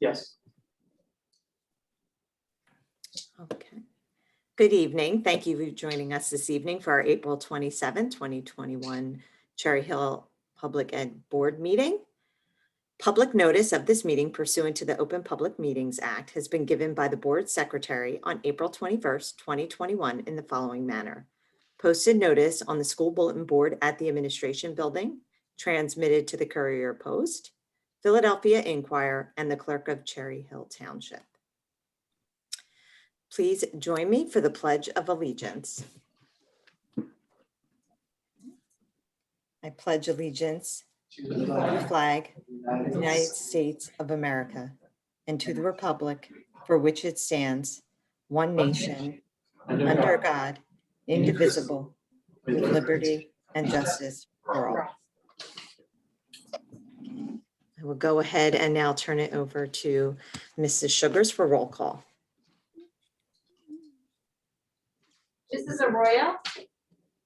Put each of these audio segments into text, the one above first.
Yes. Okay. Good evening. Thank you for joining us this evening for our April 27, 2021 Cherry Hill Public Ed Board meeting. Public notice of this meeting pursuant to the Open Public Meetings Act has been given by the Board Secretary on April 21st, 2021 in the following manner. Posted notice on the school bulletin board at the Administration Building, transmitted to the Courier Post, Philadelphia Inquirer, and the Clerk of Cherry Hill Township. Please join me for the Pledge of Allegiance. I pledge allegiance to the flag of the United States of America and to the republic for which it stands, one nation, under God, indivisible, with liberty and justice for all. I will go ahead and now turn it over to Mrs. Sugars for roll call. Mrs. Arroyo,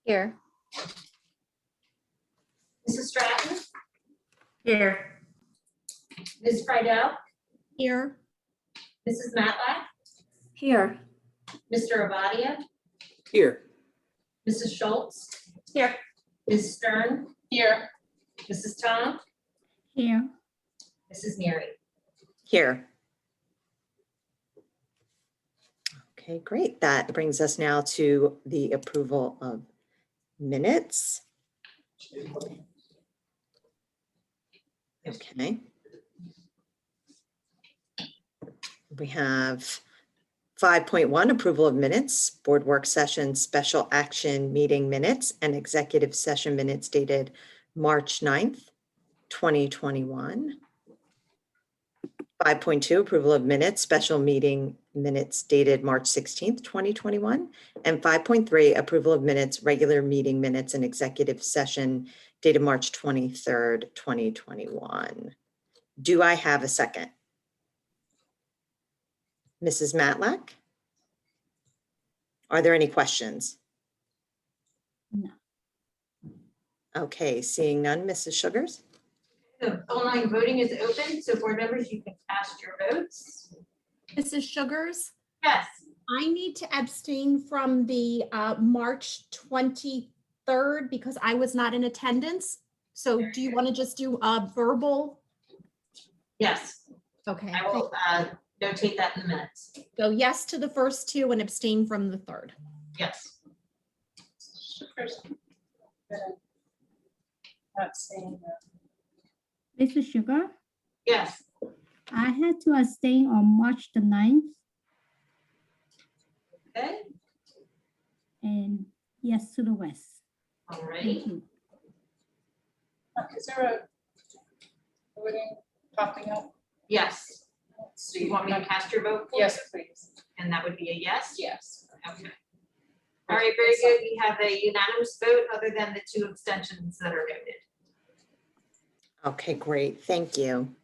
Here. Mrs. Stratton, Here. Ms. Friedel, Here. Mrs. Matlack, Here. Mr. Abadia, Here. Mrs. Schultz, Here. Ms. Stern, Here. Mrs. Tom, Here. Mrs. Neary. Here. Okay, great. That brings us now to the approval of minutes. Okay. We have 5.1 approval of minutes, board work session, special action meeting minutes, and executive session minutes dated March 9th, 2021. 5.2 approval of minutes, special meeting minutes dated March 16th, 2021. And 5.3 approval of minutes, regular meeting minutes, and executive session dated March 23rd, 2021. Do I have a second? Mrs. Matlack? Are there any questions? No. Okay, seeing none, Mrs. Sugars? The online voting is open, so board members, you can cast your votes. Mrs. Sugars, Yes. I need to abstain from the March 23rd because I was not in attendance. So do you want to just do a verbal? Yes, Okay. I will notate that in the minutes. So yes to the first two and abstain from the third. Yes. Mrs. Sugar, Yes. I had to abstain on March the 9th Okay. and yes to the rest. All Thank righty. you. Is there a voting popping up? Yes. So you want me to cast your vote? Yes, please. And that would be a yes? Yes. Okay. All right, very good. We have a unanimous vote other than the 2 abstentions that are noted. Okay, great. Thank you.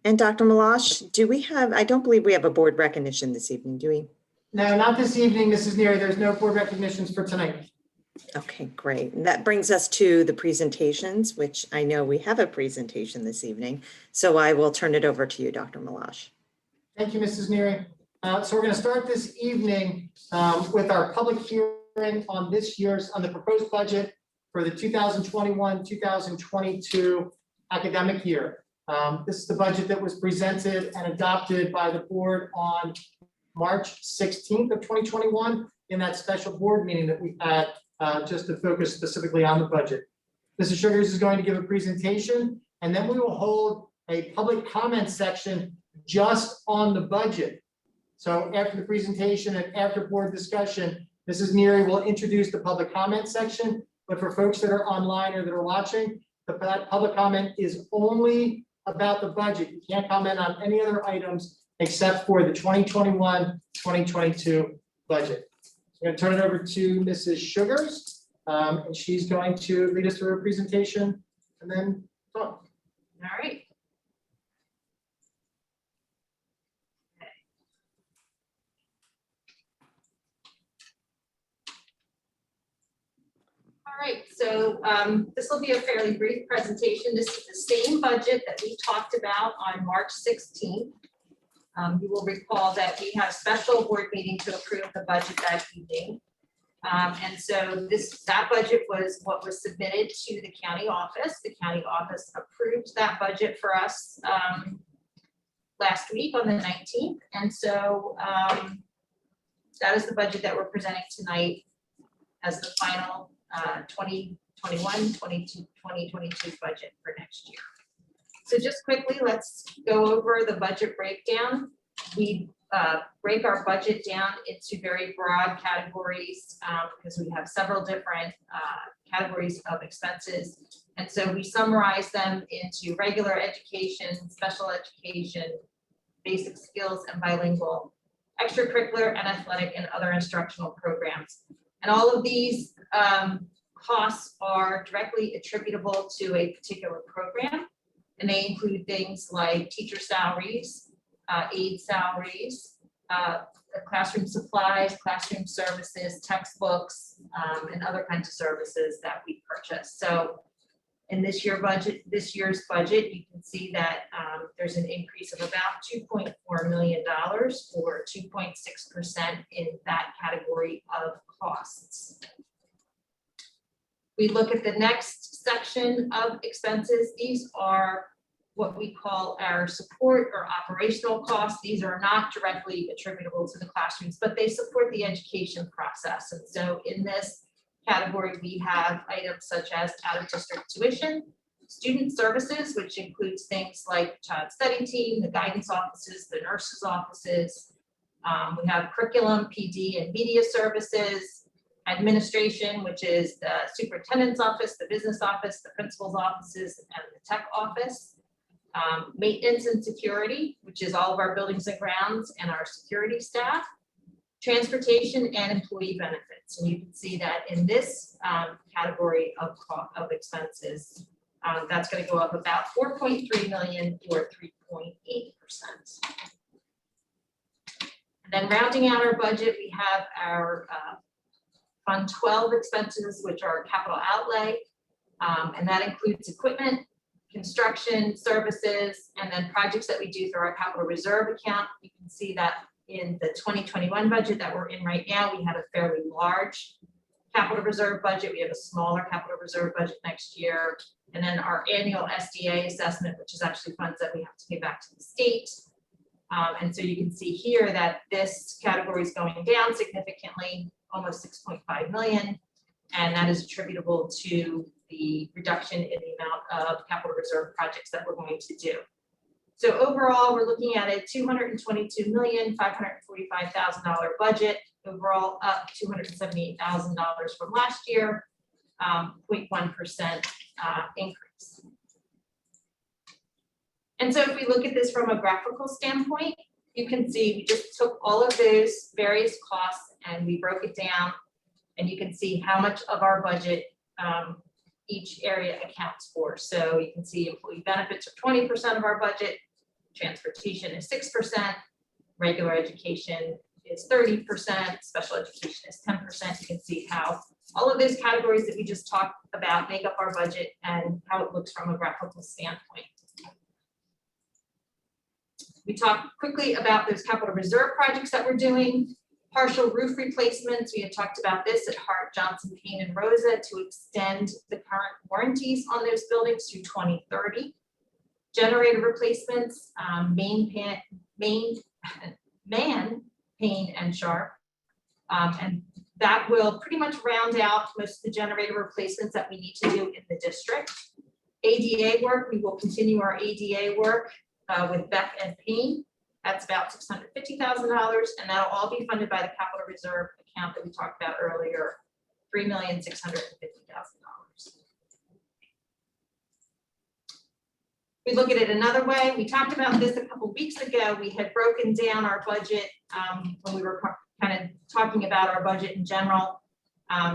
And Dr. Malash, do we have, I don't believe we have a board recognition this evening, do we? No, not this evening, Mrs. Neary. There's no board recognitions for tonight. Okay, great. And that brings us to the presentations, which I know we have a presentation this evening. So I will turn it over to you, Dr. Malash. Thank you, Mrs. Neary. So we're going to start this evening with our public hearing on on the proposed budget for the 2021-2022 academic year. This is the budget that was presented and adopted by the board on March 16th of 2021 in that special board meeting that we had just to focus specifically on the budget. Mrs. Sugars is going to give a presentation, and then we will hold a public comment section just on the budget. So after the presentation and after board discussion, Mrs. Neary will introduce the public comment section. But for folks that are online or that are watching, that public comment is only about the budget. You can't comment on any other items except for the 2021-2022 budget. I'm going to turn it over to Mrs. Sugars, and she's going to lead us through her presentation and then talk. All right. All right, so this will be a fairly brief presentation. This is the same budget that we talked about on March 16th. You will recall that we had a special board meeting to approve the budget that evening. And so that budget was what was submitted to the county office. The county office approved that budget for us last week on the 19th. And so that is the budget that we're presenting tonight as the final 2021-2022 budget for next year. So just quickly, let's go over the budget breakdown. We break our budget down into very broad categories because we have several different categories of expenses. And so we summarize them into regular education, special education, basic skills and bilingual, extracurricular and athletic and other instructional programs. And all of these costs are directly attributable to a particular program. And they include things like teacher salaries, aide salaries, classroom supplies, classroom services, textbooks, and other kinds of services that we purchase. So in this year's budget, you can see that there's an increase of about $2.4 million or 2.6% in that category of costs. We look at the next section of expenses. These are what we call our support or operational costs. These are not directly attributable to the classrooms, but they support the education process. And so in this category, we have items such as out-of-district tuition, student services, which includes things like child study team, the guidance offices, the nurses' offices. We have curriculum, PD, and media services, administration, which is the superintendent's office, the business office, the principal's offices, and the tech office. Maintenance and security, which is all of our buildings and grounds and our security staff. Transportation and employee benefits. And you can see that in this category of expenses, that's going to go up about $4.3 million or 3.8%. And then rounding out our budget, we have our Fund 12 expenses, which are capital outlay, and that includes equipment, construction, services, and then projects that we do through our capital reserve account. You can see that in the 2021 budget that we're in right now, we had a fairly large capital reserve budget. We have a smaller capital reserve budget next year. And then our annual SDA assessment, which is actually funds that we have to pay back to the state. And so you can see here that this category is going down significantly, almost 6.5 million. And that is attributable to the reduction in the amount of capital reserve projects that we're going to do. So overall, we're looking at a $222,545,000 budget, overall up $278,000 from last year, 0.1% increase. And so if we look at this from a graphical standpoint, you can see we just took all of those various costs and we broke it down, and you can see how much of our budget each area accounts for. So you can see employee benefits are 20% of our budget, transportation is 6%, regular education is 30%, special education is 10%. You can see how all of those categories that we just talked about make up our budget and how it looks from a graphical standpoint. We talked quickly about those capital reserve projects that we're doing. Partial roof replacements, we had talked about this at Hart, Johnson, Payne, and Rosa to extend the current warranties on those buildings through 2030. Generator replacements, Man, Payne, and Sharp. And that will pretty much round out most of the generator replacements that we need to do in the district. ADA work, we will continue our ADA work with Beck and Payne. That's about $650,000, and that'll all be funded by the capital reserve account that we talked about earlier, $3,650,000. We look at it another way. We talked about this a couple weeks ago. We had broken down our budget when we were kind of talking about our budget in general.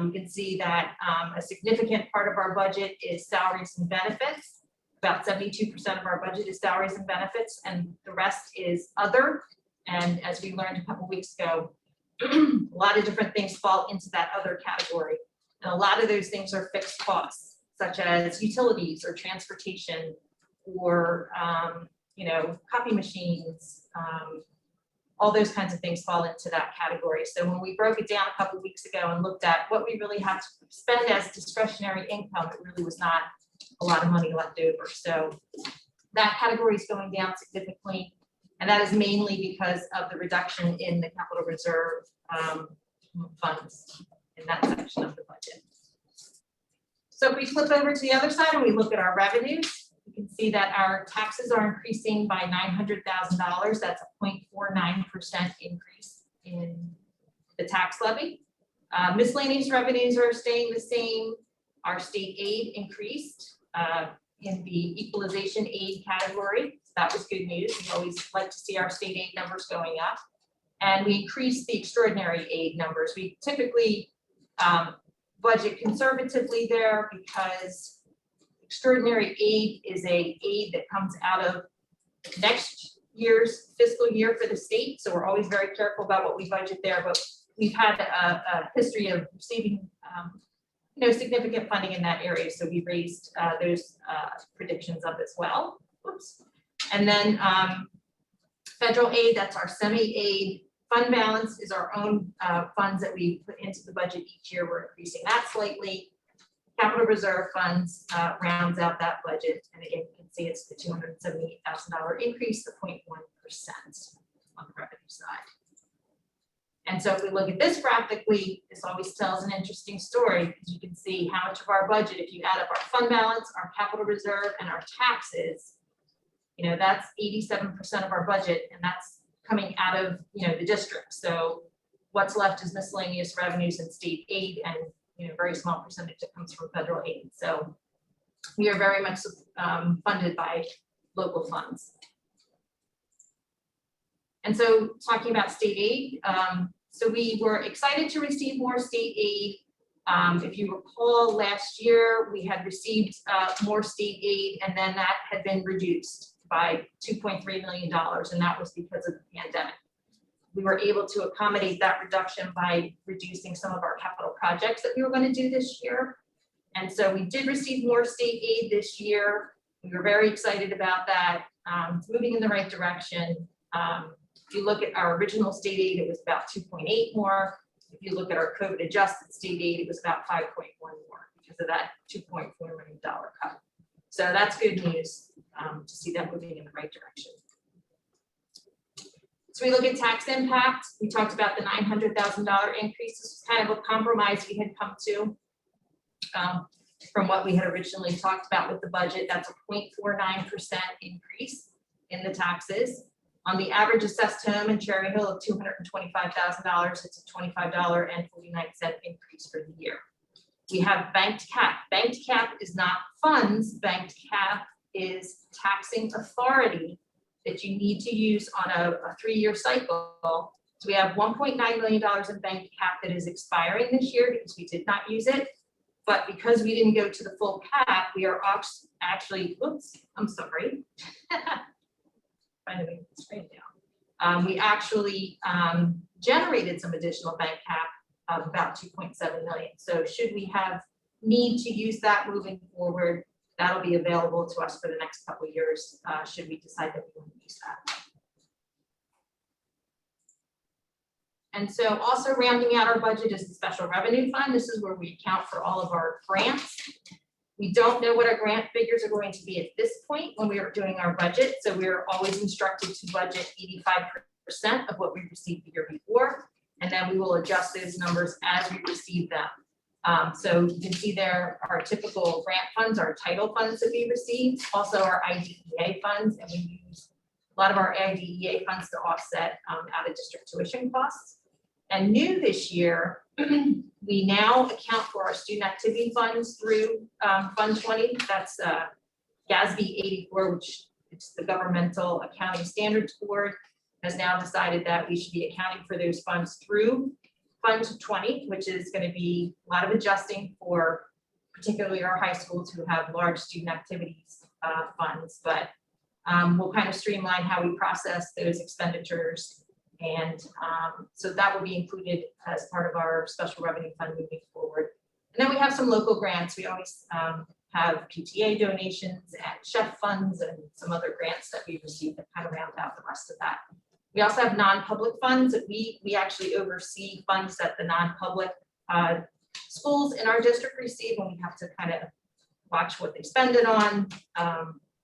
You can see that a significant part of our budget is salaries and benefits. About 72% of our budget is salaries and benefits, and the rest is other. And as we learned a couple weeks ago, a lot of different things fall into that other category. And a lot of those things are fixed costs, such as utilities or transportation or, copy machines. All those kinds of things fall into that category. So when we broke it down a couple of weeks ago and looked at what we really have to spend as discretionary income, it really was not a lot of money left over. So that category is going down significantly. And that is mainly because of the reduction in the capital reserve funds in that section of the budget. So if we flip over to the other side and we look at our revenues, you can see that our taxes are increasing by $900,000. That's a 0.49% increase in the tax levy. Miscellaneous revenues are staying the same. Our state aid increased in the equalization aid category. So that was good news. We always like to see our state aid numbers going up. And we increased the extraordinary aid numbers. We typically budget conservatively there because extraordinary aid is a aid that comes out of next year's fiscal year for the state. So we're always very careful about what we budget there, but we've had a history of receiving significant funding in that area. So we raised those predictions up as well. Whoops. And then federal aid, that's our semi-aid. Fund balance is our own funds that we put into the budget each year. We're increasing that slightly. Capital reserve funds rounds out that budget. And again, you can see it's the $278,000 increase, the 0.1% on the revenue side. And so if we look at this graphically, this always tells an interesting story because you can see how much of our budget, if you add up our fund balance, our capital reserve, and our taxes, that's 87% of our budget, and that's coming out of the district. So what's left is miscellaneous revenues and state aid, and very small percentage that comes from federal aid. So we are very much funded by local funds. And so talking about state aid, so we were excited to receive more state aid. If you recall, last year we had received more state aid, and then that had been reduced by $2.3 million, and that was because of the pandemic. We were able to accommodate that reduction by reducing some of our capital projects that we were going to do this year. And so we did receive more state aid this year. We were very excited about that. It's moving in the right direction. If you look at our original state aid, it was about 2.8 more. If you look at our COVID adjusted state aid, it was about 5.1 more because of that $2.4 million cut. So that's good news to see that moving in the right direction. So we look at tax impact. We talked about the $900,000 increase. This was kind of a compromise we had come to from what we had originally talked about with the budget. That's a 0.49% increase in the taxes. On the average assessed home in Cherry Hill of $225,000, it's a $25.49 increase for the year. We have banked cap. Banked cap is not funds. Banked cap is taxing authority that you need to use on a 3-year cycle. So we have $1.9 million in banked cap that is expiring this year because we did not use it. But because we didn't go to the full cap, we are actually, oops, I'm sorry. Trying to make this straight down. We actually generated some additional bank cap of about 2.7 million. So should we have need to use that moving forward, that'll be available to us for the next couple of years, should we decide that we want to use that. And so also rounding out our budget is the special revenue fund. This is where we account for all of our grants. We don't know what our grant figures are going to be at this point when we are doing our budget. So we're always instructed to budget 85% of what we received the year before. And then we will adjust those numbers as we receive them. So you can see there our typical grant funds, our title funds that we receive, also our IDEA funds, and we use a lot of our IDEA funds to offset out of district tuition costs. And new this year, we now account for our student activity funds through Fund 20. That's GASB 84, which is the Governmental Accounting Standards Board, has now decided that we should be accounting for those funds through Fund 20, which is going to be a lot of adjusting for particularly our high schools who have large student activities funds, but we'll kind of streamline how we process those expenditures. And so that will be included as part of our special revenue fund moving forward. And then we have some local grants. We always have PTA donations and chef funds and some other grants that we receive that kind of round out the rest of that. We also have non-public funds that we actually oversee funds that the non-public schools in our district receive, and we have to kind of watch what they spend it on,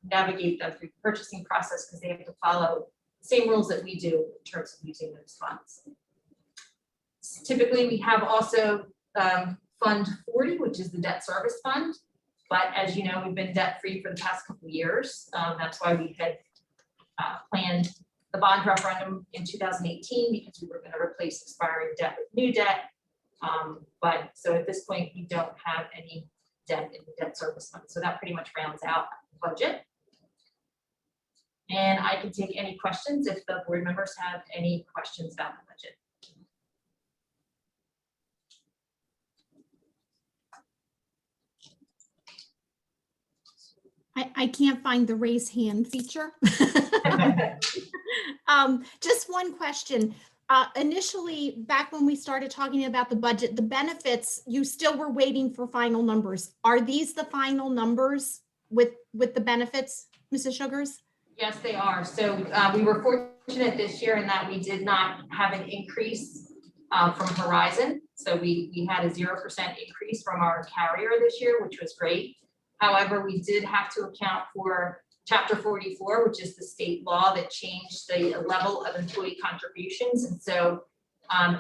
navigate them through the purchasing process because they have to follow the same rules that we do in terms of using those funds. Typically, we have also Fund 40, which is the debt service fund. But as you know, we've been debt-free for the past couple of years. That's why we had planned the bond referendum in 2018 because we were going to replace expiring debt with new debt. But so at this point, we don't have any debt in the debt service fund. So that pretty much rounds out the budget. And I can take any questions if the board members have any questions about the budget. I can't find the raise hand feature. Just one question. Initially, back when we started talking about the budget, the benefits, you still were waiting for final numbers. Are these the final numbers with the benefits, Mrs. Sugars? Yes, they are. So we were fortunate this year in that we did not have an increase from Horizon. So we had a 0% increase from our carrier this year, which was great. However, we did have to account for Chapter 44, which is the state law that changed the level of employee contributions. And so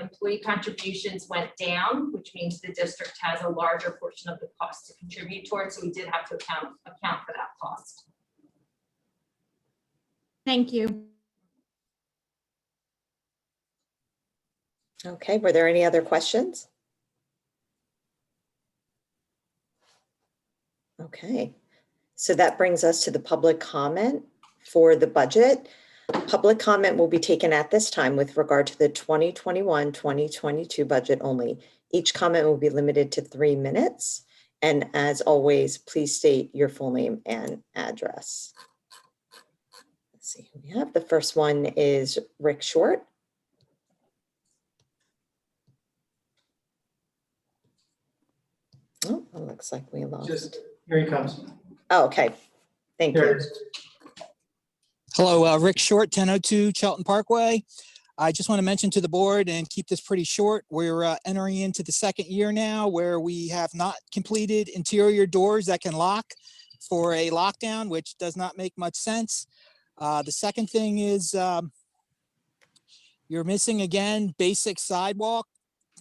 employee contributions went down, which means the district has a larger portion of the cost to contribute towards. So we did have to account for that cost. Thank you. Okay, were there any other questions? Okay, so that brings us to the public comment for the budget. Public comment will be taken at this time with regard to the 2021-2022 budget only. Each comment will be limited to 3 minutes. And as always, please state your full name and address. Let's see who we have. The first one is Rick Short. Oh, it looks like we lost. Here he comes. Oh, okay. Thank Here you. it is. Hello, Rick Short, 1002 Chelton Parkway. I just want to mention to the board and keep this pretty short. We're entering into the second year now where we have not completed interior doors that can lock for a lockdown, which does not make much sense. The second thing is you're missing again basic sidewalk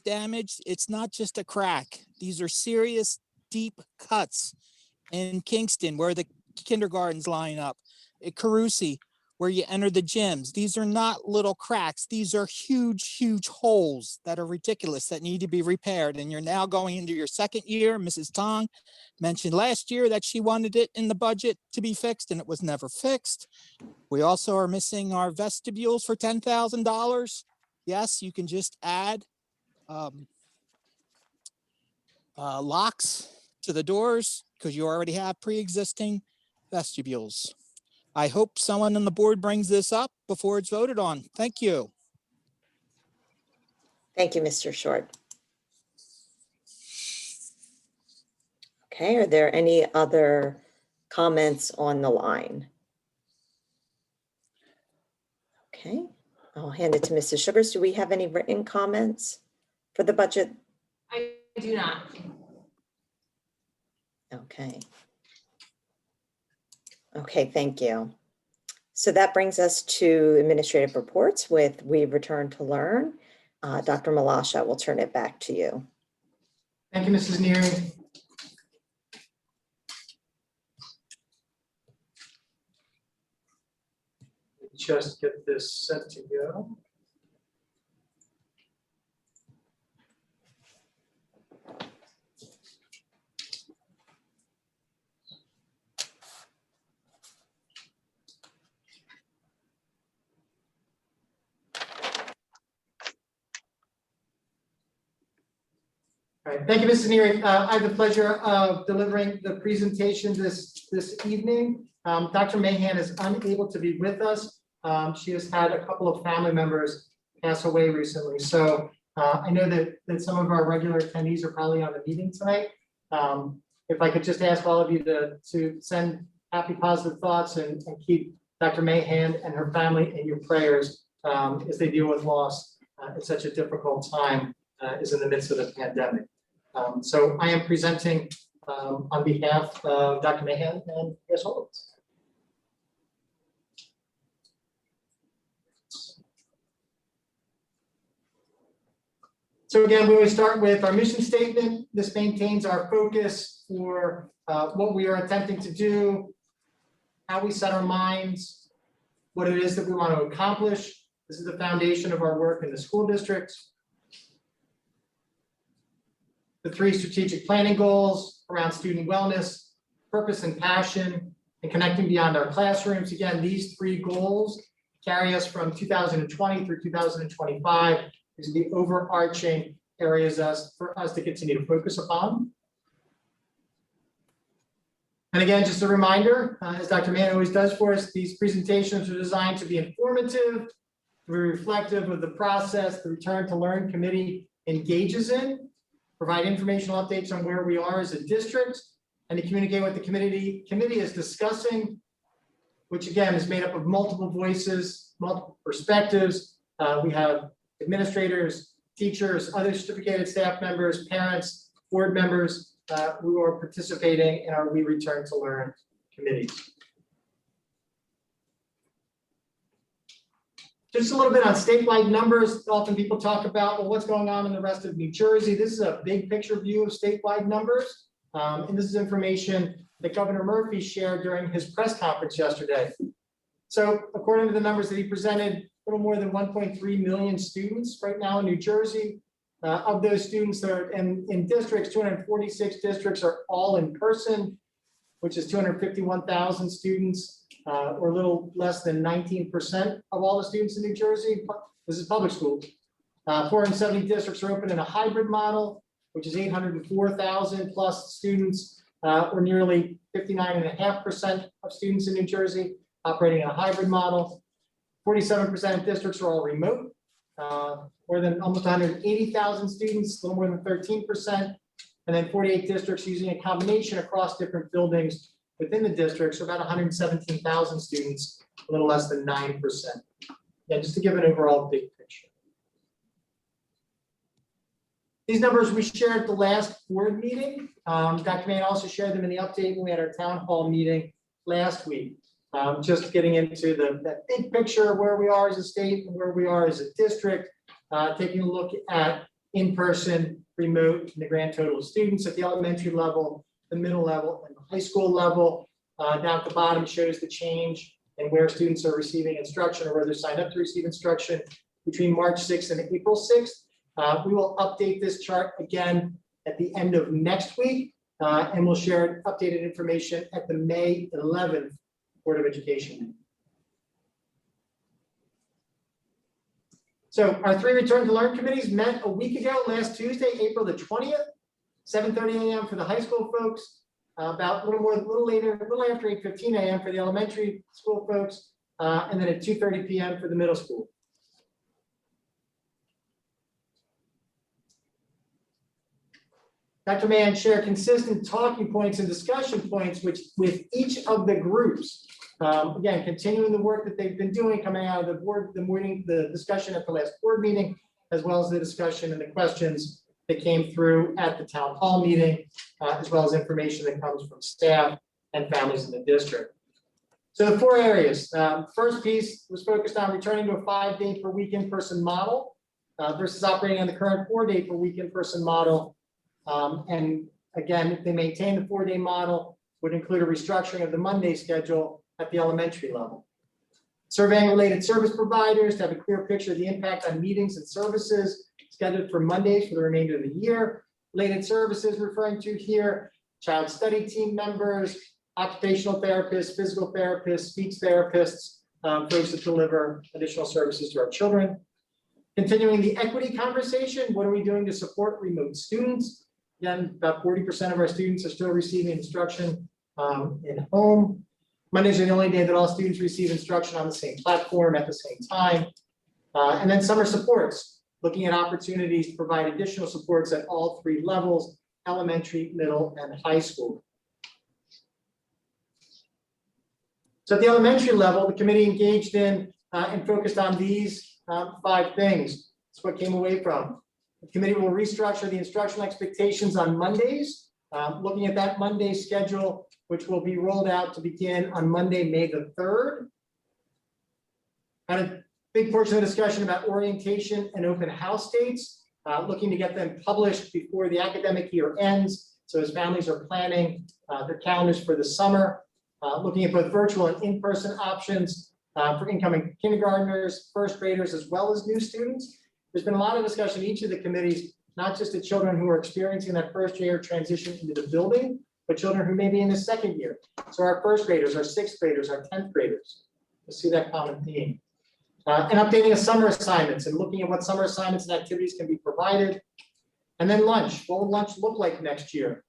damage. It's not just a crack. These are serious deep cuts in Kingston where the kindergartens line up, at Carusi where you enter the gyms. These are not little cracks. These are huge, huge holes that are ridiculous that need to be repaired. And you're now going into your second year. Mrs. Tong mentioned last year that she wanted it in the budget to be fixed and it was never fixed. We also are missing our vestibules for $10,000. Yes, you can just add locks to the doors because you already have pre-existing vestibules. I hope someone on the board brings this up before it's voted on. Thank you. Thank you, Mr. Short. Okay, are there any other comments on the line? Okay, I'll hand it to Mrs. Sugars. Do we have any written comments for the budget? I do not. Okay. Okay, thank you. So that brings us to administrative reports with We Return to Learn. Dr. Malasha, we'll turn it back to you. Thank you, Mrs. Neary. Just get this set to go. All right, thank you, Mrs. Neary. I have the pleasure of delivering the presentation this evening. Dr. Mahan is unable to be with us. She has had a couple of family members pass away recently. So I know that some of our regular attendees are probably on the meeting tonight. If I could just ask all of you to send happy, positive thoughts and keep Dr. Mahan and her family in your prayers as they deal with loss at such a difficult time is in the midst of the pandemic. So I am presenting on behalf of Dr. Mahan and Ms. Holtz. So again, we always start with our mission statement. This maintains our focus for what we are attempting to do, how we set our minds, what it is that we want to accomplish. This is the foundation of our work in the school district. The 3 strategic planning goals around student wellness, purpose and passion, and connecting beyond our classrooms. Again, these 3 goals carry us from 2020 through 2025. These are the overarching areas for us to continue to focus upon. And again, just a reminder, as Dr. Mann always does for us, these presentations are designed to be informative, to be reflective of the process the Return to Learn Committee engages in, provide informational updates on where we are as a district, and to communicate what the committee is discussing, which again is made up of multiple voices, multiple perspectives. We have administrators, teachers, other certificated staff members, parents, board members who are participating in our We Return to Learn committee. Just a little bit on statewide numbers. Often people talk about, well, what's going on in the rest of New Jersey. This is a big picture view of statewide numbers. And this is information that Governor Murphy shared during his press conference yesterday. So according to the numbers that he presented, a little more than 1.3 million students right now in New Jersey. Of those students that are in districts, 246 districts are all in person, which is 251,000 students, or a little less than 19% of all the students in New Jersey. This is public schools. 470 districts are open in a hybrid model, which is 804,000 plus students, or nearly 59.5% of students in New Jersey operating in a hybrid model. 47% of districts are all remote. More than almost 180,000 students, a little more than 13%, and then 48 districts using a combination across different buildings within the district, so about 117,000 students, a little less than 9%. Yeah, just to give an overall big picture. These numbers we shared at the last board meeting. Dr. Mann also shared them in the update when we had our town hall meeting last week. Just getting into that big picture of where we are as a state and where we are as a district, taking a look at in-person, remote, and the grand total of students at the elementary level, the middle level, and the high school level. Down at the bottom shows the change and where students are receiving instruction or where they're signed up to receive instruction between March 6th and April 6th. We will update this chart again at the end of next week, and we'll share updated information at the May 11th Board of Education. So our 3 Return to Learn committees met a week ago, last Tuesday, April the 20th, 7:30 a.m. for the high school folks, about a little later, a little after 8:15 a.m. for the elementary school folks, and then at 2:30 p.m. for the middle school. Dr. Mann shared consistent talking points and discussion points with each of the groups. Again, continuing the work that they've been doing, coming out of the discussion at the last board meeting, as well as the discussion and the questions that came through at the town hall meeting, as well as information that comes from staff and families in the district. So the 4 areas. First piece was focused on returning to a 5-day per week in-person model versus operating on the current 4-day per week in-person model. And again, if they maintain the 4-day model, would include a restructuring of the Monday schedule at the elementary level. Surveying related service providers to have a clear picture of the impact on meetings and services scheduled for Mondays for the remainder of the year. Related services referring to here, child study team members, occupational therapists, physical therapists, speech therapists, folks that deliver additional services to our children. Continuing the equity conversation, what are we doing to support remote students? Again, about 40% of our students are still receiving instruction in home. Mondays are the only day that all students receive instruction on the same platform at the same time. And then summer supports. looking at opportunities to provide additional supports at all three levels, elementary, middle, and high school. So at the elementary level, the committee engaged in and focused on these 5 things. That's what came away from. The committee will restructure the instructional expectations on Mondays, looking at that Monday schedule, which will be rolled out to begin on Monday, May the 3rd. Had a big portion of the discussion about orientation and open house dates, looking to get them published before the academic year ends. So as families are planning their calendars for the summer, looking at both virtual and in-person options for incoming kindergartners, first graders, as well as new students. There's been a lot of discussion in each of the committees, not just the children who are experiencing that first year transition into the building, but children who may be in the second year. So our first graders, our 6th graders, our 10th graders. You'll see that common theme. And updating of summer assignments and looking at what summer assignments and activities can be provided. And then lunch, what will lunch look like next year?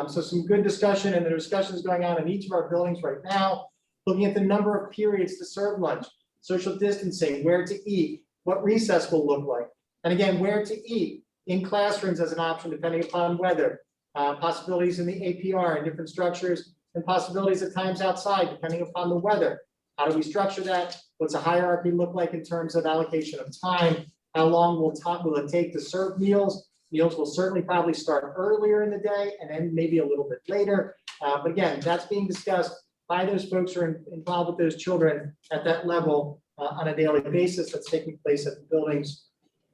So some good discussion, and the discussion is going on in each of our buildings right now, looking at the number of periods to serve lunch, social distancing, where to eat, what recess will look like. And again, where to eat in classrooms as an option, depending upon weather, possibilities in the APR and different structures, and possibilities at times outside, depending upon the weather. How do we structure that? What's a hierarchy look like in terms of allocation of time? How long will it take to serve meals? Meals will certainly probably start earlier in the day and then maybe a little bit later. But again, that's being discussed by those folks who are involved with those children at that level on a daily basis that's taking place at the buildings.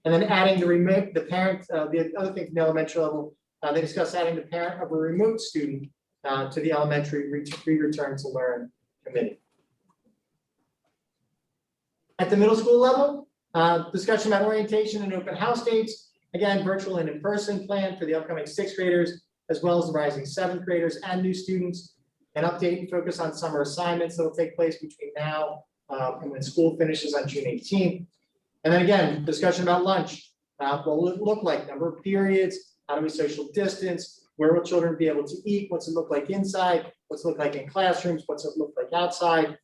And then adding the parent, the other thing from the elementary level, they discussed adding the parent of a remote student to the elementary return to learn committee. At the middle school level, discussion about orientation and open house dates. Again, virtual and in-person plan for the upcoming 6th graders, as well as the rising 7th graders and new students. An update and focus on summer assignments that will take place between now and when school finishes on June 18th. And then again, discussion about lunch. What will it look like? Number of periods, how do we social distance? Where will children be able to eat? What's it look like inside? What's it look like in classrooms? What's it look like outside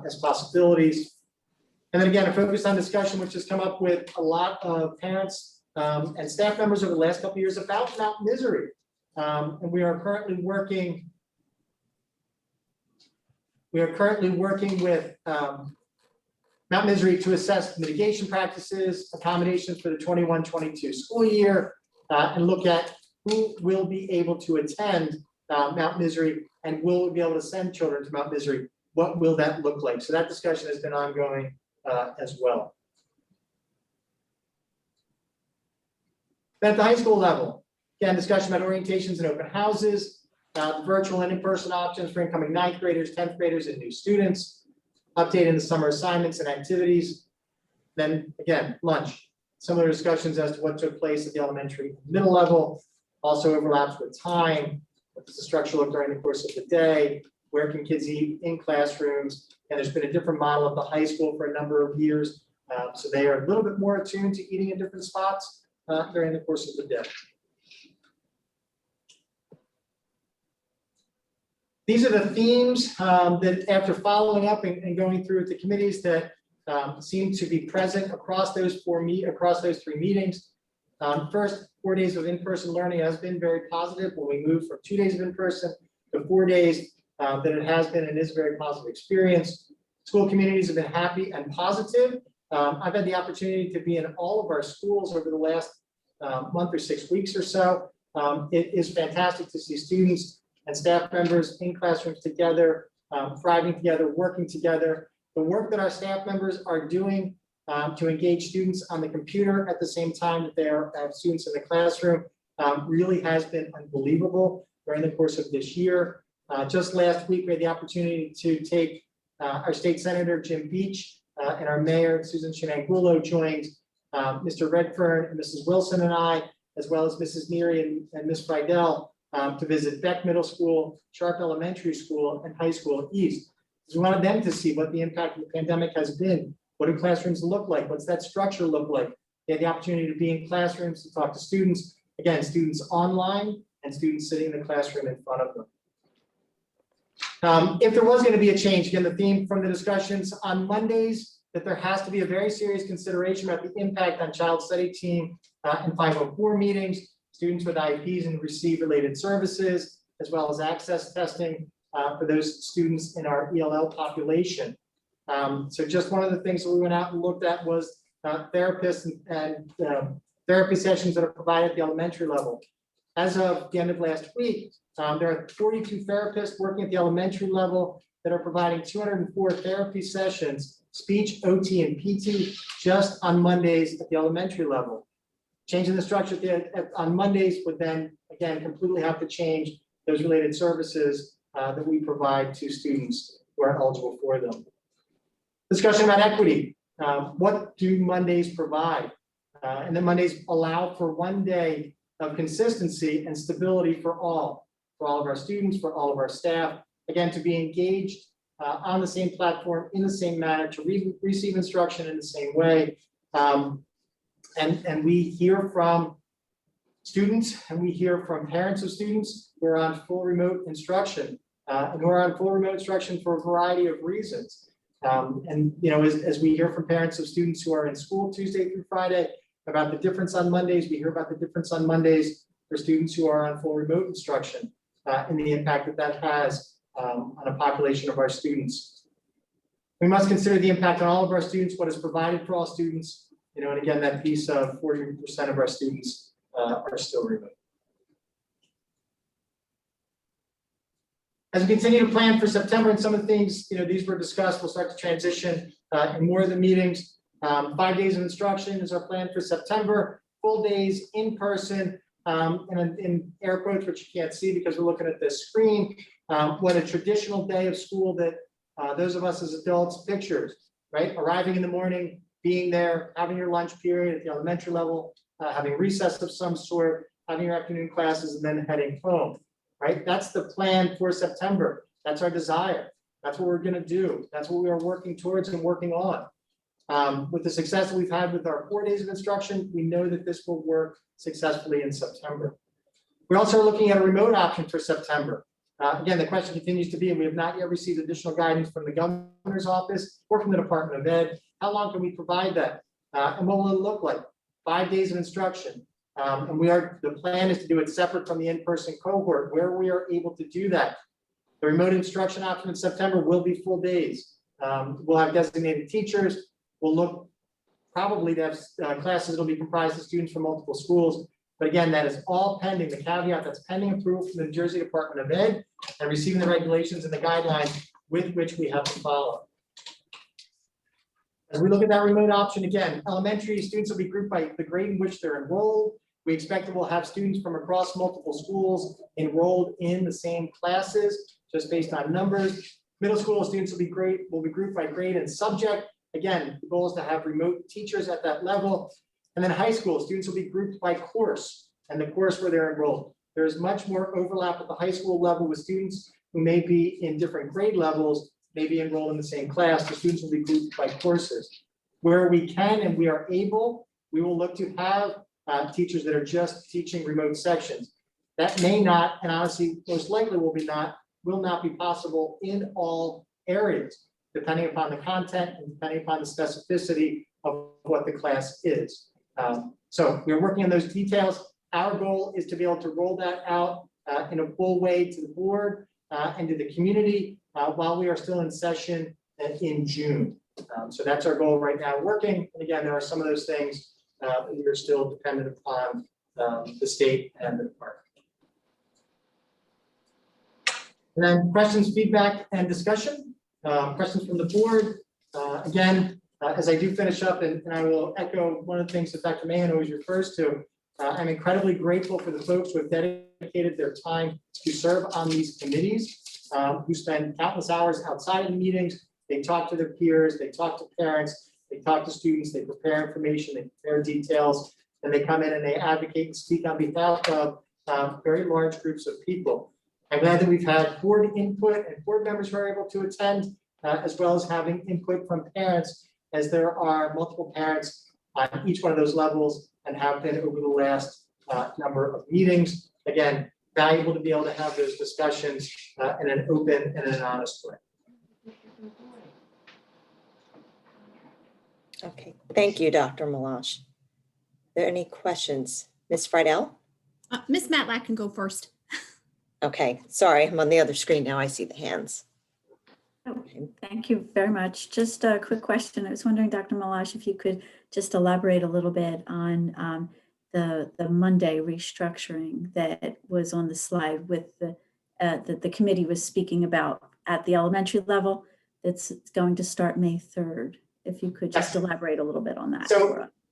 as possibilities? And then again, a focus on discussion, which has come up with a lot of parents and staff members over the last couple of years about Mount Misery. And we are currently working with Mount Misery to assess mitigation practices, accommodations for the 21-22 school year, and look at who will be able to attend Mount Misery and will we be able to send children to Mount Misery. What will that look like? So that discussion has been ongoing as well. Then at the high school level, again, discussion about orientations and open houses, virtual and in-person options for incoming 9th graders, 10th graders, and new students, updating the summer assignments and activities. Then again, lunch, similar discussions as to what took place at the elementary and middle level, also overlaps with time, what does the structure look during the course of the day, where can kids eat in classrooms, and there's been a different model at the high school for a number of years, so they are a little bit more attuned to eating in different spots during the course of the day. These are the themes that after following up and going through the committees that seem to be present across those 3 meetings. First, 4 days of in-person learning has been very positive when we moved from 2 days of in-person to 4 days, that it has been and is a very positive experience. School communities have been happy and positive. I've had the opportunity to be in all of our schools over the last month or 6 weeks or so. It is fantastic to see students and staff members in classrooms together, thriving together, working together. The work that our staff members are doing to engage students on the computer at the same time that they have students in the classroom really has been unbelievable during the course of this year. Just last week, we had the opportunity to take our state senator, Jim Beach, and our mayor, Susan Shenangulo, joined Mr. Redfern and Mrs. Wilson and I, as well as Mrs. Neary and Ms. Friedel, to visit Beck Middle School, Sharp Elementary School, and High School East. We wanted them to see what the impact of the pandemic has been. What do classrooms look like? What's that structure look like? They had the opportunity to be in classrooms to talk to students. Again, students online and students sitting in the classroom in front of them. If there was going to be a change, again, the theme from the discussions on Mondays, that there has to be a very serious consideration about the impact on child study team and 504 meetings, students with IEPs and receive related services, as well as access testing for those students in our ELL population. So just one of the things that we went out and looked at was therapists and therapy sessions that are provided at the elementary level. As of the end of last week, there are 42 therapists working at the elementary level that are providing 204 therapy sessions, speech, OT, and PT, just on Mondays at the elementary level. Changing the structure on Mondays would then, again, completely have to change those related services that we provide to students who are eligible for them. Discussion about equity. What do Mondays provide? And then Mondays allow for 1 day of consistency and stability for all of our students, for all of our staff, again, to be engaged on the same platform in the same manner, to receive instruction in the same way. And we hear from students and we hear from parents of students who are on full remote instruction and who are on full remote instruction for a variety of reasons. And you know, as we hear from parents of students who are in school Tuesday through Friday about the difference on Mondays, we hear about the difference on Mondays for students who are on full remote instruction and the impact that that has on a population of our students. We must consider the impact on all of our students, what is provided for all students, you know, and again, that piece of 40% of our students are still remote. As we continue to plan for September, and some of the things, you know, these were discussed, we'll start to transition in more of the meetings. 5 days of instruction is our plan for September, full days in person, and in air quotes, which you can't see because we're looking at this screen, what a traditional day of school that those of us as adults pictures, right? Arriving in the morning, being there, having your lunch period at the elementary level, having recess of some sort, having your afternoon classes, and then heading home, right? That's the plan for September. That's our desire. That's what we're going to do. That's what we are working towards and working on. With the success that we've had with our 4 days of instruction, we know that this will work successfully in September. We're also looking at a remote option for September. Again, the question continues to be, and we have not yet received additional guidance from the governor's office or from the Department of Ed. How long can we provide that? And what will it look like? 5 days of instruction. And the plan is to do it separate from the in-person cohort where we are able to do that. The remote instruction option in September will be full days. We'll have designated teachers. We'll look probably to have classes that will be comprised of students from multiple schools. But again, that is all pending, the caveat that's pending approval from the New Jersey Department of Ed and receiving the regulations and the guidelines with which we have to follow. As we look at that remote option, again, elementary students will be grouped by the grade in which they're enrolled. We expect that we'll have students from across multiple schools enrolled in the same classes, just based on numbers. Middle school students will be grouped by grade and subject. Again, the goal is to have remote teachers at that level. And then high school students will be grouped by course and the course where they're enrolled. There's much more overlap at the high school level with students who may be in different grade levels, may be enrolled in the same class. The students will be grouped by courses. Where we can and we are able, we will look to have teachers that are just teaching remote sections. That may not, and honestly, most likely will not be possible in all areas, depending upon the content and depending upon the specificity of what the class is. So we're working on those details. Our goal is to be able to roll that out in a full way to the board and to the community while we are still in session in June. So that's our goal right now, working. And again, there are some of those things that we are still dependent upon the state and the department. And then questions, feedback, and discussion. Questions from the board. Again, as I do finish up, and I will echo one of the things that Dr. Mahan always refers to, I'm incredibly grateful for the folks who have dedicated their time to serve on these committees, who spend countless hours outside of the meetings. They talk to their peers, they talk to parents, they talk to students, they prepare information, they prepare details, and they come in and they advocate and speak on behalf of very large groups of people. I'm glad that we've had board input and board members who are able to attend, as well as having input from parents, as there are multiple parents on each one of those levels and have been over the last number of meetings. Again, valuable to be able to have those discussions in an open and an honest way. Okay, thank you, Dr. Malash. Are there any questions? Ms. Friedel? Ms. Matlack can go first. Okay, sorry, I'm on the other screen now. I see the hands. Thank you very much. Just a quick question. I was wondering, Dr. Malash, if you could just elaborate a little bit on the Monday restructuring that was on the slide with that the committee was speaking about at the elementary level. That's going to start May 3rd. If you could just Yes. elaborate a little bit on that.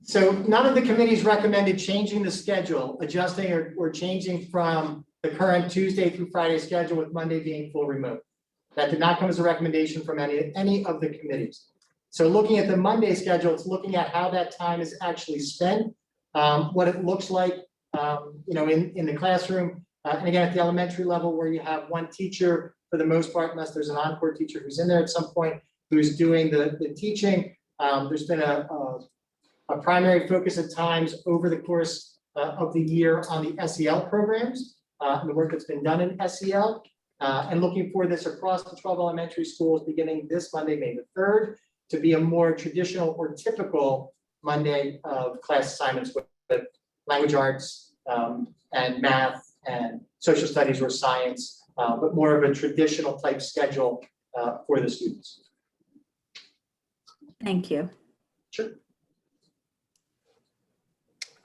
So none of the committees recommended changing the schedule, adjusting or changing from the current Tuesday through Friday schedule with Monday being full remote. That did not come as a recommendation from any of the committees. So looking at the Monday schedule, it's looking at how that time is actually spent, what it looks like, in the classroom. And again, at the elementary level where you have one teacher for the most part, unless there's an encore teacher who's in there at some point, who's doing the teaching. There's been a primary focus at times over the course of the year on the SEL programs, and the work that's been done in SEL. And looking for this across the 12 elementary schools beginning this Monday, May the 3rd, to be a more traditional or typical Monday of class assignments with language arts and math and social studies or science, but more of a traditional type schedule for the students. Thank you. Sure.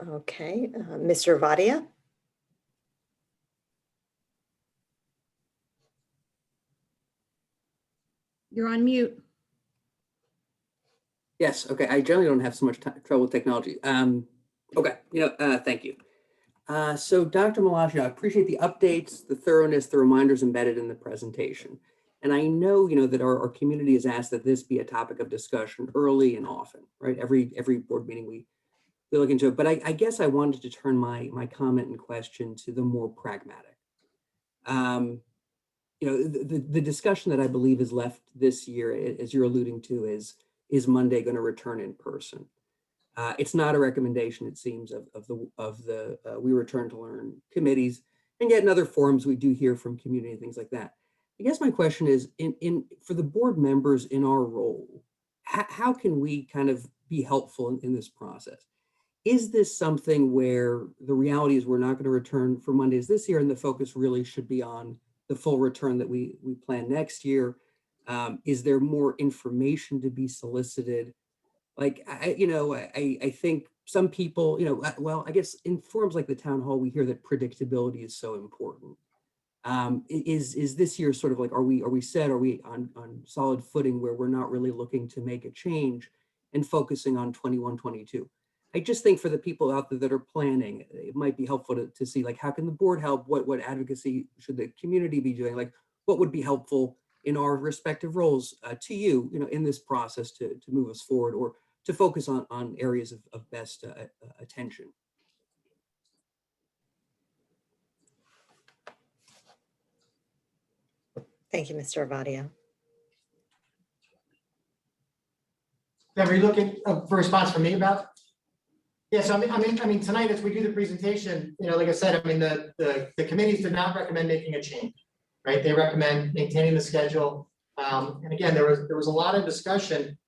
Okay, Mr. Vadia? You're on mute. Yes, okay, I generally don't have so much trouble with technology. Okay, thank you. So Dr. Malash, I appreciate the updates, the thoroughness, the reminders embedded in the presentation. And I know, that our community has asked that this be a topic of discussion early and often, right? Every board meeting we look into it. But I guess I wanted to turn my comment and question to the more pragmatic. The discussion that I believe is left this year, as you're alluding to, is Monday going to return in person? It's not a recommendation, it seems, of the We Return to Learn committees, and yet in other forums we do hear from community and things like that. I guess my question is, for the board members in our role, how can we kind of be helpful in this process? Is this something where the reality is we're not going to return for Mondays this year, and the focus really should be on the full return that we plan next year? Is there more information to be solicited? Like, I think some people, I guess in forums like the town hall, we hear that predictability is so important. Is this year sort of like, are we set? Are we on solid footing where we're not really looking to make a change and focusing on 21, 22? I just think for the people out there that are planning, it might be helpful to see, like, how can the board help? What advocacy should the community be doing? Like, what would be helpful in our respective roles to you, in this process to move us forward, or to focus on areas of best attention? Thank you, Mr. Vadia. Then are you looking for a response from me about? Yes, I mean, tonight as we do the presentation, like I said, the committees did not recommend making a change, right? They recommend maintaining the schedule. And again, there was a lot of discussion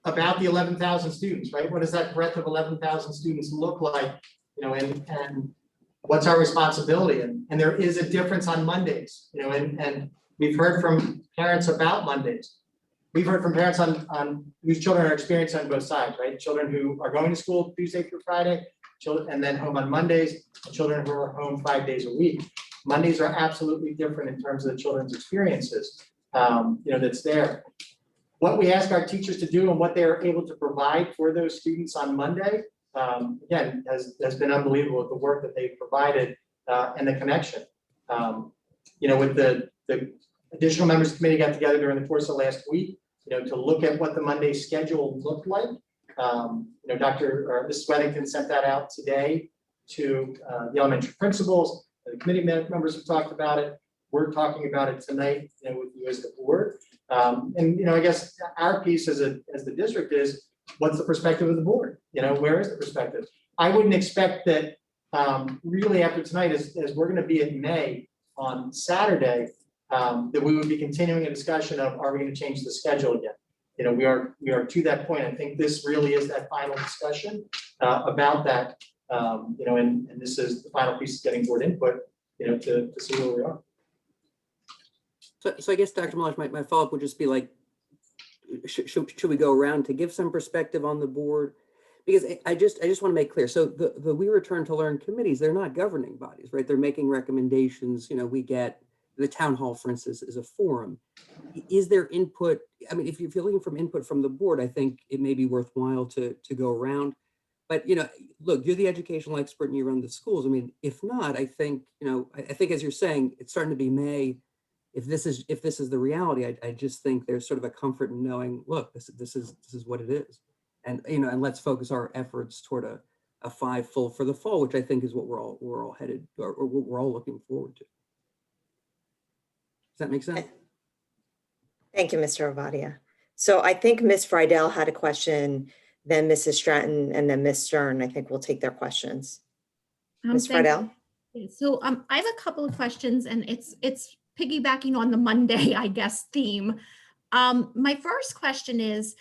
about the 11,000 students, right? What does that breadth of 11,000 students look like, and what's our responsibility? And there is a difference on Mondays, and we've heard from parents about Mondays. We've heard from parents on whose children are experiencing on both sides, right? Children who are going to school Tuesday through Friday, children, and then home on Mondays, children who are home 5 days a week. Mondays are absolutely different in terms of the children's experiences, that's there. What we ask our teachers to do and what they are able to provide for those students on Monday, again, has been unbelievable with the work that they've provided and the connection. With the additional members of the committee got together during the course of last week, to look at what the Monday schedule looked like. Mrs. Weddington sent that out today to the elementary principals. The committee members have talked about it. We're talking about it tonight, with you as the board. I guess our piece as the district is, what's the perspective of the board? Where is the perspective? I wouldn't expect that really after tonight, as we're going to be in May on Saturday, that we would be continuing a discussion of, are we going to change the schedule again? we are to that point. I think this really is that final discussion about that. And this is the final piece of getting board input, to see where we are. So I guess, Dr. Malash, my follow-up would just be like, should we go around to give some perspective on the board? Because I just want to make clear. So the We Return to Learn committees, they're not governing bodies, right? They're making recommendations. We get the town hall, for instance, is a forum. Is there input? I mean, if you're looking for input from the board, I think it may be worthwhile to go around. But, look, you're the educational expert and you run the schools. I mean, if not, I think, I think as you're saying, it's starting to be May. If this is the reality, I just think there's sort of a comfort in knowing, look, this is what it is. And, and let's focus our efforts toward a 5 full for the fall, which I think is what we're all headed, or what we're all looking forward to. Does that make sense? Thank you, Mr. Ovadia. So I think Ms. Friedel had a question, then Mrs. Stratton, and then Ms. Stern. I think we'll take their questions. Ms. Thank Friedel? you. So I have a couple of questions, and it's piggybacking on the Monday, I guess, theme. My first question is,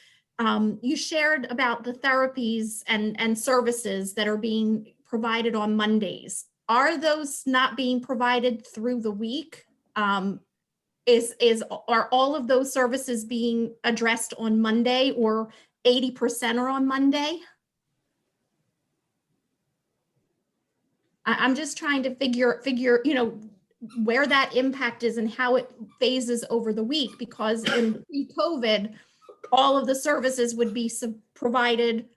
you shared about the therapies and services that are being provided on Mondays. Are those not being provided through the week? Are all of those services being addressed on Monday, or 80% are on Monday? I'm just trying to figure, where that impact is and how it phases over the week, because in pre-COVID, all of the services would be provided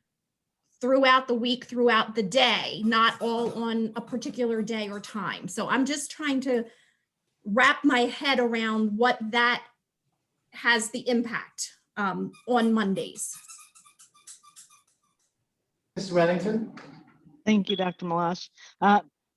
throughout the week, throughout the day, not all on a particular day or time. So I'm just trying to wrap my head around what that has the impact on Mondays. Mrs. Weddington? Thank you, Dr. Malash.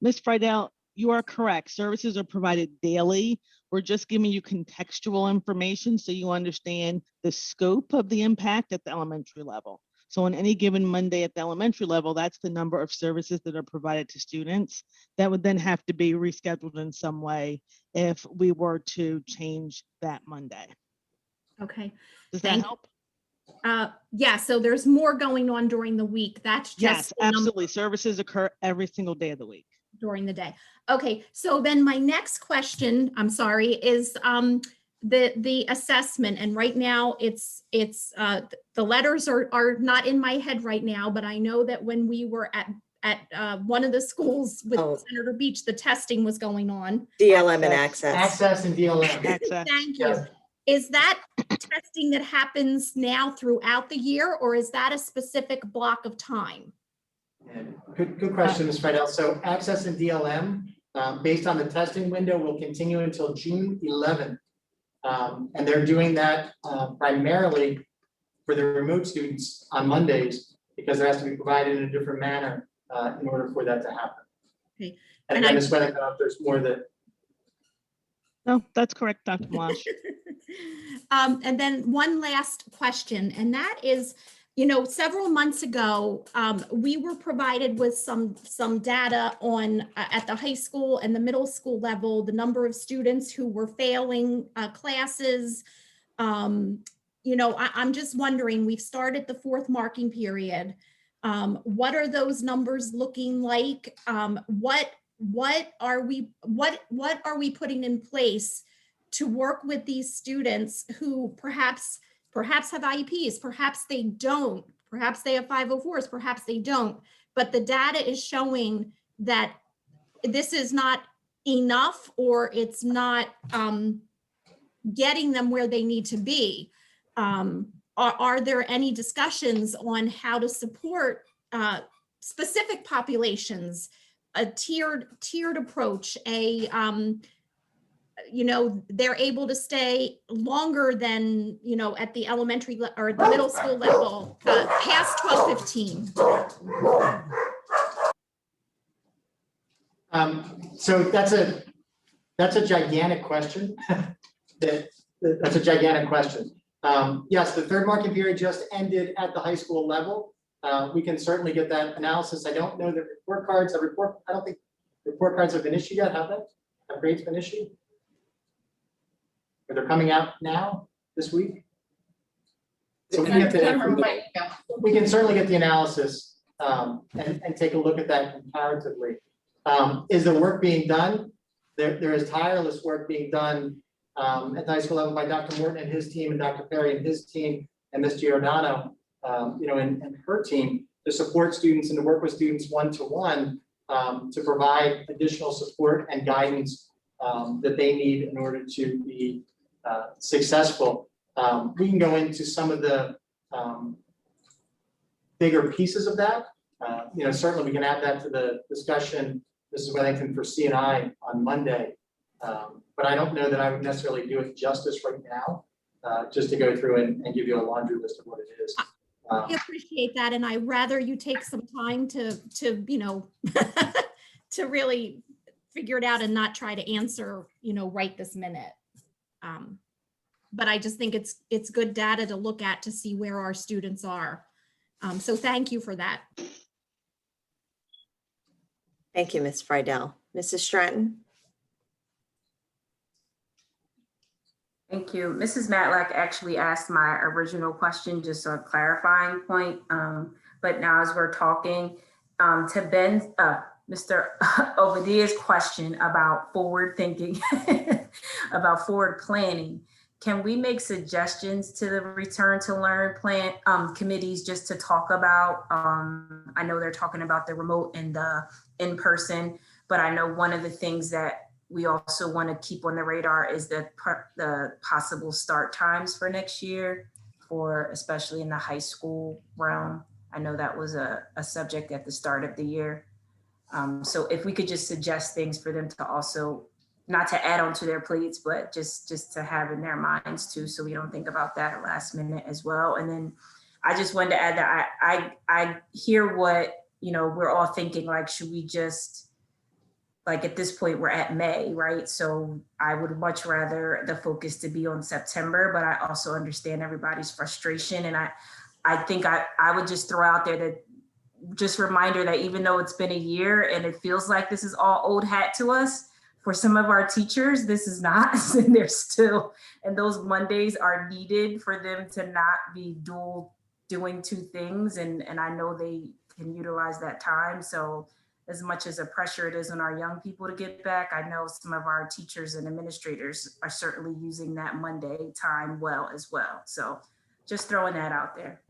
Ms. Friedel, you are correct. Services are provided daily. We're just giving you contextual information so you understand the scope of the impact at the elementary level. So on any given Monday at the elementary level, that's the number of services that are provided to students that would then have to be rescheduled in some way if we were to change that Monday. Okay. Does that help? Yeah, so there's more going on during the week. That's just Yes, absolutely. Services occur every single day of the week. During the day. Okay, so then my next question, I'm sorry, is the assessment. And right now it's the letters are not in my head right now, but I know that when we were at one of the schools with Senator Beach, the testing was going on. DLM and access. Access and DLM. Access. Thank you. Yes. Is that testing that happens now throughout the year, or is that a specific block of time? And good question, Ms. Friedel. So access and DLM, based on the testing window, will continue until June 11th. And they're doing that primarily for the remote students on Mondays, because it has to be provided in a different manner in order for that to happen. Okay. And again, Ms. Weddington, if there's more that. No, that's correct, Dr. Malash. And then one last question, and that is, several months ago, we were provided with some data on at the high school and the middle school level, the number of students who were failing classes. I'm just wondering, we've started the 4th marking period. What are those numbers looking like? What are we putting in place to work with these students who perhaps have IEPs, perhaps they don't, perhaps they have 504s, perhaps they don't, but the data is showing that this is not enough, or it's not getting them where they need to be. Are there any discussions on how to support specific populations, a tiered approach, they're able to stay longer than, at the elementary or the middle school level, past 12-15. So that's a gigantic question. That's a gigantic question. Yes, the 3rd marking period just ended at the high school level. We can certainly get that analysis. I don't know that report cards, I don't think report cards have been issued yet, have they? Have grades been issued? Or they're coming out now, this week? So we can get I remember the, my email. we can certainly get the analysis, and take a look at that comparatively. Is the work being done? There is tireless work being done, at the high school level by Dr. Morton and his team, and Dr. Perry and his team, and Ms. Giordano, and her team to support students and to work with students one-to-one, to provide additional support and guidance that they need in order to be successful. We can go into some of the bigger pieces of that. Certainly we can add that to the discussion. This is Wellington for C&I on Monday. But I don't know that I would necessarily do it justice right now, just to go through and give you a laundry list of what it is. I appreciate that, and I'd rather you take some time to to really figure it out and not try to answer, right this minute. But I just think it's good data to look at to see where our students are. So thank you for that. Thank you, Ms. Friedel. Mrs. Stratton? Thank you. Mrs. Matlack actually asked my original question, just a clarifying point. But now as we're talking, to Ben, Mr. Obadiah's question about forward thinking, about forward planning, can we make suggestions to the Return to Learn plan committees just to talk about? I know they're talking about the remote and the in-person, but I know one of the things that we also want to keep on the radar is the possible start times for next year, for especially in the high school realm. I know that was a subject at the start of the year. So if we could just suggest things for them to also, not to add on to their plates, but just to have in their minds too, so we don't think about that last minute as well. And then I just wanted to add that I hear what, we're all thinking, like, should we just, like at this point we're at May, right? So I would much rather the focus to be on September, but I also understand everybody's frustration. And I think I would just throw out there that just reminder that even though it's been a year and it feels like this is all old hat to us, for some of our teachers, this is not, and they're still, and those Mondays are needed for them to not be doing two things. And I know they can utilize that time. So as much as a pressure it is on our young people to get back, I know some of our teachers and administrators are certainly using that Monday time well as well. So just throwing that out there.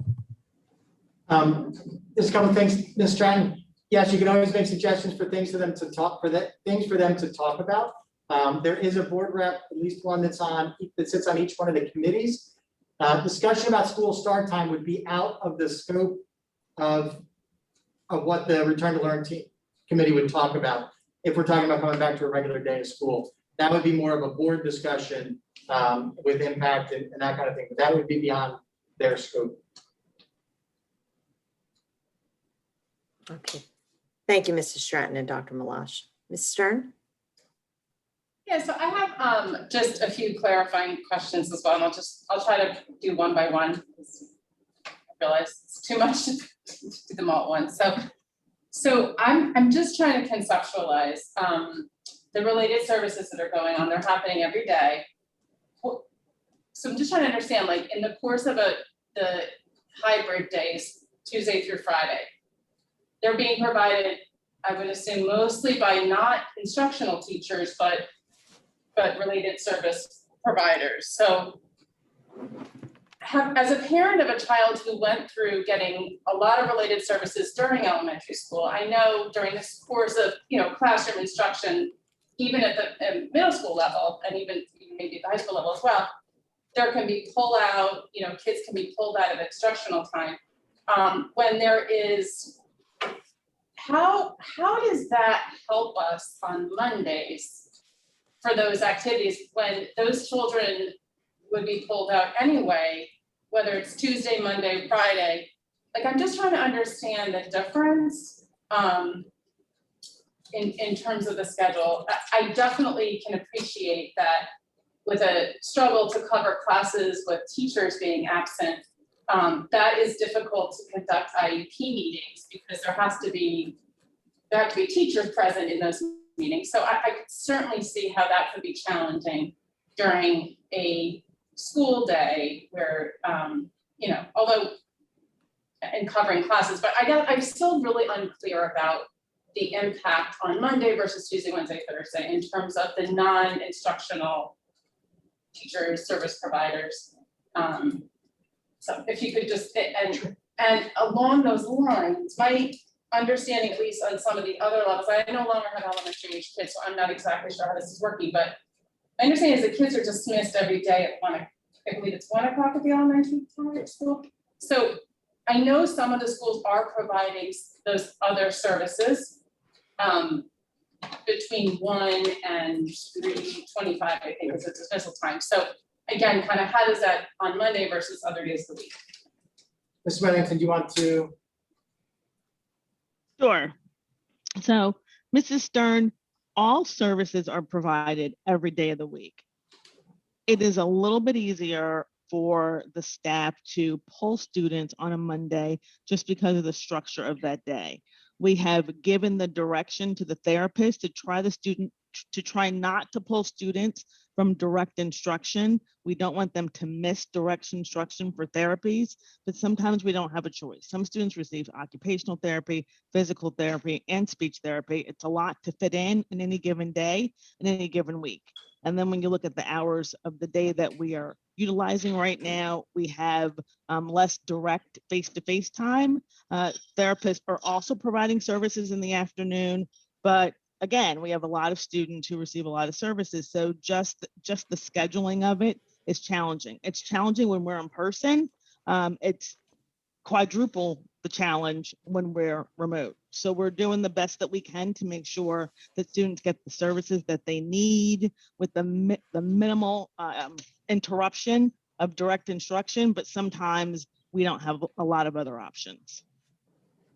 There's a couple of things, Ms. Stratton. Yes, you can always make suggestions for things for them to talk about. There is a board rep, at least one that sits on each one of the committees. Discussion about school start time would be out of the scope of what the Return to Learn committee would talk about. If we're talking about coming back to a regular day of school, that would be more of a board discussion with impact and that kind of thing. But that would be beyond their scope. Okay. Thank you, Mrs. Stratton and Dr. Malash. Ms. Stern? Yeah, so I have just a few clarifying questions as well, and I'll try to do one by one, because I realize it's too much to do them all at once. So I'm just trying to conceptualize the related services that are going on. They're happening every day. So I'm just trying to understand, like, in the course of the hybrid days, Tuesday through Friday, they're being provided, I would assume, mostly by not instructional teachers, but related service providers. So as a parent of a child who went through getting a lot of related services during elementary school, I know during this course of classroom instruction, even at the middle school level, and even maybe at the high school level as well, there can be pull out, kids can be pulled out of instructional time. When there is, how does that help us on Mondays for those activities when those children would be pulled out anyway, whether it's Tuesday, Monday, Friday? Like, I'm just trying to understand the difference in terms of the schedule. I definitely can appreciate that with a struggle to cover classes with teachers being absent, that is difficult to conduct IEP meetings because there have to be teachers present in those meetings. So I could certainly see how that could be challenging during a school day where although and covering classes, but I'm still really unclear about the impact on Monday versus Tuesday, Wednesday, Thursday in terms of the non-instructional teachers, service providers. So if you could just, and along those lines, my understanding, at least on some of the other levels, I no longer have elementary age kids, so I'm not exactly sure how this is working, but my understanding is the kids are dismissed every day at I believe it's 1 o'clock at the elementary school. So I know some of the schools are providing those other services between 1 and 3:25, I think is the dismissal time. So again, kind of how does that on Monday versus other days of the week? Ms. Wellington, do you want to? Sure. So, Mrs. Stern, all services are provided every day of the week. It is a little bit easier for the staff to pull students on a Monday just because of the structure of that day. We have given the direction to the therapist to try not to pull students from direct instruction. We don't want them to miss direct instruction for therapies, but sometimes we don't have a choice. Some students receive occupational therapy, physical therapy, and speech therapy. It's a lot to fit in any given day, in any given week. And then when you look at the hours of the day that we are utilizing right now, we have less direct face-to-face time. Therapists are also providing services in the afternoon, but again, we have a lot of students who receive a lot of services. So just the scheduling of it is challenging. It's challenging when we're in person. It's quadruple the challenge when we're remote. So we're doing the best that we can to make sure that students get the services that they need with the minimal interruption of direct instruction, but sometimes we don't have a lot of other options.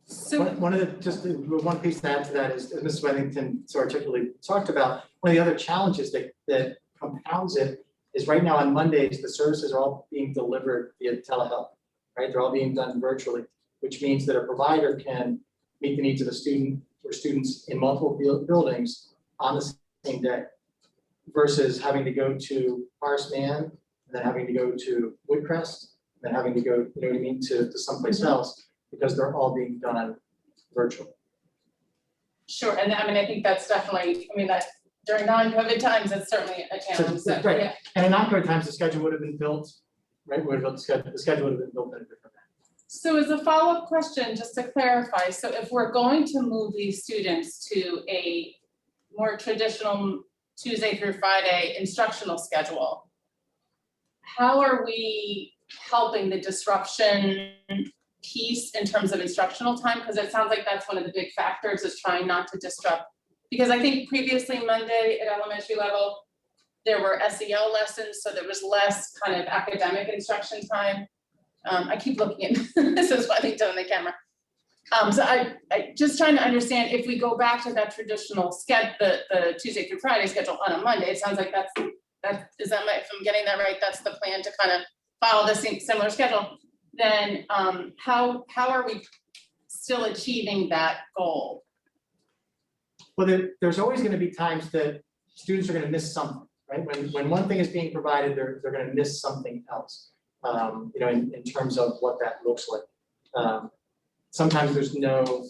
So One piece to add to that is, as Ms. Wellington so articulately talked about, one of the other challenges that compounds it is right now on Mondays, the services are all being delivered via telehealth, right? They're all being done virtually, which means that a provider can meet the needs of a student or students in multiple buildings on the same day versus having to go to Horace Mann, and then having to go to Woodcrest, and then having to go, you know what I mean, to someplace else, because they're all being done virtually. sure, and I mean, I think that's definitely, I mean, that during non-COVID times, that's certainly a challenge. So, Right. yeah. And in non-COVID times, the schedule would have been built, right? The schedule would have been built in a different manner. So as a follow-up question, just to clarify, so if we're going to move these students to a more traditional Tuesday through Friday instructional schedule, how are we helping the disruption piece in terms of instructional time? Because it sounds like that's one of the big factors, is trying not to disrupt. Because I think previously Monday at elementary level, there were SEL lessons, so there was less kind of academic instruction time. I keep looking at this is what they do on the camera. So I just trying to understand, if we go back to that traditional schedule, the Tuesday through Friday schedule on a Monday, it sounds like if I'm getting that right, that's the plan, to kind of follow the same similar schedule. Then how are we still achieving that goal? Well, there's always going to be times that students are going to miss something, right? When one thing is being provided, they're going to miss something else. You know, in terms of what that looks like. Sometimes there's no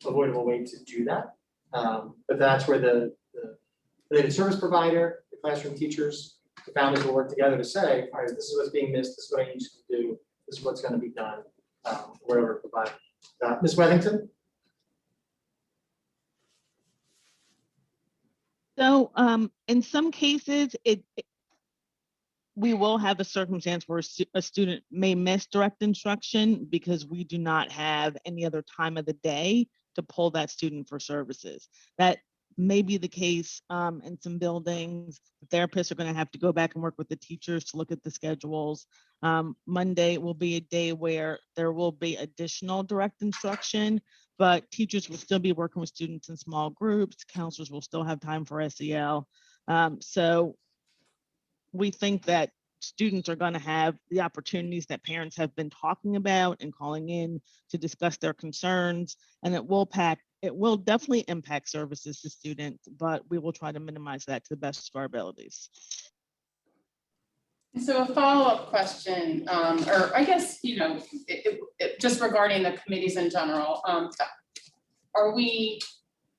avoidable way to do that, but that's where the related service provider, the classroom teachers, the families will work together to say, all right, this is what's being missed, this is what I need you to do, this is what's going to be done, wherever provided. Ms. Wellington? So in some cases, we will have a circumstance where a student may miss direct instruction because we do not have any other time of the day to pull that student for services. That may be the case in some buildings. The therapists are going to have to go back and work with the teachers to look at the schedules. Monday will be a day where there will be additional direct instruction, but teachers will still be working with students in small groups. Counselors will still have time for SEL. So we think that students are going to have the opportunities that parents have been talking about and calling in to discuss their concerns, and it will definitely impact services to students, but we will try to minimize that to the best of our abilities. So a follow-up question, or I guess, just regarding the committees in general, are we,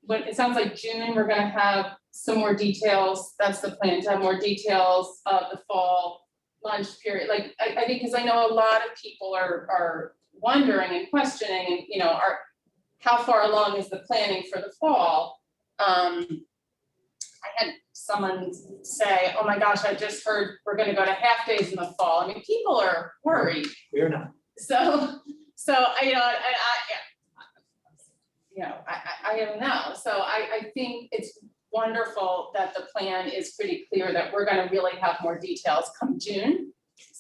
when it sounds like June, we're gonna have some more details, that's the plan, to have more details of the fall lunch period, like, I think, because I know a lot of people are wondering and questioning, and, how far along is the planning for the fall? I had someone say, oh my gosh, I just heard we're gonna go to half days in the fall. I mean, people are worried. We're not. So I don't know. So I think it's wonderful that the plan is pretty clear that we're gonna really have more details come June,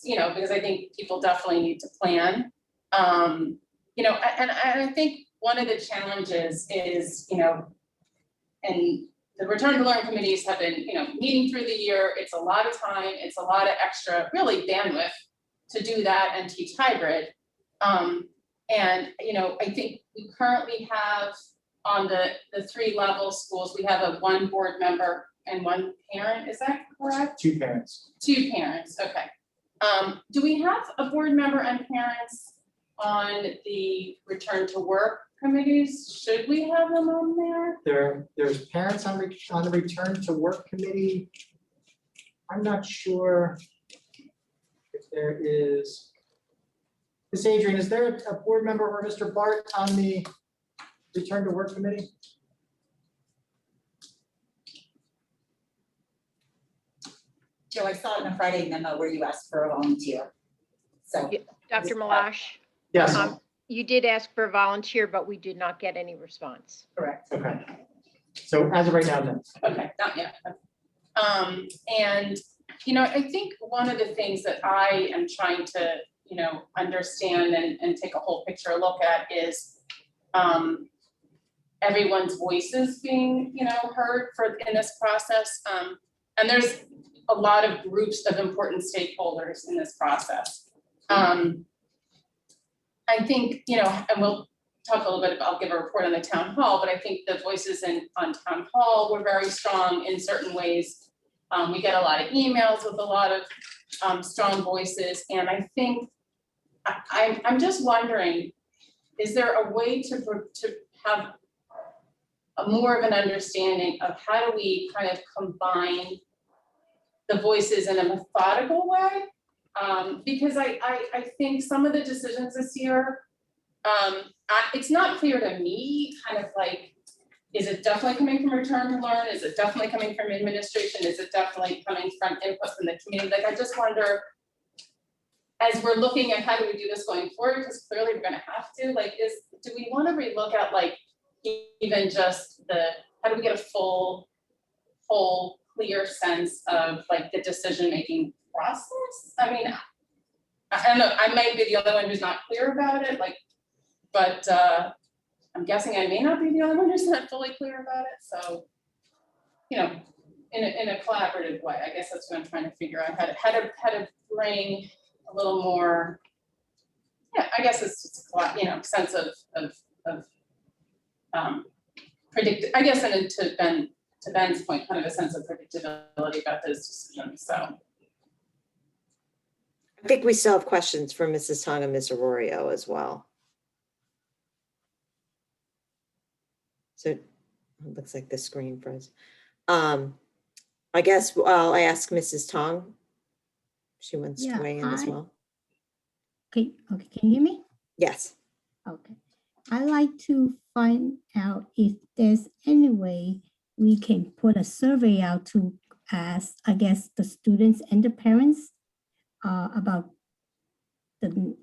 because I think people definitely need to plan. And I think one of the challenges is, and the return to learn committees have been, meeting through the year. It's a lot of time. It's a lot of extra, really, bandwidth to do that and teach hybrid. And I think we currently have on the 3-level schools, we have a 1 board member and 1 parent. Is that correct? 2 parents. 2 parents. Okay. Do we have a board member and parents on the return to work committees? Should we have them on there? There's parents on the return to work committee. I'm not sure if there is. Ms. Adrian, is there a board member or Mr. Bart on the return to work committee? Joe, I saw it in a Friday memo where you asked for a volunteer. So. Dr. Malash, Yes. you did ask for a volunteer, but we did not get any response. Correct. Okay. So as of right now, no. Okay, not yet. And, I think one of the things that I am trying to, understand and take a whole picture look at is everyone's voices being, heard in this process. And there's a lot of groups of important stakeholders in this process. I think, and we'll talk a little bit about, I'll give a report on the town hall, but I think the voices on town hall were very strong in certain ways. We get a lot of emails with a lot of strong voices, and I think I'm just wondering, is there a way to have a more of an understanding of how do we kind of combine the voices in a methodical way? Because I think some of the decisions this year, it's not clear to me, kind of like, is it definitely coming from return to learn? Is it definitely coming from administration? Is it definitely coming from input from the community? Like, I just wonder, as we're looking at how do we do this going forward, because clearly we're gonna have to, like, do we wanna relook at, like, even just how do we get a whole clear sense of, like, the decision-making process? I mean, I don't know, I might be the only one who's not clear about it, like, but I'm guessing I may not be the only one who's not fully clear about it, so, in a collaborative way, I guess that's what I'm trying to figure out, how to bring a little more, I guess it's just a sense of I guess, and to Ben's point, kind of a sense of predictability about those decisions, so. I think we still have questions for Mrs. Tong and Ms. Arroyo as well. So it looks like the screen froze. I guess I'll ask Mrs. Tong. She wants to weigh in as well. Okay, can you hear me? Yes. Okay. I'd like to find out if there's any way we can put a survey out to ask, I guess, the students and the parents about the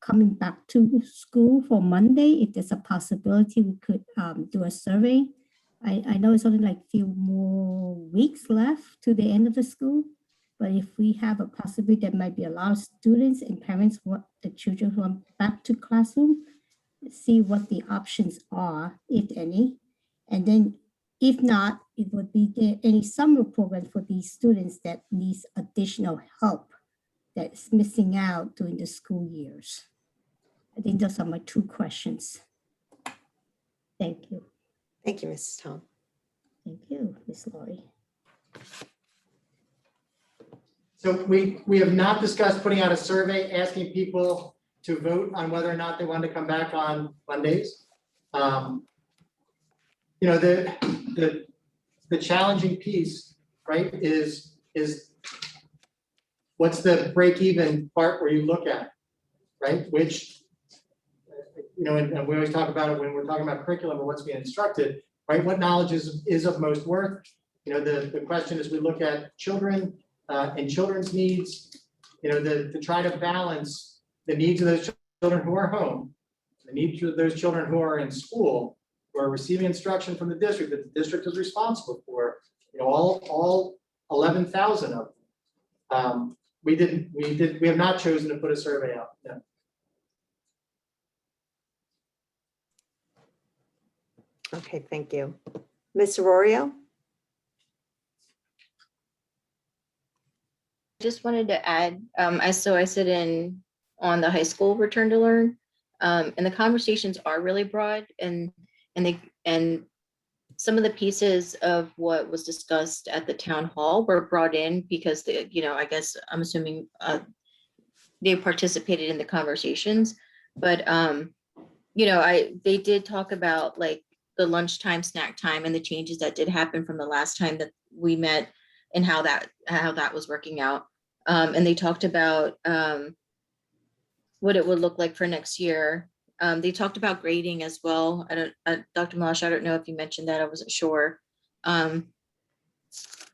coming back to school for Monday. If there's a possibility, we could do a survey. I know it's only like a few more weeks left to the end of the school, but if we have a possibility, that might be a lot of students and parents want the children who are back to classroom, see what the options are, if any. And then if not, it would be there any summer program for these students that needs additional help that's missing out during the school years. I think those are my 2 questions. Thank you. Thank you, Mrs. Tong. Thank you, Ms. Laurie. So we have not discussed putting out a survey asking people to vote on whether or not they want to come back on Mondays. You know, the challenging piece, right, is what's the break even part where you look at, right? Which, you know, and we always talk about it when we're talking about curriculum or what's being instructed, right? What knowledge is of most worth? You know, the question is we look at children and children's needs, you know, to try to balance the needs of those children who are home, the needs of those children who are in school, who are receiving instruction from the district that the district is responsible for, you know, all 11,000 of them. We have not chosen to put a survey out. No. Okay, thank you. Ms. Arroyo? Just wanted to add, I sit in on the high school return to learn, and the conversations are really broad, and some of the pieces of what was discussed at the town hall were brought in because I guess I'm assuming they participated in the conversations, but they did talk about like the lunchtime, snack time, and the changes that did happen from the last time that we met, and how that was working out. And they talked about what it would look like for next year. They talked about grading as well. Dr. Malash, I don't know if you mentioned that, I wasn't sure. And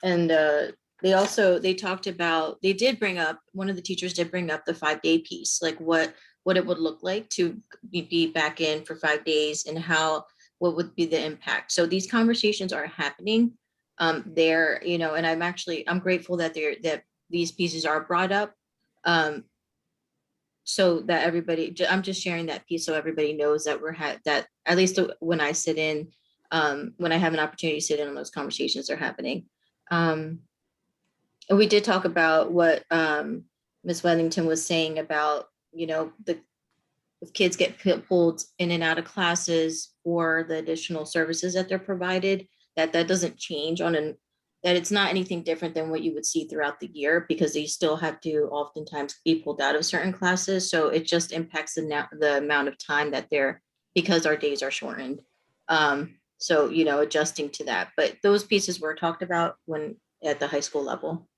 they talked about, one of the teachers did bring up the 5-day piece, like what it would look like to be back in for 5 days, and what would be the impact. So these conversations are happening there, and I'm grateful that these pieces are brought up, so that everybody, I'm just sharing that piece so everybody knows that that at least when I sit in, when I have an opportunity to sit in on those conversations are happening. And we did talk about what Ms. Wethington was saying about, if kids get pulled in and out of classes for the additional services that they're provided, that doesn't change that it's not anything different than what you would see throughout the year, because they still have to oftentimes be pulled out of certain classes. So it just impacts the amount of time that because our days are shortened. So, adjusting to that, but those pieces were talked about when at the high school level.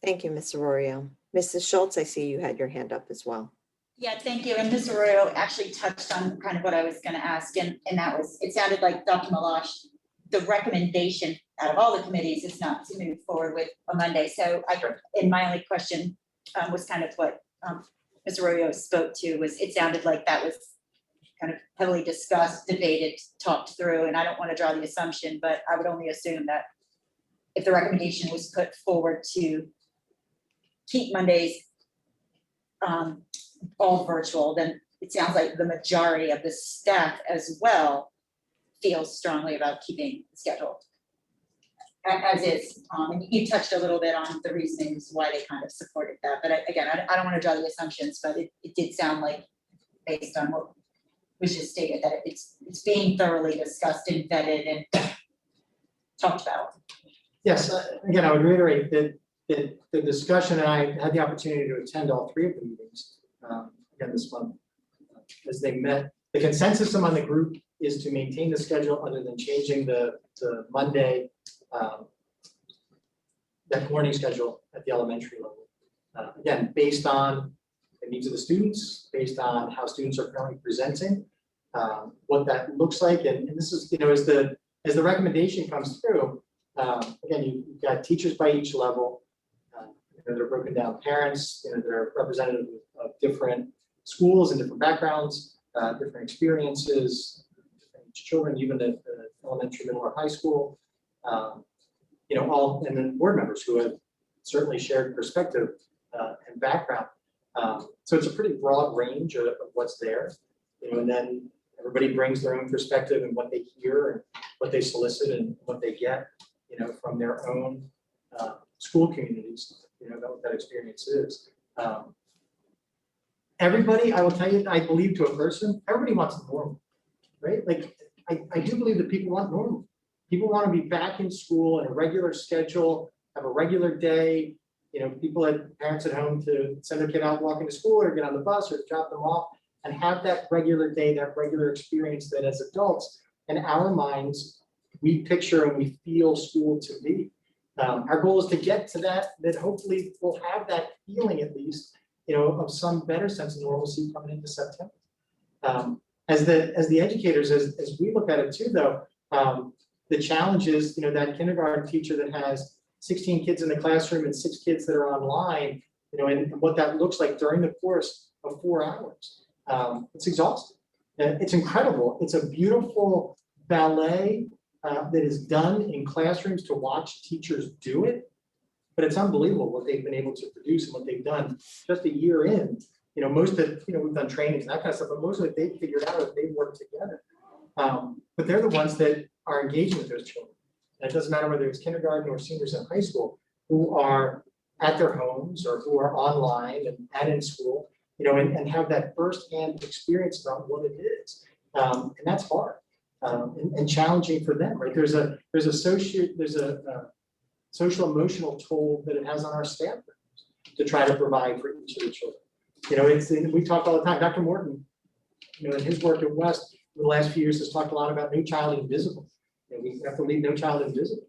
Thank you, Ms. Arroyo. Mrs. Schultz, I see you had your hand up as well. Yeah, thank you. And Ms. Arroyo actually touched on kind of what I was going to ask, and that was, it sounded like Dr. Malash, the recommendation out of all the committees is not to move forward with a Monday. So my only question was kind of what Ms. Arroyo spoke to, was it sounded like that was kind of heavily discussed, debated, talked through, and I don't want to draw the assumption, but I would only assume that if the recommendation was put forward to keep Mondays all virtual, then it sounds like the majority of the staff as well feels strongly about keeping the schedule as is. And you touched a little bit on the reasonings why they kind of supported that, but again, I don't want to draw the assumptions, but it did sound like, based on what was just stated, that it's being thoroughly discussed and vetted and talked about. Yes, again, I would reiterate that the discussion, and I had the opportunity to attend all 3 of the meetings again this month, as they met. The consensus among the group is to maintain the schedule other than changing the Monday, that morning schedule at the elementary level. Again, based on the needs of the students, based on how students are currently presenting, what that looks like, and this is, as the recommendation comes through, again, you've got teachers by each level. They're broken down parents, they're representative of different schools and different backgrounds, different experiences, different children, even at elementary, middle, or high school. And then board members who have certainly shared perspective and background. So it's a pretty broad range of what's there, and then everybody brings their own perspective and what they hear and what they solicit and what they get, from their own school communities, what that experience is. Everybody, I will tell you, I believe to a person, everybody wants normal, right? Like, I do believe that people want normal. People want to be back in school in a regular schedule, have a regular day. You know, parents at home to send their kid out walking to school or get on the bus or drop them off and have that regular day, that regular experience that as adults in our minds, we picture and we feel school to be. Our goal is to get to that hopefully we'll have that feeling at least, you know, of some better sense of normalcy coming into September. As the educators, as we look at it too, though, the challenge is, you know, that kindergarten teacher that has 16 kids in the classroom and 6 kids that are online, you know, and what that looks like during the course of 4 hours. It's exhausting. It's incredible. It's a beautiful ballet that is done in classrooms to watch teachers do it, but it's unbelievable what they've been able to produce and what they've done just a year in. You know, most of, you know, we've done trainings and that kind of stuff, but most of it they've figured out that they've worked together. But they're the ones that are engaging with those children. And it doesn't matter whether it's kindergarten or seniors in high school who are at their homes or who are online and in school, you know, and have that firsthand experience about what it is. And that's hard and challenging for them, right? There's a social emotional toll that it has on our staff members to try to provide for each of the children. You know, we talk all the time. Dr. Morton, you know, in his work at West in the last few years has talked a lot about No Child Invisible. You know, we have to leave no child invisible.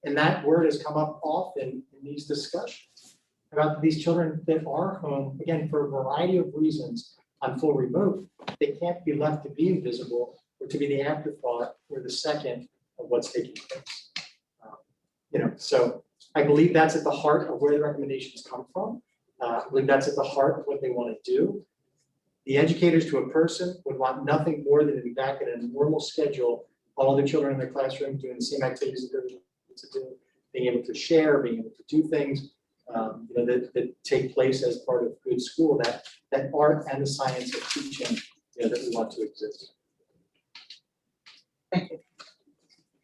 And that word has come up often in these discussions about these children that are home, again, for a variety of reasons on full remote. They can't be left to be invisible or to be the afterthought or the second of what's taking place. You know, so I believe that's at the heart of where the recommendations come from. I believe that's at the heart of what they want to do. The educators to a person would want nothing more than to be back in a normal schedule, all the children in their classroom doing the same activities that they're able to do, being able to share, being able to do things you know, that take place as part of good school, that art and the science of teaching, you know, that we want to exist. Thank you.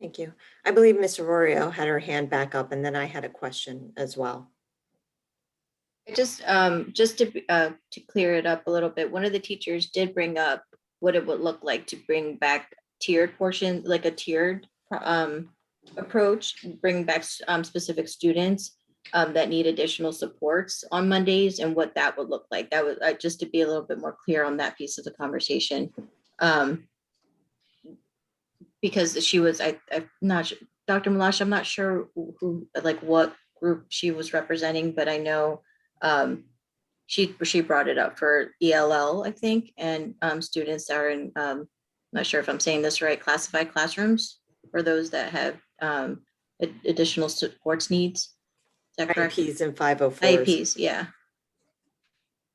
Thank you. I believe Ms. Arroyo had her hand back up, and then I had a question as well. Just to clear it up a little bit, one of the teachers did bring up what it would look like to bring back tiered portion, like a tiered approach, bring back specific students that need additional supports on Mondays and what that would look like. That was just to be a little bit more clear on that piece of the conversation. Because she was, I'm not sure, Dr. Malash, I'm not sure who, like what group she was representing, but I know she brought it up for ELL, I think, and students are in, not sure if I'm saying this right, classified classrooms for those that have additional supports needs. Is that correct? IEPs and 504s. IEPs, yeah.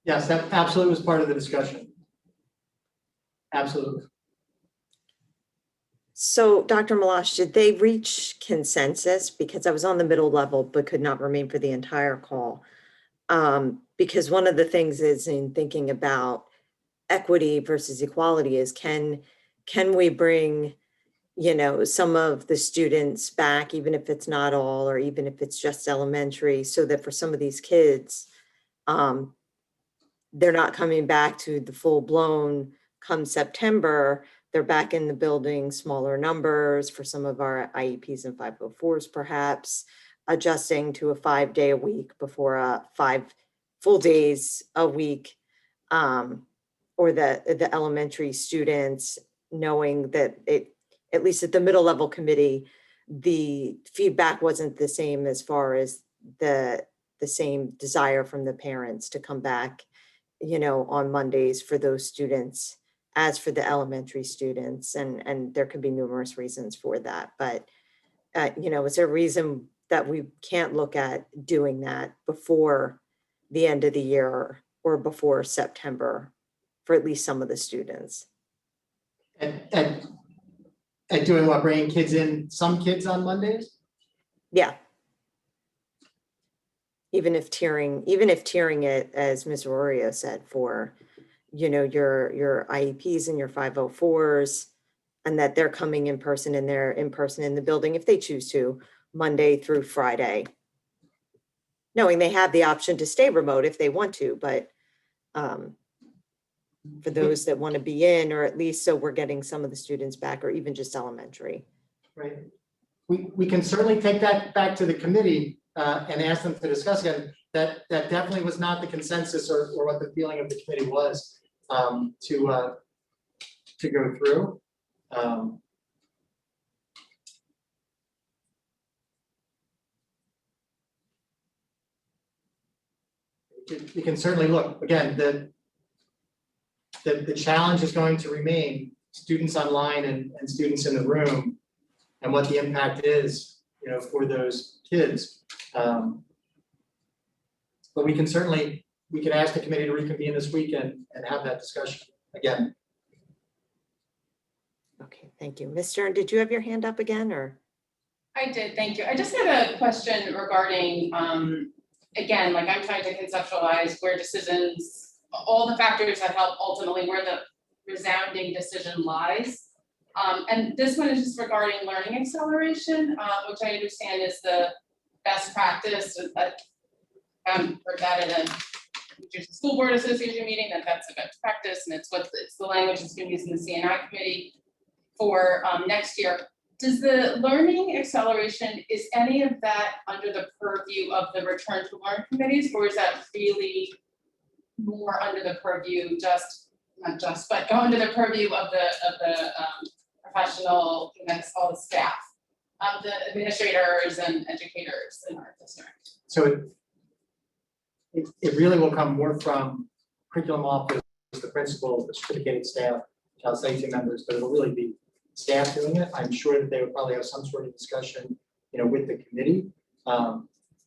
Yes, that absolutely was part of the discussion. Absolutely. So, Dr. Malash, did they reach consensus? Because I was on the middle level, but could not remain for the entire call. Because one of the things is in thinking about equity versus equality is can we bring, you know, some of the students back, even if it's not all, or even if it's just elementary, so that for some of these kids, they're not coming back to the full blown come September. They're back in the building, smaller numbers for some of our IEPs and 504s, perhaps adjusting to a 5-day a week before 5 full days a week, or the elementary students knowing that at least at the middle level committee, the feedback wasn't the same as far as the same desire from the parents to come back, you know, on Mondays for those students as for the elementary students, and there could be numerous reasons for that. But, you know, is there a reason that we can't look at doing that before the end of the year or before September for at least some of the students? And doing what, bringing kids in, some kids on Mondays? Yeah. Even if tiering it, as Ms. Arroyo said, for, you know, your IEPs and your 504s, and that they're coming in person and they're in person in the building if they choose to, Monday through Friday. Knowing they have the option to stay remote if they want to, but for those that want to be in, or at least so we're getting some of the students back, or even just elementary. Right. We can certainly take that back to the committee and ask them to discuss again. That definitely was not the consensus or what the feeling of the committee was to go through. We can certainly look, again, the challenge is going to remain students online and students in the room and what the impact is, you know, for those kids. But we can certainly, we can ask the committee to reconvene this week and have that discussion again. Okay, thank you. Ms. Stern, did you have your hand up again, or? I did, thank you. I just had a question regarding, again, like I'm trying to conceptualize where decisions, all the factors that help ultimately where the resounding decision lies. And this one is just regarding learning acceleration, which I understand is the best practice. Heard that at a New Jersey School Board Association meeting, that's a best practice, and it's the language that's been used in the CNI committee for next year. Does the learning acceleration, is any of that under the purview of the return to learn committees, or is that really more under the purview, but go under the purview of the professional, all the staff, the administrators and educators in our district? So it really will come more from curriculum office, the principal, the certificated staff, child safety members, but it'll really be staff doing it. I'm sure that they would probably have some sort of discussion, you know, with the committee. But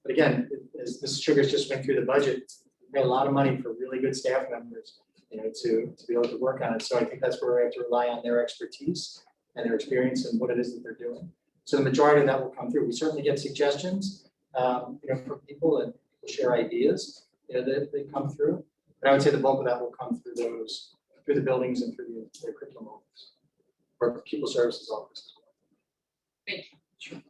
again, as Mrs. Sugars just went through the budget, we pay a lot of money for really good staff members, you know, to be able to work on it. So I think that's where we have to rely on their expertise and their experience and what it is that they're doing. So the majority of that will come through. We certainly get suggestions, you know, from people, and people share ideas, you know, that they come through. But I would say the bulk of that will come through through the buildings and through the curriculum office or pupil services office as well. Thank you. Sure.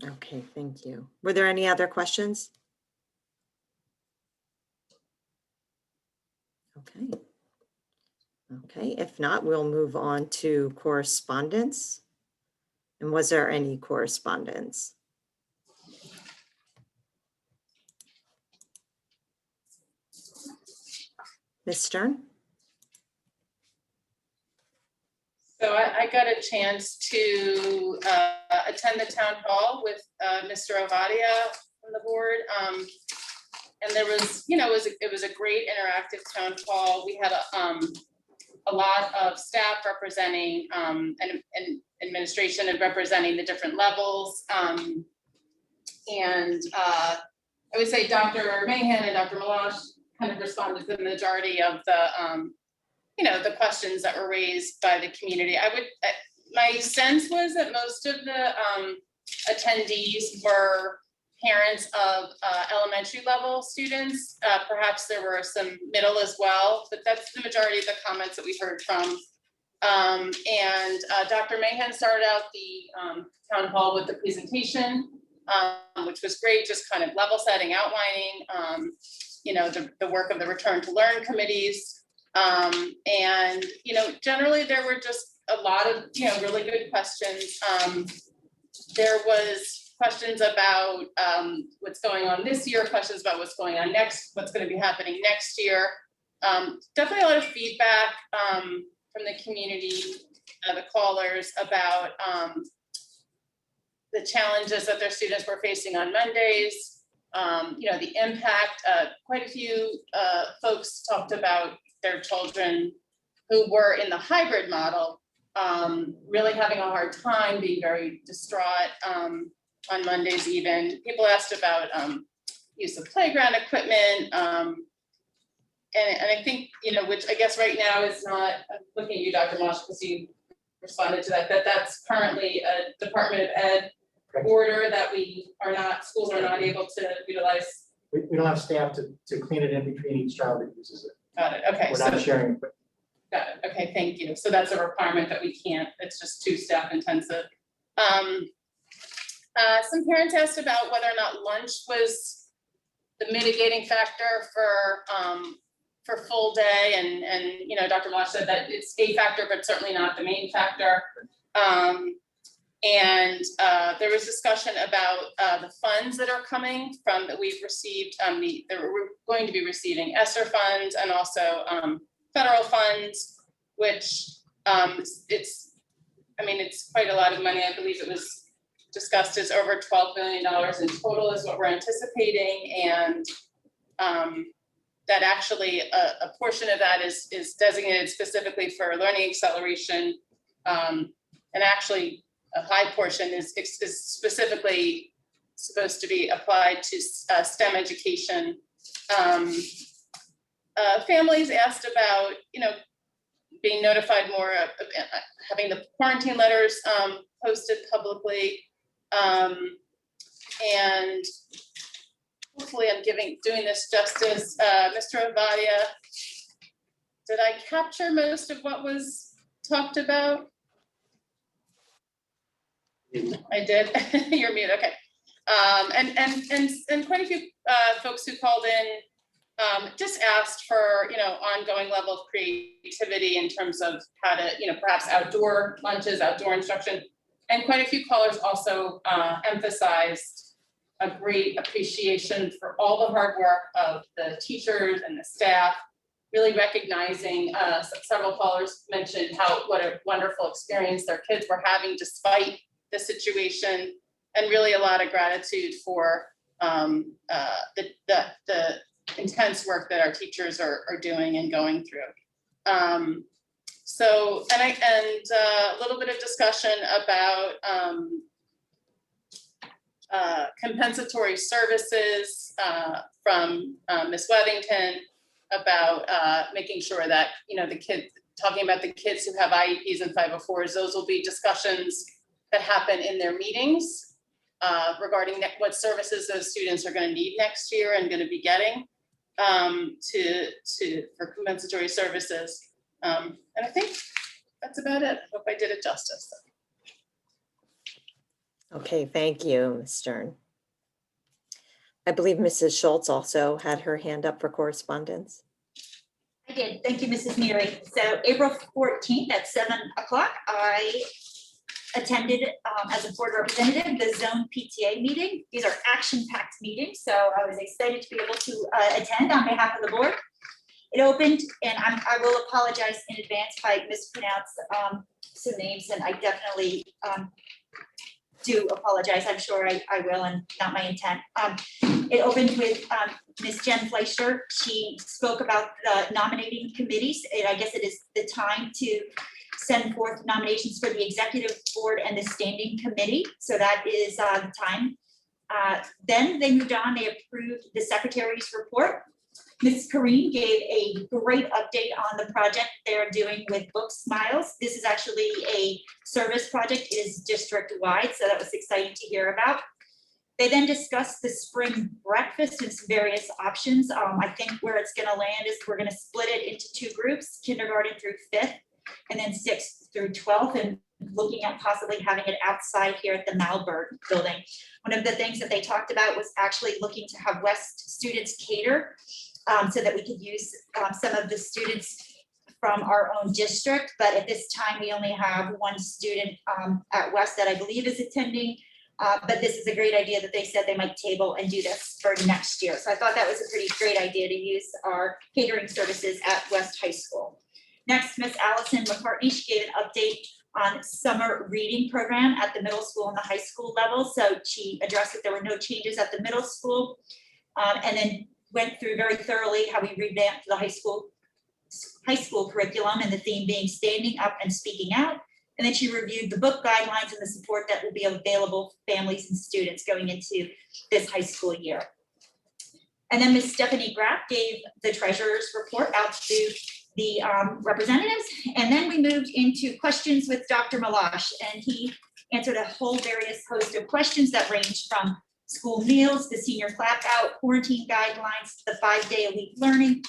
Okay, thank you. Were there any other questions? Okay. Okay, if not, we'll move on to correspondence. And was there any correspondence? Ms. Stern? So I got a chance to attend the town hall with Mr. Ovadia from the board. And there was, you know, it was a great interactive town hall. We had a lot of staff representing and administration and representing the different levels. And I would say Dr. Mahan and Dr. Malash kind of responded to the majority of the you know, the questions that were raised by the community. My sense was that most of the attendees were parents of elementary level students. Perhaps there were some middle as well, but that's the majority of the comments that we heard from. And Dr. Mahan started out the town hall with the presentation, which was great, just kind of level setting, outlining, you know, the work of the return to learn committees. And, you know, generally there were just a lot of, you know, really good questions. There was questions about what's going on this year, questions about what's going on next, what's going to be happening next year. Definitely a lot of feedback from the community, the callers about the challenges that their students were facing on Mondays. You know, the impact, quite a few folks talked about their children who were in the hybrid model, really having a hard time, being very distraught on Mondays even. People asked about use of playground equipment. And I think, you know, which I guess right now is not, I'm looking at you, Dr. Mosh, because you responded to that that's currently a Department of Ed order that schools are not able to utilize. We don't have staff to clean it in between each child that uses it. Got it, okay. We're not sharing equipment. Got it, okay, thank you. So that's a requirement that we can't, it's just too staff intensive. Some parents asked about whether or not lunch was the mitigating factor for for full day, and you know, Dr. Malash said that it's a factor, but certainly not the main factor. And there was discussion about the funds that are coming from that we've received. We're going to be receiving ESSER funds and also federal funds, which it's quite a lot of money. I believe it was discussed as over $12 billion in total is what we're anticipating, and that actually a portion of that is designated specifically for learning acceleration, and actually a high portion is specifically supposed to be applied to STEM education. Families asked about, you know, being notified more of having the quarantine letters posted publicly, and hopefully I'm doing this justice. Mr. Ovadia, did I capture most of what was talked about? I did. You're mute. Okay. And quite a few folks who called in just asked for, you know, ongoing level of creativity in terms of how to, you know, perhaps outdoor lunches, outdoor instruction. And quite a few callers also emphasized a great appreciation for all the hard work of the teachers and the staff, really recognizing, several callers mentioned what a wonderful experience their kids were having despite the situation, and really a lot of gratitude for the intense work that our teachers are doing and going through. So, and a little bit of discussion about compensatory services from Ms. Wethington about making sure that, you know, talking about the kids who have IEPs and 504s, those will be discussions that happen in their meetings regarding what services those students are going to need next year and going to be getting for compensatory services. And I think that's about it. I hope I did it justice. Okay, thank you, Ms. Stern. I believe Mrs. Schultz also had her hand up for correspondence. I did. Thank you, Mrs. Neary. So April 14th at 7 o'clock, I attended as a board representative the zone PTA meeting. These are action-packed meetings, so I was excited to be able to attend on behalf of the board. It opened, and I will apologize in advance if I mispronounce some names, and I definitely do apologize. I'm sure I will, and not my intent. It opened with Ms. Jen Fleischer. She spoke about the nominating committees, and I guess it is the time to send forth nominations for the executive board and the standing committee. So that is the time. Then they moved on, they approved the secretary's report. Ms. Kareem gave a great update on the project they're doing with Book Smiles. This is actually a service project, it is district-wide, so that was exciting to hear about. They then discussed the spring breakfast and some various options. I think where it's gonna land is we're gonna split it into two groups, kindergarten through 5th, and then 6th through 12th, and looking at possibly having it outside here at the Malberg building. One of the things that they talked about was actually looking to have West students cater so that we could use some of the students from our own district. But at this time, we only have one student at West that I believe is attending. But this is a great idea that they said they might table and do this for next year. So I thought that was a pretty great idea to use our catering services at West High School. Next, Miss Allison McCartney, she gave an update on summer reading program at the middle school and the high school level. So she addressed that there were no changes at the middle school, and then went through very thoroughly how we revamped the high school curriculum, and the theme being standing up and speaking out. And then she reviewed the book guidelines and the support that will be available for families and students going into this high school year. And then Ms. Stephanie Graff gave the treasurer's report out to the representatives. And then we moved into questions with Dr. Malash, and he answered a whole various host of questions that ranged from school meals, the senior clap out, quarantine guidelines, the 5-day-a-week learning,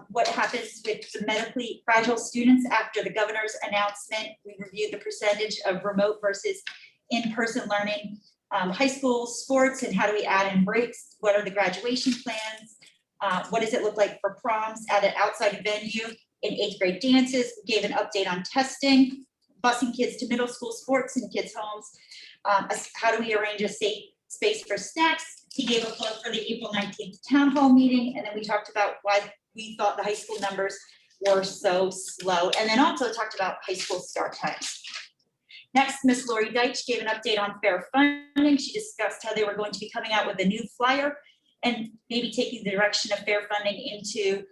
what happens with the medically fragile students after the governor's announcement. We reviewed the percentage of remote versus in-person learning, high school sports, and how do we add in breaks, what are the graduation plans, What does it look like for proms at an outside venue? In 8th grade dances, we gave an update on testing, busing kids to middle school sports in kids' homes. How do we arrange a safe space for snacks? He gave a plug for the April 19th town hall meeting, and then we talked about why we thought the high school numbers were so slow, and then also talked about high school start times. Next, Miss Lori Deitch gave an update on fair funding. She discussed how they were going to be coming out with a new flyer and maybe taking the direction of fair funding into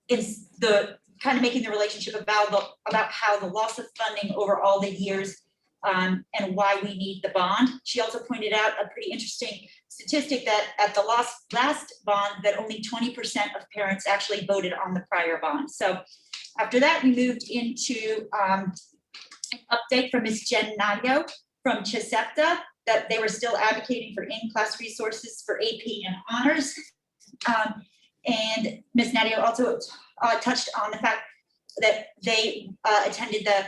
is the kind of making the relationship about how the loss of funding over all the years and why we need the bond. She also pointed out a pretty interesting statistic that at the last bond that only 20% of parents actually voted on the prior bond. So after that, we moved into an update from Ms. Jen Nadio from Chisepta that they were still advocating for in-class resources for AP and honors. And Ms. Nadio also touched on the fact that they attended the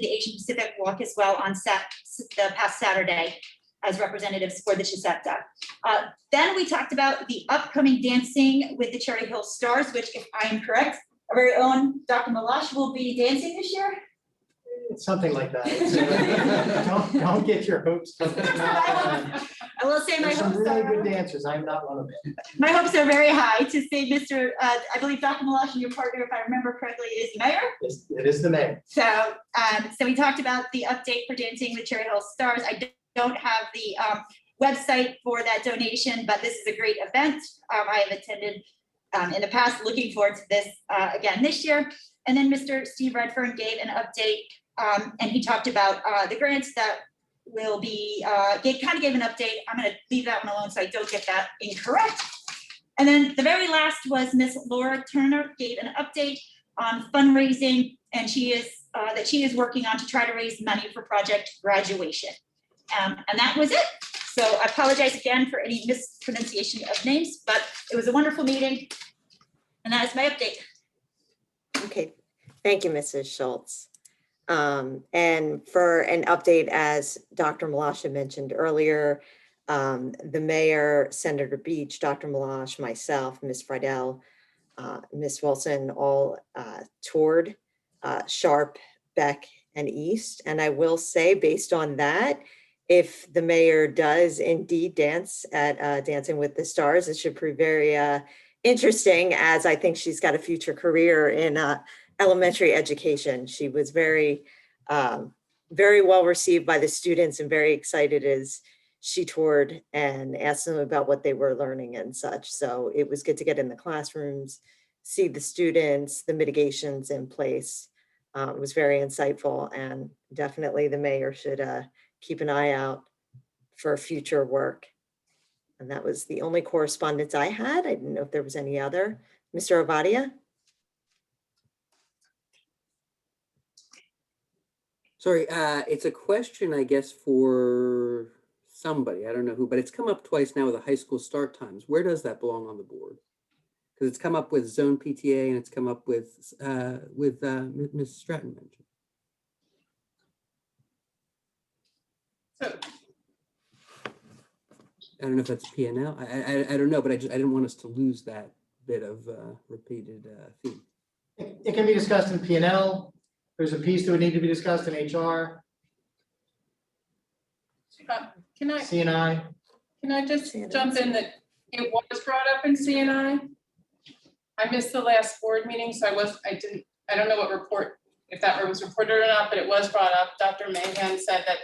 Asian Pacific Walk as well on the past Saturday as representatives for the Chisepta. Then we talked about the upcoming Dancing with the Cherry Hill Stars, which, if I am correct, our very own Dr. Malash will be dancing this year. Something like that. Don't get your hopes up. I will say my There's some hopes really are. good dancers. I'm not one of them. My hopes are very high to say Mr. I believe Dr. Malash and your partner, if I remember correctly, is mayor. It is the mayor. So, so we talked about the update for Dancing with Cherry Hill Stars. I don't have the website for that donation, but this is a great event. I have attended in the past, looking forward to this again this year. And then Mr. Steve Redfern gave an update and he talked about the grants that will be, kind of gave an update. I'm gonna leave that one alone so I don't get that incorrect. And then the very last was Miss Laura Turner gave an update on fundraising, and she is working on to try to raise money for Project Graduation. And that was it. So I apologize again for any mispronunciation of names, but it was a wonderful meeting. And that is my update. Okay, thank you, Mrs. Schultz. And for an update, as Dr. Malash had mentioned earlier, the mayor, Senator Beach, Dr. Malash, myself, Ms. Friedel, Ms. Wilson, all toured Sharp, Beck, and East. And I will say, based on that, if the mayor does indeed dance at Dancing with the Stars, it should prove very interesting, as I think she's got a future career in elementary education. She was very well received by the students and very excited as she toured and asked them about what they were learning and such. So it was good to get in the classrooms, see the students, the mitigations in place. It was very insightful, and definitely the mayor should keep an eye out for future work. And that was the only correspondence I had. I didn't know if there was any other. Mr. Ovadia? Sorry, it's a question, I guess, for somebody. I don't know who, but it's come up twice now with the high school start times. Where does that belong on the board? Because it's come up with zone PTA and it's come up with Ms. Stratton mentioned. So I don't know if that's P&L. I don't know, but I didn't want us to lose that bit of repeated theme. It can be discussed in P&L. There's a piece that would need to be discussed in HR, can I just jump in that it was brought up in CNI? I missed the last board meeting, so I don't know what report, if that was reported or not, but it was brought up. Dr. Mahan said that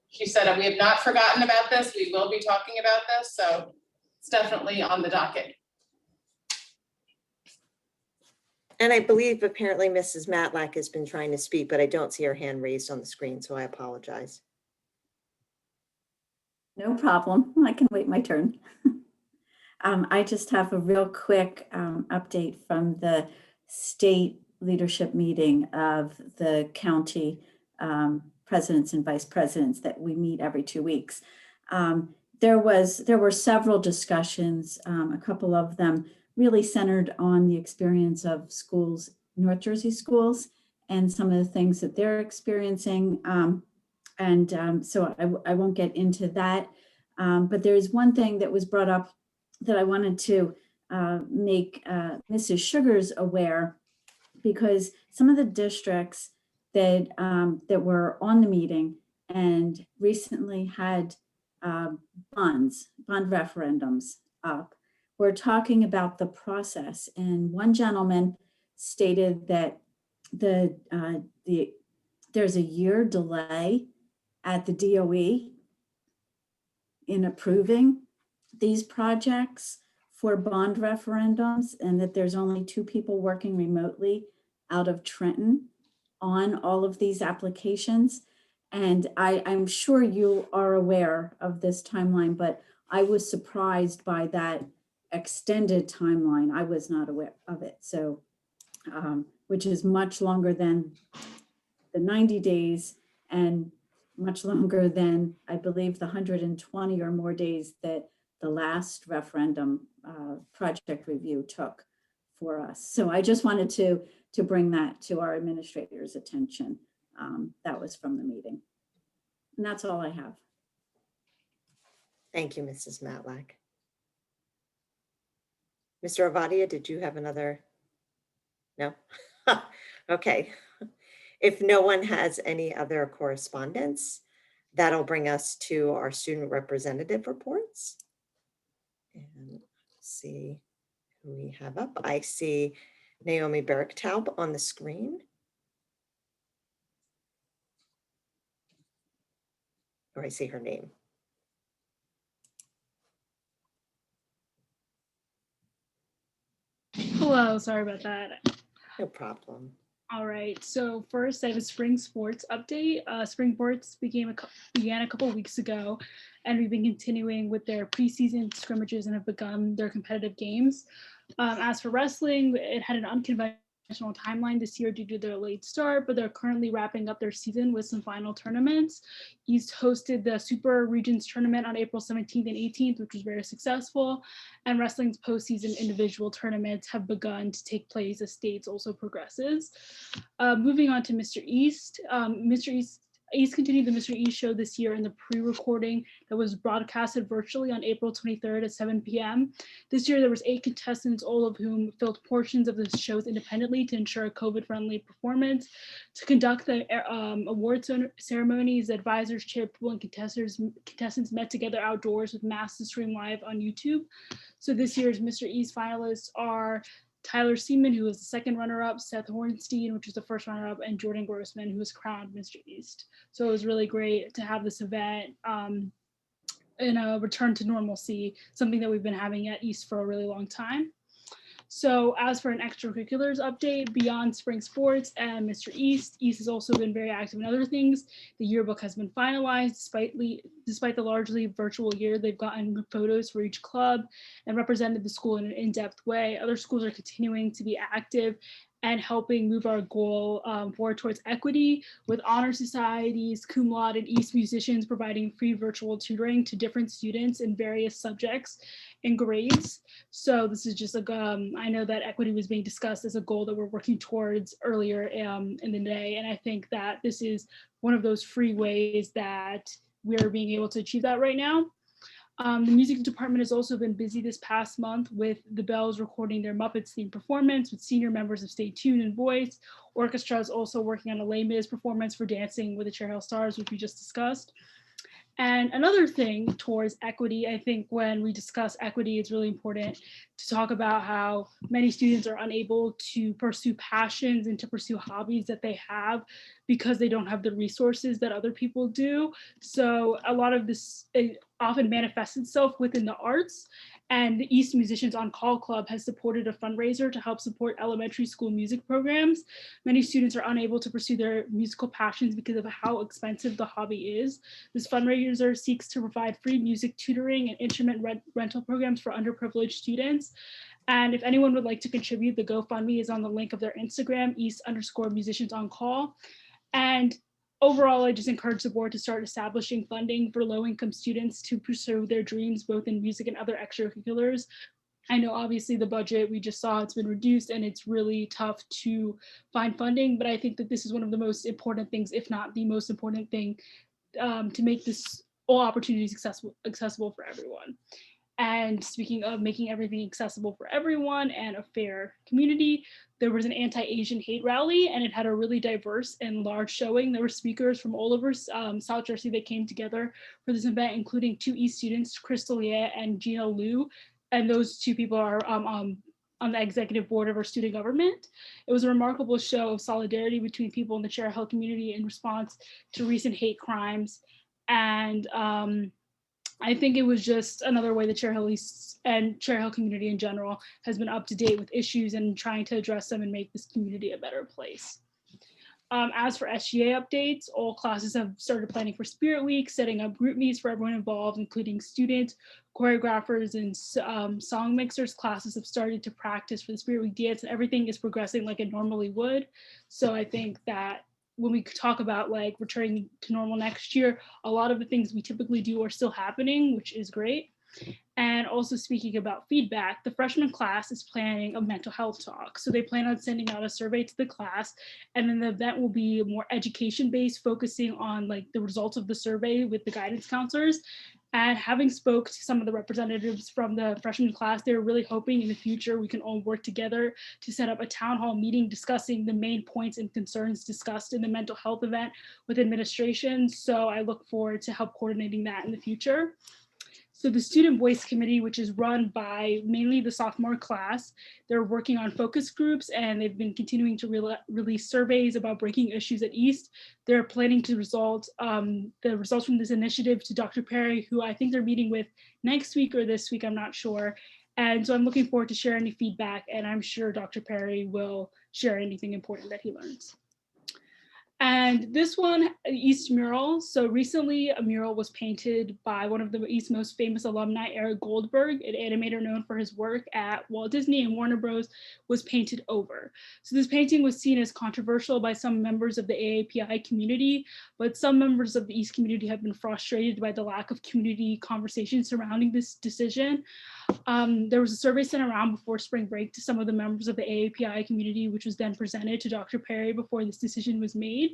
she said, we have not forgotten about this. We will be talking about this. So it's definitely on the docket. And I believe apparently Mrs. Matlack has been trying to speak, but I don't see her hand raised on the screen, so I apologize. No problem. I can wait my turn. I just have a real quick update from the state leadership meeting of the county presidents and vice presidents that we meet every 2 weeks. There were several discussions, a couple of them really centered on the experience of schools, North Jersey schools, and some of the things that they're experiencing. So I won't get into that. But there's one thing that was brought up that I wanted to make Mrs. Sugars aware, because some of the districts that that were on the meeting and recently had bond referendums up, were talking about the process. And one gentleman stated that there's a year delay at the DOE in approving these projects for bond referendums, and that there's only 2 people working remotely out of Trenton on all of these applications. And I'm sure you are aware of this timeline, but I was surprised by that extended timeline. I was not aware of it. So, which is much longer than the 90 days and much longer than, I believe, the 120 or more days that the last referendum project review took for us. So I just wanted to bring that to our administrators' attention. That was from the meeting. And that's all I have. Thank you, Mrs. Matlack. Mr. Ovadia, did you have another? No? Okay. If no one has any other correspondence, that'll bring us to our student representative reports. And let's see who we have up. I see Naomi Bergtaub on the screen. Or I see her name. Hello, sorry about that. No problem. All right, so first I have a spring sports update. Spring sports began a couple weeks ago, and we've been continuing with their preseason scrimmages and have begun their competitive games. As for wrestling, it had an unconventional timeline this year due to their late start, but they're currently wrapping up their season with some final tournaments. East hosted the Super Regions tournament on April 17th and 18th, which was very successful, and wrestling's postseason individual tournaments have begun to take place as states also progresses. Moving on to Mr. East. East continued the Mr. East show this year in the pre-recording that was broadcasted virtually on April 23rd at 7 p.m. This year, there was 8 contestants, all of whom filled portions of the shows independently to ensure a COVID-friendly performance. To conduct the award ceremonies, advisors, chairpeople, and contestants met together outdoors with masks to stream live on YouTube. So this year's Mr. East finalists are Tyler Seaman, who was the second runner-up, Seth Hornstein, which was the first runner-up, and Jordan Grossman, who was crowned Mr. East. So it was really great to have this event in a return to normalcy, something that we've been having at East for a really long time. So as for an extracurriculars update, beyond spring sports and Mr. East, East has also been very active in other things. The yearbook has been finalized. Despite the largely virtual year, they've gotten photos for each club and represented the school in an in-depth way. Other schools are continuing to be active and helping move our goal forward towards equity, with honor societies, cum laude, and East musicians providing free virtual tutoring to different students in various subjects and grades. So this is just I know that equity was being discussed as a goal that we're working towards earlier in the day. And I think that this is one of those free ways that we're being able to achieve that right now. The music department has also been busy this past month with the Bells recording their Muppets themed performance with senior members of Stay Tuned and Voice. Orchestra is also working on a Les Mis performance for Dancing with the Cherry Hill Stars, which we just discussed. And another thing towards equity, I think when we discuss equity, it's really important to talk about how many students are unable to pursue passions and to pursue hobbies that they have because they don't have the resources that other people do. So a lot of this often manifests itself within the arts. And the East Musicians on Call Club has supported a fundraiser to help support elementary school music programs. Many students are unable to pursue their musical passions because of how expensive the hobby is. This fundraiser seeks to provide free music tutoring and instrument rental programs for underprivileged students. And if anyone would like to contribute, the GoFundMe is on the link of their Instagram, East_Musicians on Call. And overall, I just encourage the board to start establishing funding for low-income students to pursue their dreams, both in music and other extracurriculars. I know obviously the budget we just saw, it's been reduced and it's really tough to find funding, but I think that this is one of the most important things, if not the most important thing, to make this all opportunities accessible for everyone. And speaking of making everything accessible for everyone and a fair community, there was an anti-Asian hate rally, and it had a really diverse and large showing. There were speakers from all over South Jersey that came together for this event, including 2 East students, Crystal Ye and Gina Liu. And those 2 people are on the executive board of our student government. It was a remarkable show of solidarity between people in the Cherry Hill community in response to recent hate crimes. And I think it was just another way the Cherry Hill East and Cherry Hill community in general has been up to date with issues and trying to address them and make this community a better place. As for Sga updates, all classes have started planning for Spirit Week, setting up group meets for everyone involved, including students, choreographers, and song mixers. Classes have started to practice for the Spirit Week dance, and everything is progressing like it normally would. So I think that when we talk about like returning to normal next year, a lot of the things we typically do are still happening, which is great. And also speaking about feedback, the freshman class is planning a mental health talk. So they plan on sending out a survey to the class, and then the event will be more education based, focusing on like the results of the survey with the guidance counselors. And having spoke to some of the representatives from the freshman class, they're really hoping in the future we can all work together to set up a town hall meeting discussing the main points and concerns discussed in the mental health event with administration. So I look forward to help coordinating that in the future. So the Student Voice Committee, which is run by mainly the sophomore class, they're working on focus groups, and they've been continuing to release surveys about breaking issues at East. They're planning to the results from this initiative to Dr. Perry, who I think they're meeting with next week or this week, I'm not sure. And so I'm looking forward to sharing any feedback, and I'm sure Dr. Perry will share anything important that he learns. And this one, East Mural. So recently a mural was painted by one of the East's most famous alumni, Eric Goldberg, an animator known for his work at Walt Disney and Warner Bros, was painted over. So this painting was seen as controversial by some members of the AAPI community, but some members of the East community have been frustrated by the lack of community conversation surrounding this decision. There was a survey sent around before spring break to some of the members of the AAPI community, which was then presented to Dr. Perry before this decision was made.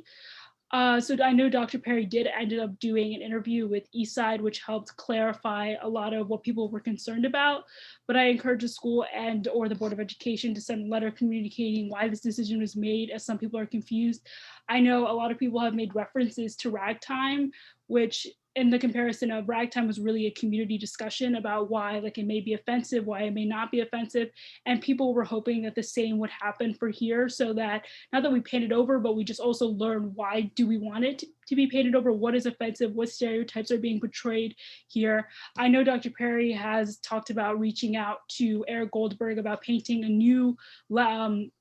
So I know Dr. Perry did ended up doing an interview with Eastside, which helped clarify a lot of what people were concerned about. But I encourage the school and or the Board of Education to send a letter communicating why this decision was made, as some people are confused. I know a lot of people have made references to ragtime, which in the comparison of ragtime was really a community discussion about why like it may be offensive, why it may not be offensive. And people were hoping that the same would happen for here, so that not that we paint it over, but we just also learn why do we want it to be painted over, what is offensive, what stereotypes are being portrayed here. I know Dr. Perry has talked about reaching out to Eric Goldberg about painting a new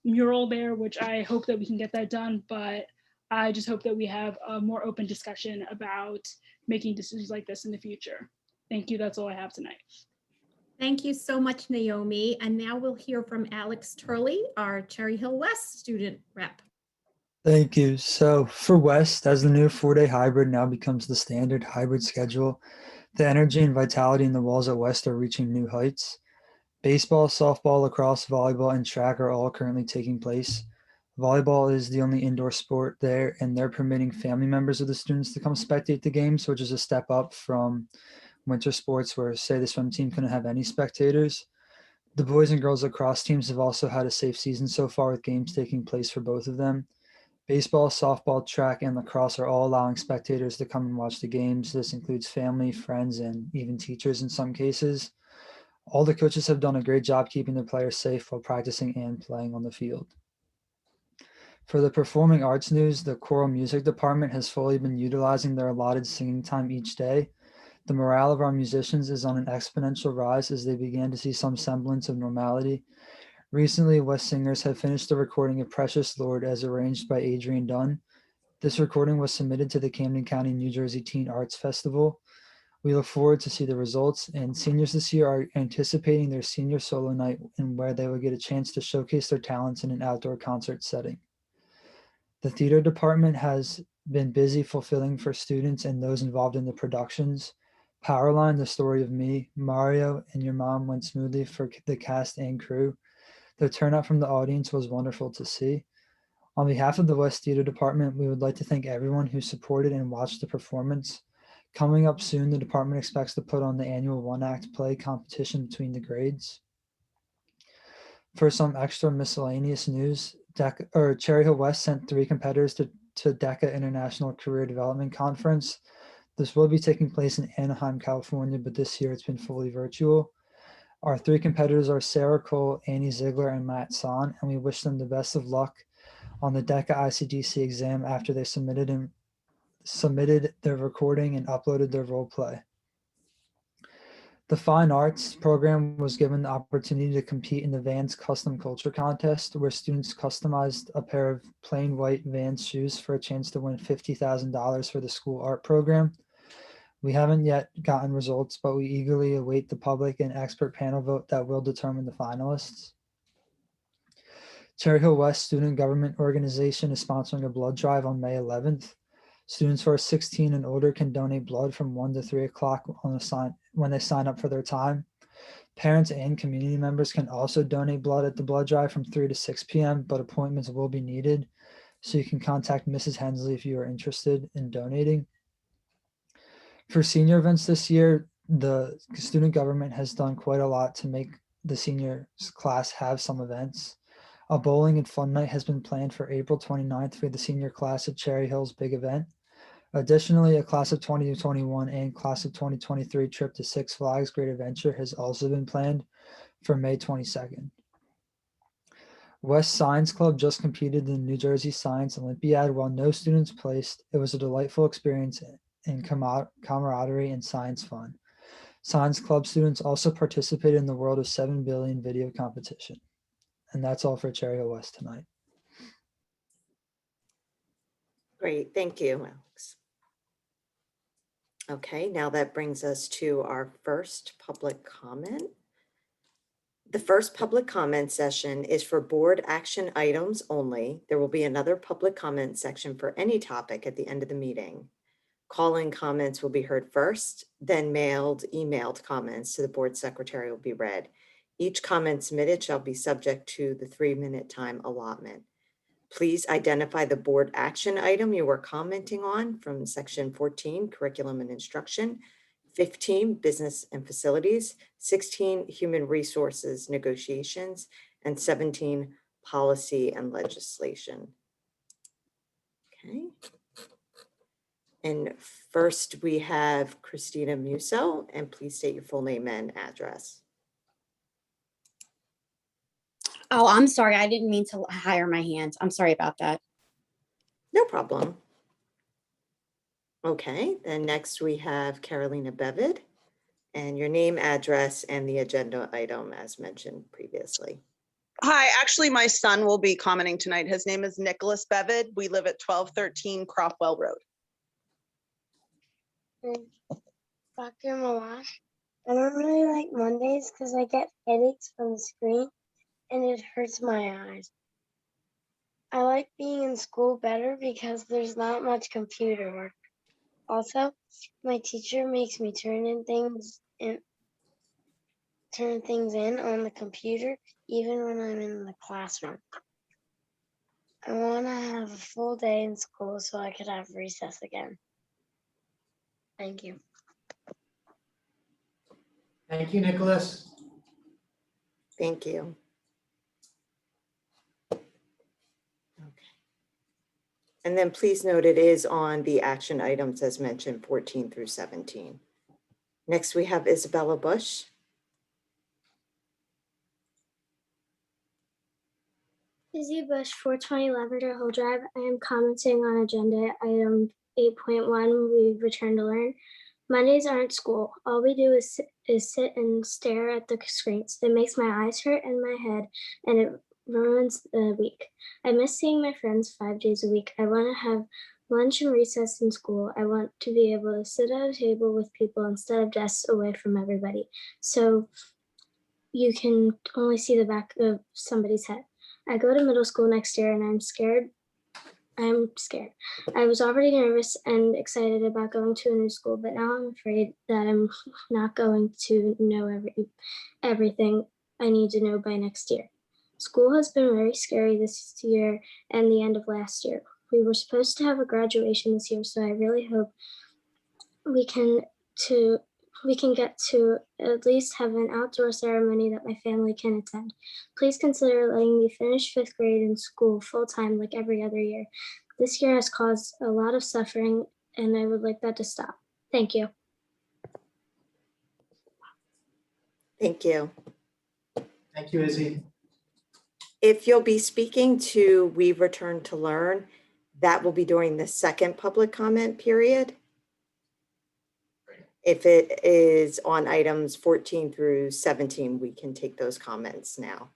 mural there, which I hope that we can get that done, but I just hope that we have a more open discussion about making decisions like this in the future. Thank you. That's all I have tonight. Thank you so much, Naomi. And now we'll hear from Alex Turley, our Cherry Hill West student rep. Thank you. So for West, as the new 4-day hybrid now becomes the standard hybrid schedule, the energy and vitality in the walls at West are reaching new heights. Baseball, softball, lacrosse, volleyball, and track are all currently taking place. Volleyball is the only indoor sport there, and they're permitting family members of the students to come spectate the games, which is a step up from winter sports where, say, the swim team couldn't have any spectators. The boys and girls lacrosse teams have also had a safe season so far, with games taking place for both of them. Baseball, softball, track, and lacrosse are all allowing spectators to come and watch the games. This includes family, friends, and even teachers in some cases. All the coaches have done a great job keeping their players safe while practicing and playing on the field. For the performing arts news, the choral music department has fully been utilizing their allotted singing time each day. The morale of our musicians is on an exponential rise as they began to see some semblance of normality. Recently, West singers have finished the recording of Precious Lord as arranged by Adrian Dunn. This recording was submitted to the Camden County, New Jersey Teen Arts Festival. We look forward to see the results, and seniors this year are anticipating their senior solo night, and where they will get a chance to showcase their talents in an outdoor concert setting. The theater department has been busy fulfilling for students and those involved in the productions. Powerline, The Story of Me, Mario, and Your Mom went smoothly for the cast and crew. The turnout from the audience was wonderful to see. On behalf of the West Theater Department, we would like to thank everyone who supported and watched the performance. Coming up soon, the department expects to put on the annual one-act play competition between the grades. For some extra miscellaneous news, Cherry Hill West sent 3 competitors to DECA International Career Development Conference. This will be taking place in Anaheim, California, but this year it's been fully virtual. Our 3 competitors are Sarah Cole, Annie Ziegler, and Matt Son, and we wish them the best of luck on the DECA ICDC exam after they submitted their recording and uploaded their role play. The Fine Arts program was given the opportunity to compete in the Vans Custom Culture Contest, where students customized a pair of plain white Vans shoes for a chance to win $50,000 for the school art program. We haven't yet gotten results, but we eagerly await the public and expert panel vote that will determine the finalists. Cherry Hill West Student Government Organization is sponsoring a blood drive on May 11th. Students who are 16 and older can donate blood from 1 to 3 o'clock when they sign up for their time. Parents and community members can also donate blood at the blood drive from 3 to 6 p.m., but appointments will be needed. So you can contact Mrs. Hensley if you are interested in donating. For senior events this year, the student government has done quite a lot to make the senior class have some events. A bowling and fun night has been planned for April 29th for the senior class at Cherry Hill's big event. Additionally, a class of 2021 and class of 2023 trip to Six Flags Great Adventure has also been planned for May 22nd. West Science Club just competed in the New Jersey Science Olympiad. While no students placed, it was a delightful experience in camaraderie and science fun. Science Club students also participated in the World of 7 Billion video competition. And that's all for Cherry Hill West tonight. Great, thank you, Alex. Okay, now that brings us to our first public comment. The first public comment session is for board action items only. There will be another public comment section for any topic at the end of the meeting. Call-in comments will be heard first, then emailed comments to the board secretary will be read. Each comment submitted shall be subject to the 3-minute time allotment. Please identify the board action item you are commenting on from section 14, curriculum and instruction, 15, business and facilities, 16, human resources negotiations, and 17, policy and legislation. Okay. And first we have Christina Musso, and please state your full name and address. Oh, I'm sorry. I didn't mean to hire my hands. I'm sorry about that. No problem. Okay, then next we have Carolina Bevid, and your name, address, and the agenda item as mentioned previously. Hi, actually my son will be commenting tonight. His name is Nicholas Bevid. We live at 1213 Cropwell Road. Dr. Malash, I don't really like Mondays because I get headaches from the screen and it hurts my eyes. I like being in school better because there's not much computer work. Also, my teacher makes me turn things in on the computer even when I'm in the classroom. I want to have a full day in school so I could have recess again. Thank you. Thank you, Nicholas. Thank you. And then please note it is on the action items as mentioned, 14 through 17. Next, we have Isabella Bush. Izzy Bush, 420 Lavender Hill Drive. I am commenting on agenda item 8.1, we return to learn. Mondays aren't school. All we do is sit and stare at the screens. It makes my eyes hurt and my head, and it ruins the week. I miss seeing my friends 5 days a week. I want to have lunch and recess in school. I want to be able to sit at a table with people instead of desks away from everybody. So you can only see the back of somebody's head. I go to middle school next year and I'm scared. I was already nervous and excited about going to a new school, but now I'm afraid that I'm not going to know everything I need to know by next year. School has been very scary this year and the end of last year. We were supposed to have a graduation this year, so I really hope we can to we can get to at least have an outdoor ceremony that my family can attend. Please consider letting me finish 5th grade in school full-time like every other year. This year has caused a lot of suffering and I would like that to stop. Thank you. Thank you. Thank you, Izzy. If you'll be speaking to We Return to Learn, that will be during the second public comment period. If it is on items 14 through 17, we can take those comments now.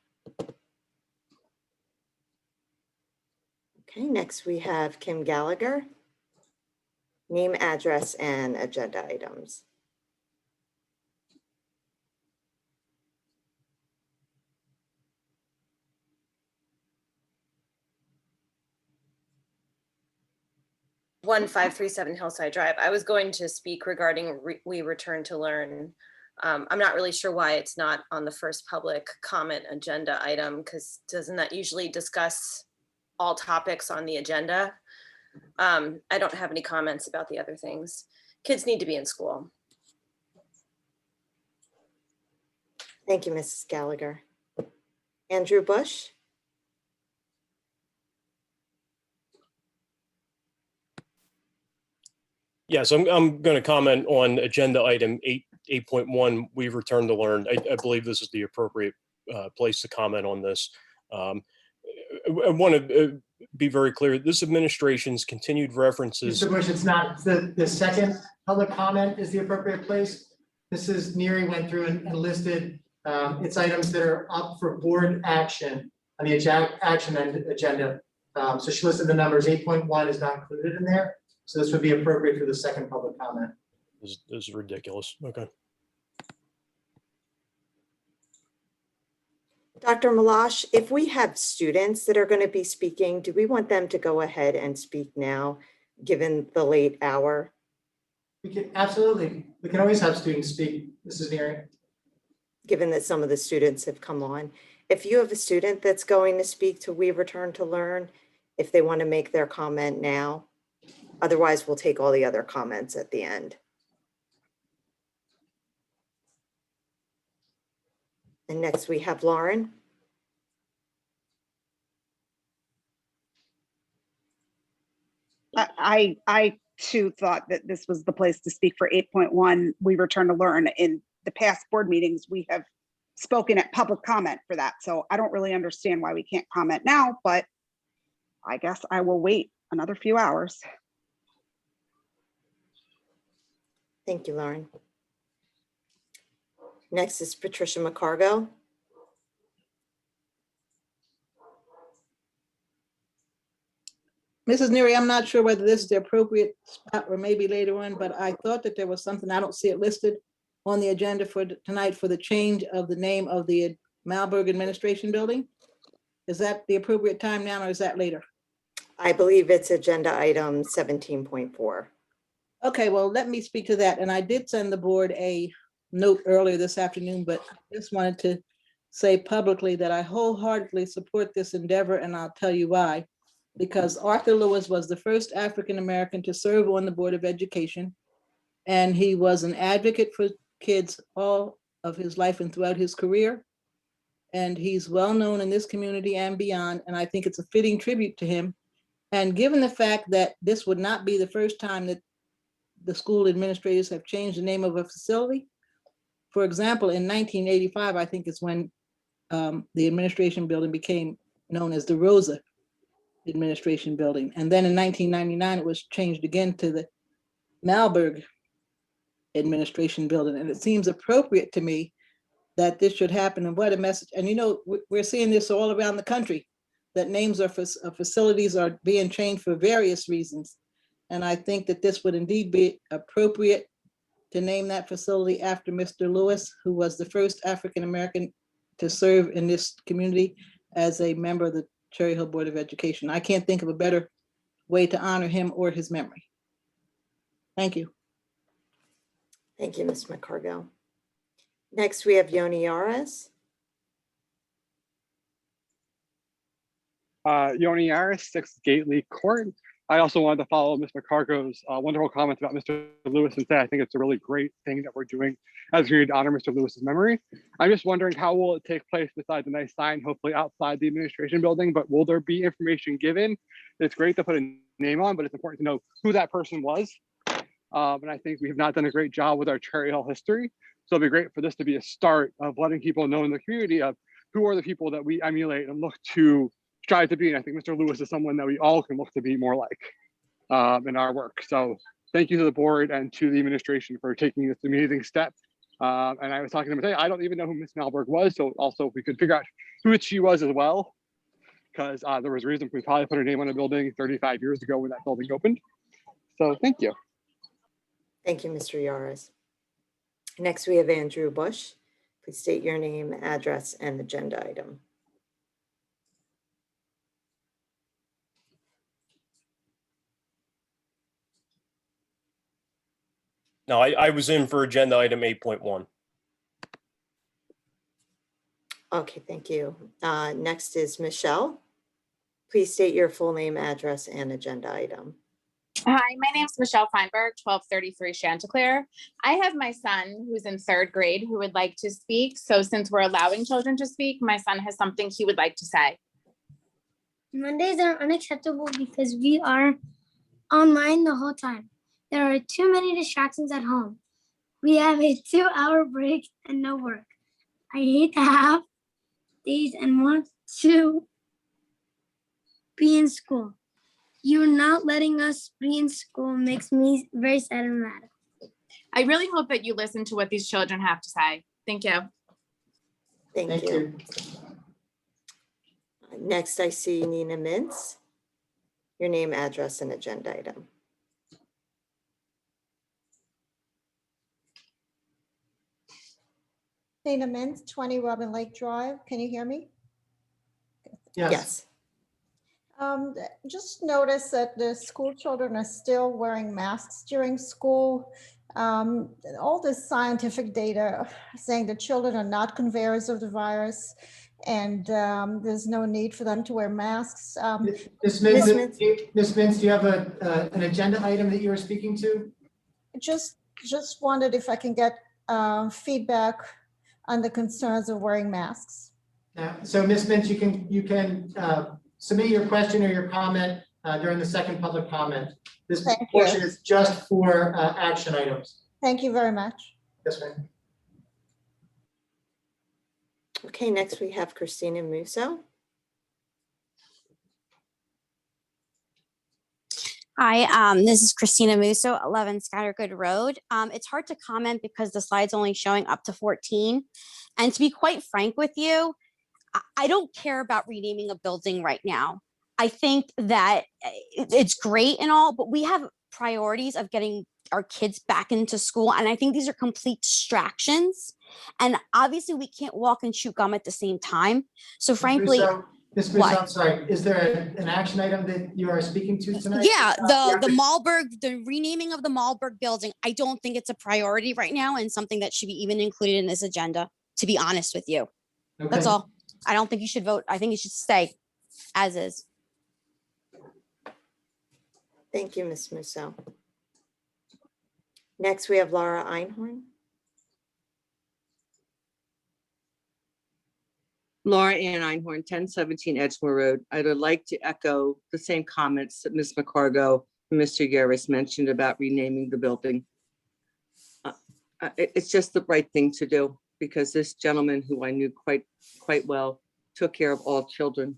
Okay, next we have Kim Gallagher. Name, address, and agenda items. One 537 Hillside Drive. I was going to speak regarding We Return to Learn. I'm not really sure why it's not on the first public comment agenda item, because doesn't that usually discuss all topics on the agenda? I don't have any comments about the other things. Kids need to be in school. Thank you, Mrs. Gallagher. Andrew Bush. Yes, I'm going to comment on agenda item 8.1, We Return to Learn. I believe this is the appropriate place to comment on this. I want to be very clear. This administration's continued references. Mr. Bush, it's not, the second public comment is the appropriate place. Mrs. Neary went through and listed its items that are up for board action on the action agenda. So she listed the numbers. 8.1 is not included in there. So this would be appropriate for the second public comment. This is ridiculous. Okay. Dr. Malash, if we have students that are going to be speaking, do we want them to go ahead and speak now, given the late hour? We can, absolutely. We can always have students speak. Mrs. Neary. Given that some of the students have come on. If you have a student that's going to speak to We Return to Learn, if they want to make their comment now, otherwise we'll take all the other comments at the end. And next we have Lauren. I too thought that this was the place to speak for 8.1, We Return to Learn. In the past board meetings, we have spoken at public comment for that. So I don't really understand why we can't comment now, but I guess I will wait another few hours. Thank you, Lauren. Next is Patricia McCargo. Mrs. Neary, I'm not sure whether this is the appropriate spot or maybe later on, but I thought that there was something, I don't see it listed on the agenda for tonight for the change of the name of the Malberg Administration Building. Is that the appropriate time now or is that later? I believe it's agenda item 17.4. Okay, well, let me speak to that. And I did send the board a note earlier this afternoon, but I just wanted to say publicly that I wholeheartedly support this endeavor, and I'll tell you why. Because Arthur Lewis was the first African-American to serve on the Board of Education, and he was an advocate for kids all of his life and throughout his career. And he's well known in this community and beyond, and I think it's a fitting tribute to him. And given the fact that this would not be the first time that the school administrators have changed the name of a facility. For example, in 1985, I think is when the administration building became known as the Rosa Administration Building. And then in 1999, it was changed again to the Malberg Administration Building. And it seems appropriate to me that this should happen. And what a message. And you know, we're seeing this all around the country, that names of facilities are being changed for various reasons. And I think that this would indeed be appropriate to name that facility after Mr. Lewis, who was the first African-American to serve in this community as a member of the Cherry Hill Board of Education. I can't think of a better way to honor him or his memory. Thank you. Thank you, Ms. McCargo. Next, we have Yoni Yaris. Yoni Yaris, 6 Gately Court. I also wanted to follow Ms. McCargo's wonderful comments about Mr. Lewis and say I think it's a really great thing that we're doing as we honor Mr. Lewis's memory. I'm just wondering, how will it take place besides a nice sign, hopefully outside the administration building, but will there be information given? It's great to put a name on, but it's important to know who that person was. And I think we have not done a great job with our Cherry Hill history. So it'll be great for this to be a start of letting people know in the community of who are the people that we emulate and look to strive to be. And I think Mr. Lewis is someone that we all can look to be more like in our work. So thank you to the board and to the administration for taking this amazing step. And I was talking to them today, I don't even know who Miss Malberg was. So also if we could figure out who she was as well, because there was a reason we probably put her name on a building 35 years ago when that building opened. So thank you. Thank you, Mr. Yaras. Next, we have Andrew Bush. Please state your name, address, and agenda item. No, I was in for agenda item 8.1. Okay, thank you. Next is Michelle. Please state your full name, address, and agenda item. Hi, my name is Michelle Feinberg, 1233 Chanticleer. I have my son who's in 3rd grade who would like to speak. So since we're allowing children to speak, my son has something he would like to say. Mondays are unacceptable because we are online the whole time. There are too many distractions at home. We have a 2-hour break and no work. I hate to have these and want to be in school. You're not letting us be in school makes me very sad and mad. I really hope that you listen to what these children have to say. Thank you. Thank you. Next, I see Nina Mintz. Your name, address, and agenda item. Nina Mintz, 20 Robin Lake Drive. Can you hear me? Yes. Just notice that the school children are still wearing masks during school. All this scientific data saying that children are not conveyors of the virus and there's no need for them to wear masks. Ms. Mintz, do you have an agenda item that you were speaking to? Just wondered if I can get feedback on the concerns of wearing masks. So Ms. Mintz, you can submit your question or your comment during the second public comment. This portion is just for action items. Thank you very much. Yes, ma'am. Okay, next we have Christina Musso. Hi, this is Christina Musso, 11 Scattergood Road. It's hard to comment because the slide's only showing up to 14. And to be quite frank with you, I don't care about renaming a building right now. I think that it's great and all, but we have priorities of getting our kids back into school. And I think these are complete distractions. And obviously we can't walk and chew gum at the same time. So frankly, Ms. Musso, I'm sorry, is there an action item that you are speaking to tonight? Yeah, the Malberg, the renaming of the Malberg building, I don't think it's a priority right now and something that should be even included in this agenda, to be honest with you. Okay. That's all. I don't think you should vote. I think you should stay as is. Thank you, Ms. Musso. Next, we have Laura Einhorn. Laura Ann Einhorn, 1017 Edgemoor Road. I would like to echo the same comments that Ms. McCargo and Mr. Yaris mentioned about renaming the building. It's just the right thing to do because this gentleman, who I knew quite well, took care of all children.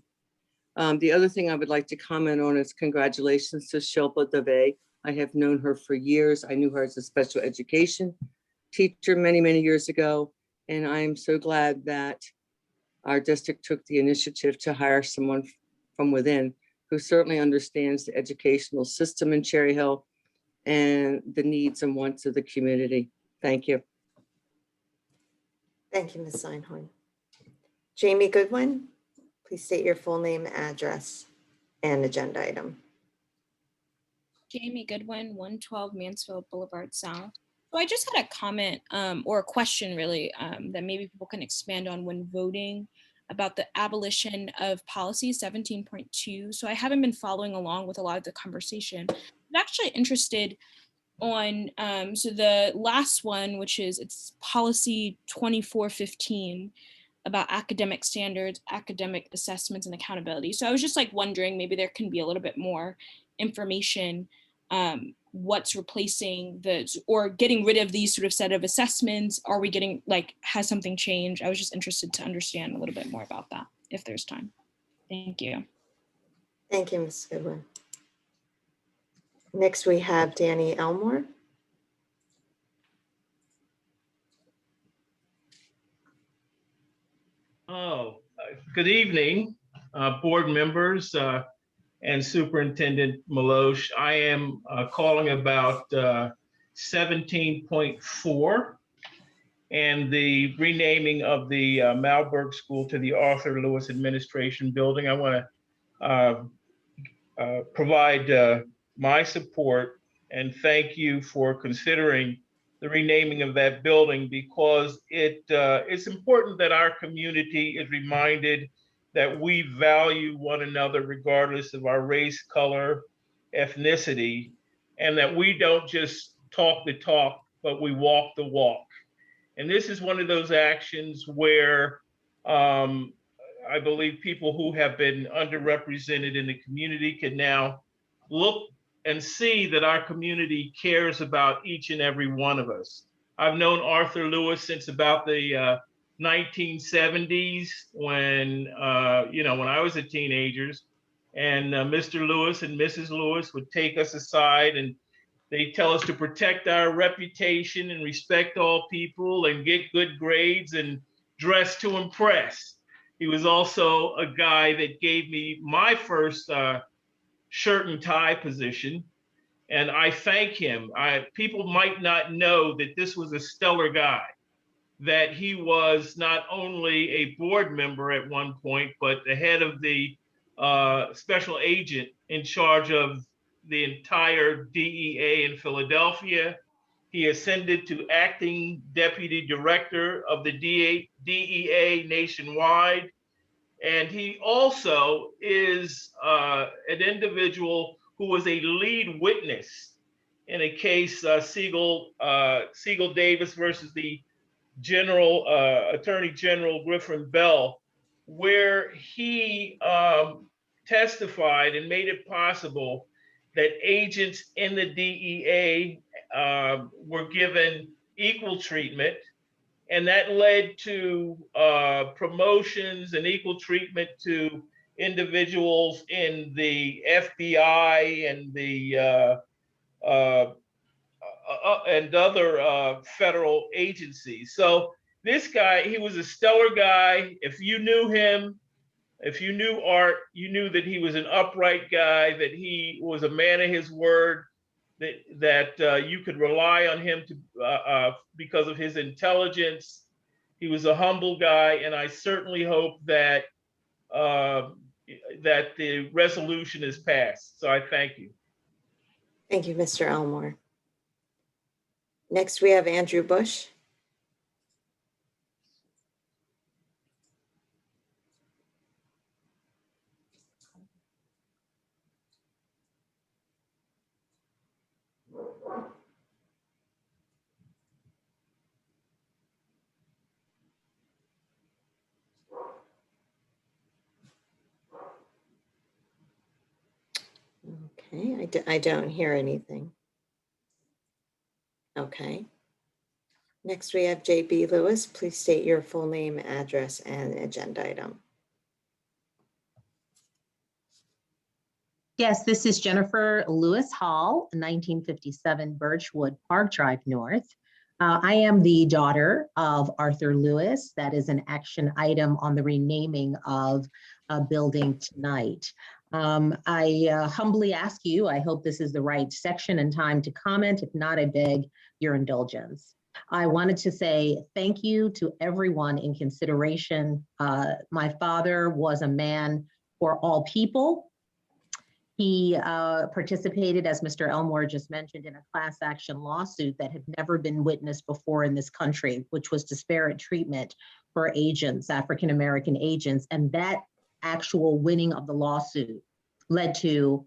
The other thing I would like to comment on is congratulations to Shilpa Dave. I have known her for years. I knew her as a special education teacher many, many years ago. And I am so glad that our district took the initiative to hire someone from within who certainly understands the educational system in Cherry Hill and the needs and wants of the community. Thank you. Thank you, Ms. Einhorn. Jamie Goodwin, please state your full name, address, and agenda item. Jamie Goodwin, 112 Mansfield Boulevard South. So I just had a comment or a question really that maybe people can expand on when voting. about the abolition of policy 17.2. So I haven't been following along with a lot of the conversation. I'm actually interested on, so the last one, which is it's policy 2415 about academic standards, academic assessments, and accountability. So I was just like wondering, maybe there can be a little bit more information, what's replacing the, or getting rid of these sort of set of assessments. Are we getting, like, has something changed? I was just interested to understand a little bit more about that, if there's time. Thank you. Thank you, Ms. Goodwin. Next, we have Danny Elmore. Good evening, board members and Superintendent Maloche. I am calling about 17.4 and the renaming of the Malberg School to the Arthur Lewis Administration Building. I want to provide my support and thank you for considering the renaming of that building, because it's important that our community is reminded that we value one another regardless of our race, color, ethnicity, and that we don't just talk the talk, but we walk the walk. And this is one of those actions where I believe people who have been underrepresented in the community can now look and see that our community cares about each and every one of us. I've known Arthur Lewis since about the 1970s when, when I was a teenager, and Mr. Lewis and Mrs. Lewis would take us aside and they tell us to protect our reputation and respect all people and get good grades and dress to impress. He was also a guy that gave me my first shirt and tie position, and I thank him. People might not know that this was a stellar guy, that he was not only a board member at one point, but the head of the special agent in charge of the entire DEA in Philadelphia. He ascended to acting deputy director of the DEA nationwide. And he also is an individual who was a lead witness in a case, Siegel Davis versus the Attorney General Griffin Bell, where he testified and made it possible that agents in the DEA were given equal treatment. And that led to promotions and equal treatment to individuals in the FBI and the and other federal agencies. So this guy, he was a stellar guy. If you knew him, if you knew Art, you knew that he was an upright guy, that he was a man of his word, that you could rely on him to because of his intelligence. He was a humble guy, and I certainly hope that that the resolution is passed. So I thank you. Thank you, Mr. Elmore. Next, we have Andrew Bush. Okay, I don't hear anything. Okay. Next, we have JB Lewis. Please state your full name, address, and agenda item. Yes, this is Jennifer Lewis Hall, 1957 Birchwood Park Drive North. I am the daughter of Arthur Lewis. That is an action item on the renaming of a building tonight. I humbly ask you, I hope this is the right section and time to comment. If not, I beg your indulgence. I wanted to say thank you to everyone in consideration. My father was a man for all people. He participated, as Mr. Elmore just mentioned, in a class action lawsuit that had never been witnessed before in this country, which was disparate treatment for agents, African-American agents. And that actual winning of the lawsuit led to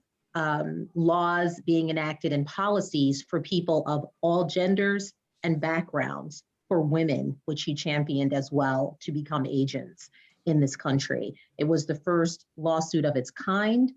laws being enacted and policies for people of all genders and backgrounds for women, which he championed as well to become agents in this country. It was the first lawsuit of its kind.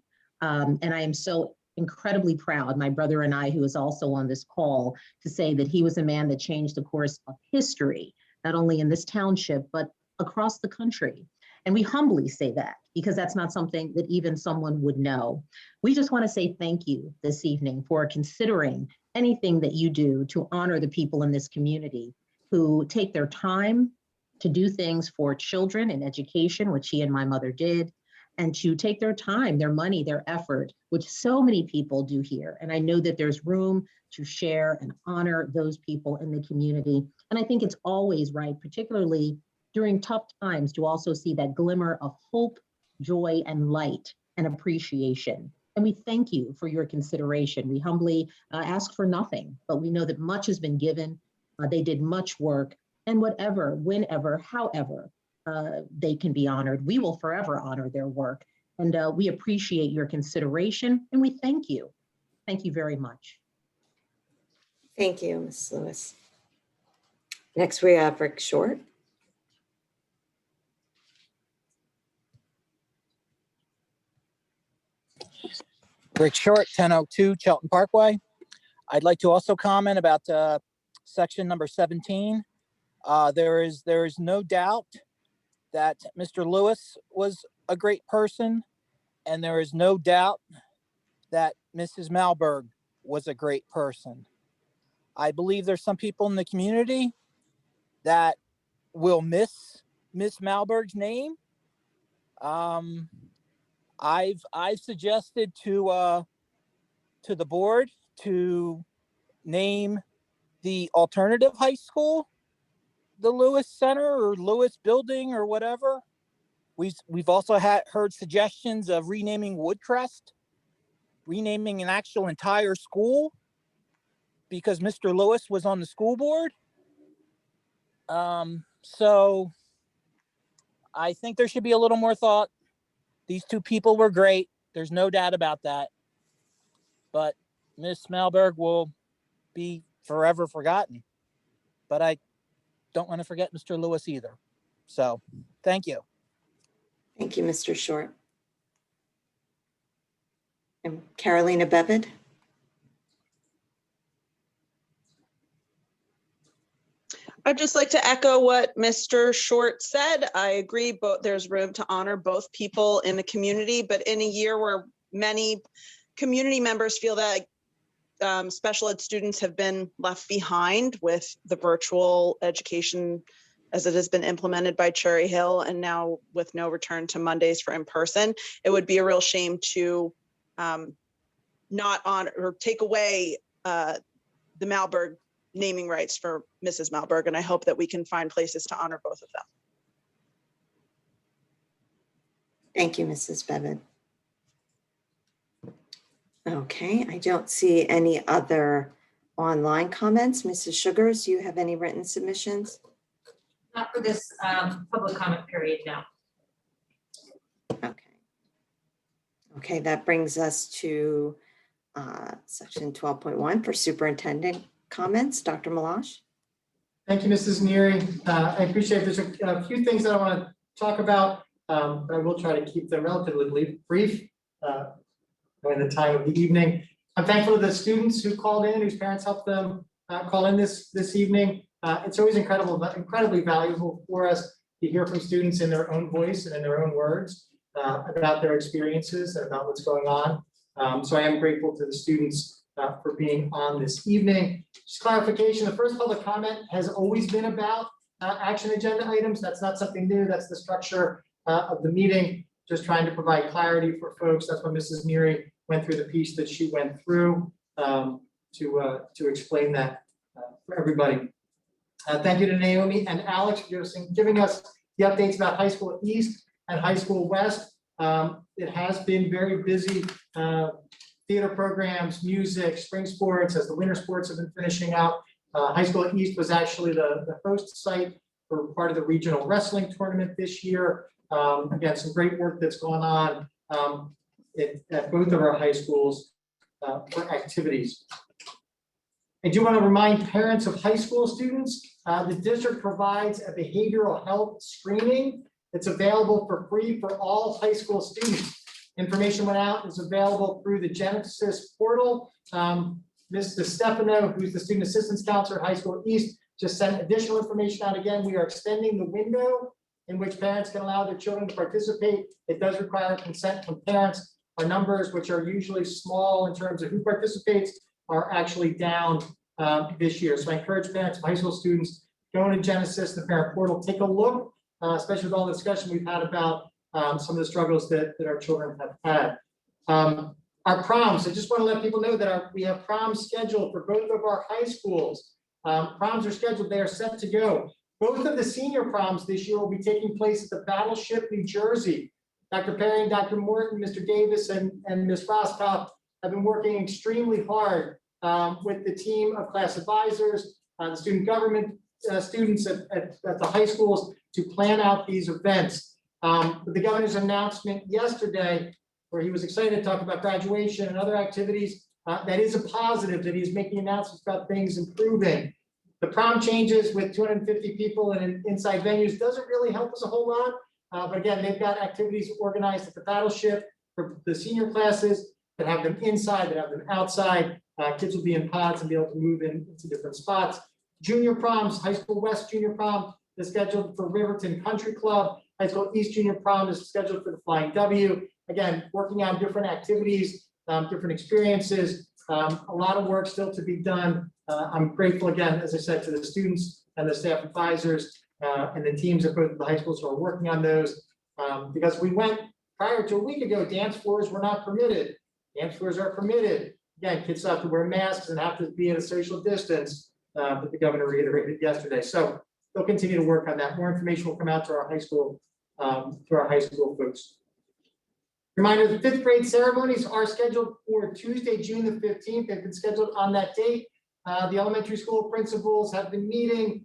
And I am so incredibly proud, my brother and I, who is also on this call, to say that he was a man that changed the course of history, not only in this township, but across the country. And we humbly say that because that's not something that even someone would know. We just want to say thank you this evening for considering anything that you do to honor the people in this community who take their time to do things for children in education, which he and my mother did, and to take their time, their money, their effort, which so many people do here. And I know that there's room to share and honor those people in the community. And I think it's always right, particularly during tough times, to also see that glimmer of hope, joy, and light and appreciation. And we thank you for your consideration. We humbly ask for nothing, but we know that much has been given. They did much work, and whatever, whenever, however, they can be honored. We will forever honor their work. And we appreciate your consideration, and we thank you. Thank you very much. Thank you, Ms. Lewis. Next, we have Rick Short. Rick Short, 1002 Chelton Parkway. I'd like to also comment about section number 17. There is no doubt that Mr. Lewis was a great person, and there is no doubt that Mrs. Malberg was a great person. I believe there's some people in the community that will miss Miss Malberg's name. I've suggested to the board to name the alternative high school the Lewis Center or Lewis Building or whatever. We've also heard suggestions of renaming Woodcrest, renaming an actual entire school because Mr. Lewis was on the school board. So I think there should be a little more thought. These two people were great. There's no doubt about that. But Miss Malberg will be forever forgotten. But I don't want to forget Mr. Lewis either. So thank you. Thank you, Mr. Short. And Carolina Bevid. I'd just like to echo what Mr. Short said. I agree, but there's room to honor both people in the community, but in a year where many community members feel that special ed students have been left behind with the virtual education as it has been implemented by Cherry Hill, and now with no return to Mondays for in-person, it would be a real shame to not honor or take away the Malberg naming rights for Mrs. Malberg, and I hope that we can find places to honor both of them. Thank you, Mrs. Bevid. Okay, I don't see any other online comments. Mrs. Sugars, do you have any written submissions? Not for this public comment period, no. Okay, that brings us to section 12.1 for superintendent comments. Dr. Malash. Thank you, Mrs. Neary. I appreciate there's a few things that I want to talk about, but I will try to keep them relatively brief during the time of the evening. I'm thankful to the students who called in, whose parents helped them call in this evening. It's always incredibly valuable for us to hear from students in their own voice and in their own words about their experiences and about what's going on. So I am grateful to the students for being on this evening. Just clarification, the first public comment has always been about action agenda items. That's not something new. That's the structure of the meeting. Just trying to provide clarity for folks. That's why Mrs. Neary went through the piece that she went through to explain that for everybody. Thank you to Naomi and Alex for giving us the updates about High School East and High School West. It has been very busy. Theater programs, music, spring sports, as the winter sports have been finishing up. High School East was actually the host site for part of the regional wrestling tournament this year. Again, some great work that's gone on at both of our high schools for activities. I do want to remind parents of high school students, the district provides a behavioral health screening. It's available for free for all high school students. Information went out, is available through the Genesis portal. Ms. DeStefano, who's the student assistance counselor at High School East, just sent additional information out again. We are extending the window in which parents can allow their children to participate. It does require consent from parents. Our numbers, which are usually small in terms of who participates, are actually down this year. So I encourage parents of high school students, go into Genesis, the parent portal, take a look, especially with all the discussion we've had about some of the struggles that our children have had. Our proms, I just want to let people know that we have proms scheduled for both of our high schools. Proms are scheduled, they are set to go. Both of the senior proms this year will be taking place at the Battleship, New Jersey. Dr. Perry and Dr. Morton, Mr. Davis, and Ms. Roscoff have been working extremely hard with the team of class advisors, the student government students at the high schools to plan out these events. The governor's announcement yesterday, where he was excited to talk about graduation and other activities, that is a positive, that he's making announcements about things improving. The prom changes with 250 people and inside venues doesn't really help us a whole lot. But again, they've got activities organized at the Battleship for the senior classes that have them inside, that have them outside. Kids will be in pods and be able to move into different spots. Junior proms, High School West Junior Prom is scheduled for Riverton Country Club. High School East Junior Prom is scheduled for the Flying W. Again, working on different activities, different experiences, a lot of work still to be done. I'm grateful again, as I said, to the students and the staff advisors and the teams at both of the high schools who are working on those. Because we went prior to a week ago, dance floors were not permitted. Dance floors are permitted. Again, kids have to wear masks and have to be at a social distance, but the governor reiterated yesterday. So they'll continue to work on that. More information will come out to our high school, folks. Reminder, the 5th grade ceremonies are scheduled for Tuesday, June the 15th. They've been scheduled on that date. The elementary school principals have been meeting,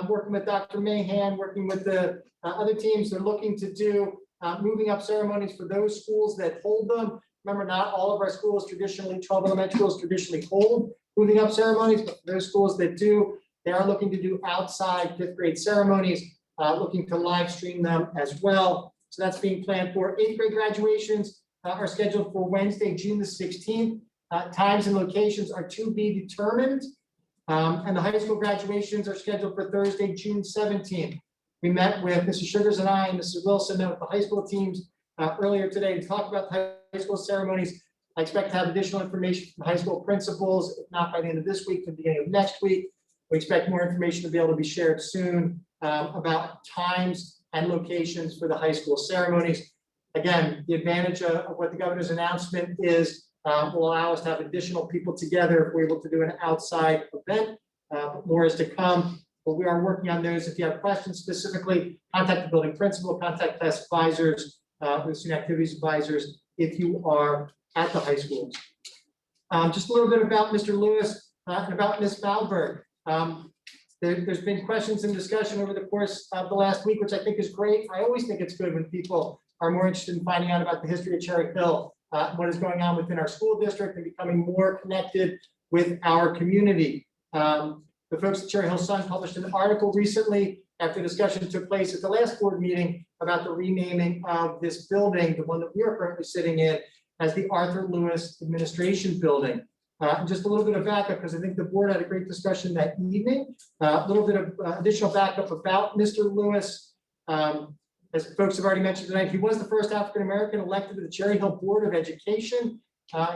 working with Dr. Mahan, working with the other teams. They're looking to do moving up ceremonies for those schools that hold them. Remember, not all of our schools traditionally, 12 elementary schools traditionally hold moving up ceremonies, but for those schools that do, they are looking to do outside 5th grade ceremonies, looking to live stream them as well. So that's being planned for. 8th grade graduations are scheduled for Wednesday, June the 16th. Times and locations are to be determined. And the high school graduations are scheduled for Thursday, June 17th. We met with Mrs. Sugars and I and Mrs. Wilson met with the high school teams earlier today to talk about the high school ceremonies. I expect to have additional information from high school principals, if not by the end of this week, the beginning of next week. We expect more information to be able to be shared soon about times and locations for the high school ceremonies. Again, the advantage of what the governor's announcement is will allow us to have additional people together if we're able to do an outside event. More is to come, but we are working on those. If you have questions specifically, contact the building principal, contact class advisors, the student activities advisors, if you are at the high schools. Just a little bit about Mr. Lewis and about Ms. Valberg. There's been questions and discussion over the course of the last week, which I think is great. I always think it's good when people are more interested in finding out about the history of Cherry Hill, what is going on within our school district, and becoming more connected with our community. The folks at Cherry Hill Sun published an article recently after discussion took place at the last board meeting about the renaming of this building, the one that we are currently sitting in, as the Arthur Lewis Administration Building. Just a little bit of backup, because I think the board had a great discussion that evening. A little bit of additional backup about Mr. Lewis. As folks have already mentioned tonight, he was the first African-American elected to the Cherry Hill Board of Education.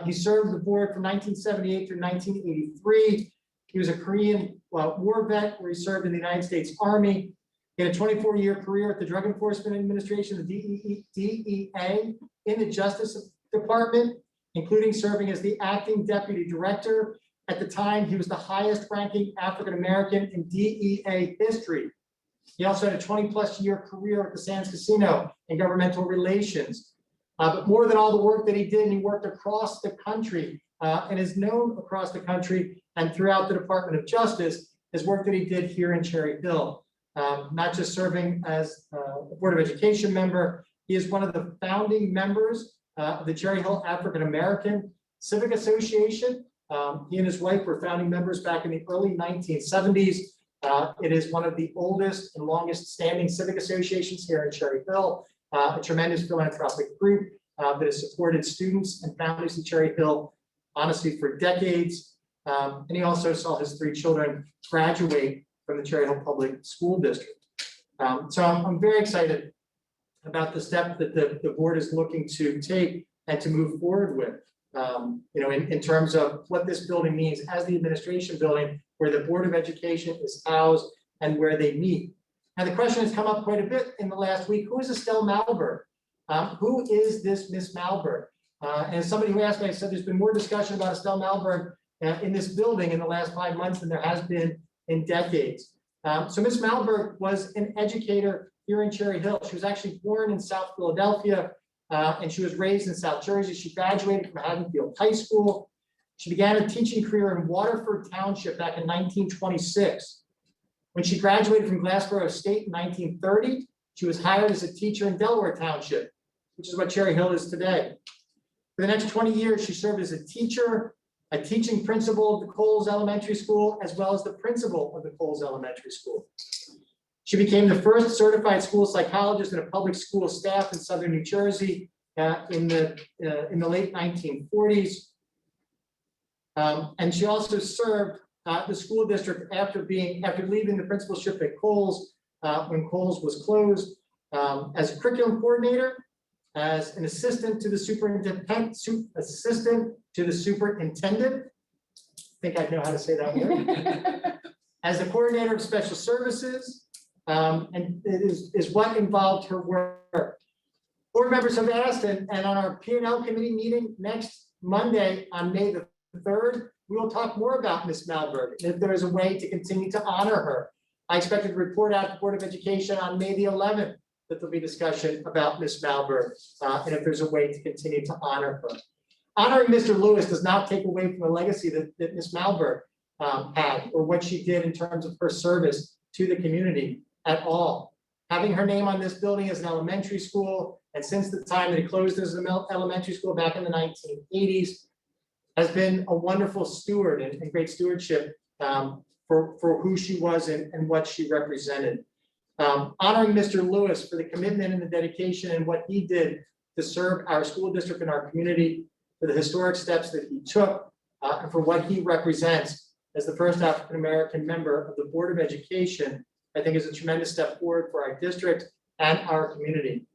He served the board from 1978 through 1983. He was a Korean war vet where he served in the United States Army. He had a 24-year career at the Drug Enforcement Administration, the DEA, in the Justice Department, including serving as the acting deputy director. At the time, he was the highest ranking African-American in DEA history. He also had a 20-plus year career at the Sands Casino in governmental relations. But more than all the work that he did, and he worked across the country and is known across the country and throughout the Department of Justice, his work that he did here in Cherry Hill. Not just serving as a Board of Education member, he is one of the founding members of the Cherry Hill African American Civic Association. He and his wife were founding members back in the early 1970s. It is one of the oldest and longest standing civic associations here in Cherry Hill, a tremendous philanthropic group that has supported students and families in Cherry Hill, honestly, for decades. And he also saw his 3 children graduate from the Cherry Hill Public School District. So I'm very excited about the step that the board is looking to take and to move forward with. In terms of what this building means as the administration building, where the Board of Education is housed and where they meet. And the question has come up quite a bit in the last week: who is Estelle Malberg? Who is this Miss Malberg? And as somebody who asked me, I said there's been more discussion about Estelle Malberg in this building in the last 5 months than there has been in decades. So Miss Malberg was an educator here in Cherry Hill. She was actually born in South Philadelphia, and she was raised in South Jersey. She graduated from Haddonfield High School. She began a teaching career in Waterford Township back in 1926. When she graduated from Glassboro State in 1930, she was hired as a teacher in Delaware Township, which is what Cherry Hill is today. For the next 20 years, she served as a teacher, a teaching principal of the Coles Elementary School, as well as the principal of the Coles Elementary School. She became the first certified school psychologist in a public school staff in Southern New Jersey in the late 1940s. And she also served the school district after leaving the principalship at Coles when Coles was closed, as a curriculum coordinator, as an assistant to the superintendent. I think I know how to say that word. As the coordinator of special services, and it is what involved her work. Board members have asked, and on our P&L committee meeting next Monday on May the 3rd, we will talk more about Ms. Malberg and if there is a way to continue to honor her. I expect to report out to the Board of Education on May the 11th that there'll be discussion about Ms. Malberg and if there's a way to continue to honor her. Honoring Mr. Lewis does not take away from the legacy that Ms. Malberg had or what she did in terms of her service to the community at all. Having her name on this building as an elementary school, and since the time that it closed as an elementary school back in the 1980s, has been a wonderful steward and great stewardship for who she was and what she represented. Honoring Mr. Lewis for the commitment and the dedication and what he did to serve our school district and our community, for the historic steps that he took, and for what he represents as the first African-American member of the Board of Education, I think is a tremendous step forward for our district and our community.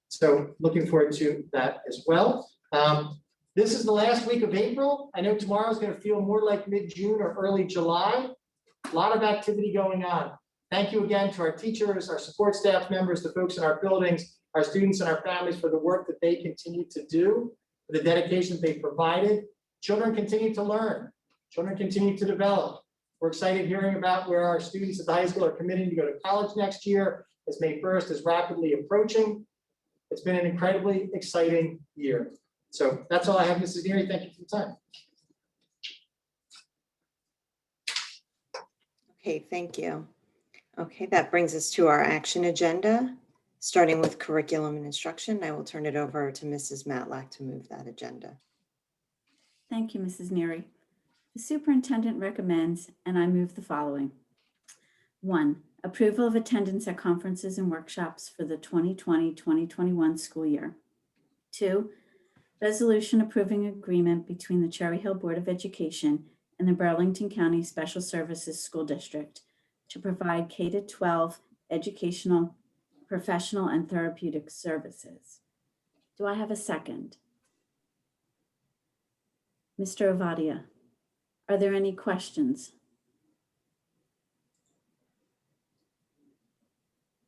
So looking forward to that as well. This is the last week of April. I know tomorrow is going to feel more like mid-June or early July. A lot of activity going on. Thank you again to our teachers, our support staff members, the folks in our buildings, our students and our families for the work that they continue to do, for the dedication they provided. Children continue to learn. Children continue to develop. We're excited hearing about where our students at the high school are committing to go to college next year, as May 1st is rapidly approaching. It's been an incredibly exciting year. So that's all I have, Mrs. Neary. Thank you for the time. Okay, thank you. Okay, that brings us to our action agenda, starting with curriculum and instruction. I will turn it over to Mrs. Matlack to move that agenda. Thank you, Mrs. Neary. The superintendent recommends, and I move the following. 1, approval of attendance at conferences and workshops for the 2020-2021 school year. 2, resolution approving agreement between the Cherry Hill Board of Education and the Burlington County Special Services School District to provide K-12 educational, professional, and therapeutic services. Do I have a second? Mr. Ovadia, are there any questions?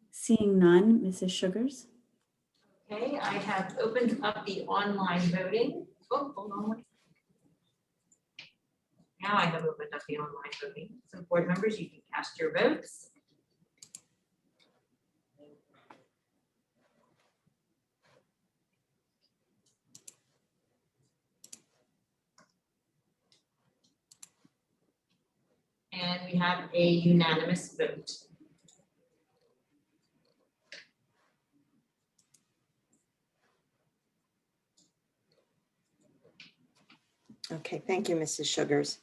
Seeing none, Mrs. Sugars? Okay, I have opened up the online voting. Oh, hold on. One second. Now I have opened up the online voting. So board members, you can cast your votes. have a unanimous vote. Okay, thank you, Mrs. Sugars.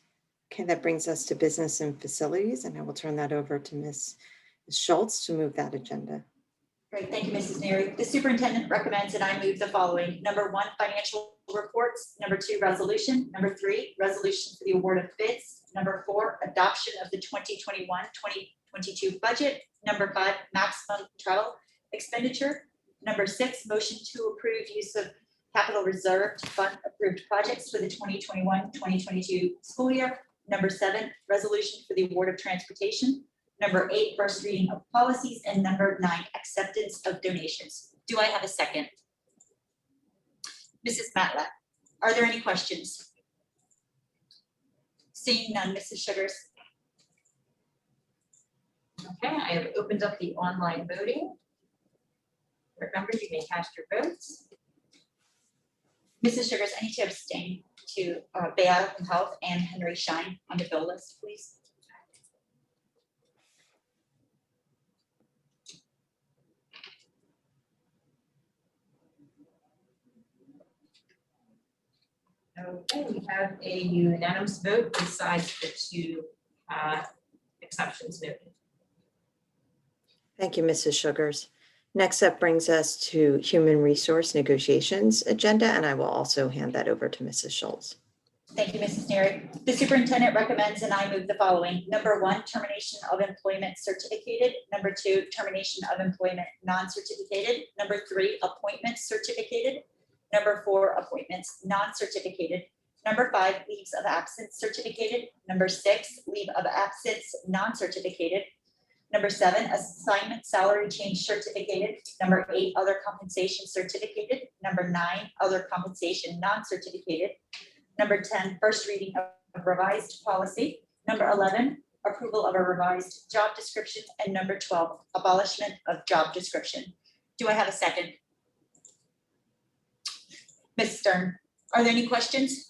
Okay, that brings us to business and facilities, and I will turn that over to Ms. Schultz to move that agenda. Great, thank you, Mrs. Neary. The superintendent recommends and I move the following. Number 1, financial reports. Number 2, resolution. Number 3, resolution for the award of bids. Number 4, adoption of the 2021-2022 budget. Number 5, maximum travel expenditure. Number 6, motion to approve use of capital reserve to fund approved projects for the 2021-2022 school year. Number 7, resolution for the award of transportation. Number 8, first reading of policies. And number 9, acceptance of donations. Do I have a second? Mrs. Matlack, are there any questions? Seeing none, Mrs. Sugars. Okay, I have opened up the online voting. Board members, you may cast your votes. Mrs. Sugars, I need to abstain to Beata from Health and Henry Shine on the bill list, please. Okay, we have a unanimous vote besides the 2 exceptions noted. Thank you, Mrs. Sugars. Next up brings us to human resource negotiations agenda, and I will also hand that over to Mrs. Schultz. Thank you, Mrs. Neary. The superintendent recommends and I move the following. Number 1, termination of employment certificated. Number 2, termination of employment non-certificated. Number 3, appointments certificated. Number 4, appointments non-certificated. Number 5, leaves of absence certificated. Number 6, leave of absence non-certificated. Number 7, assignment salary change certificated. Number 8, other compensation certificated. Number 9, other compensation non-certificated. Number 10, first reading of revised policy. Number 11, approval of a revised job description. And number 12, abolishment of job description. Do I have a second? Ms. Stern, are there any questions?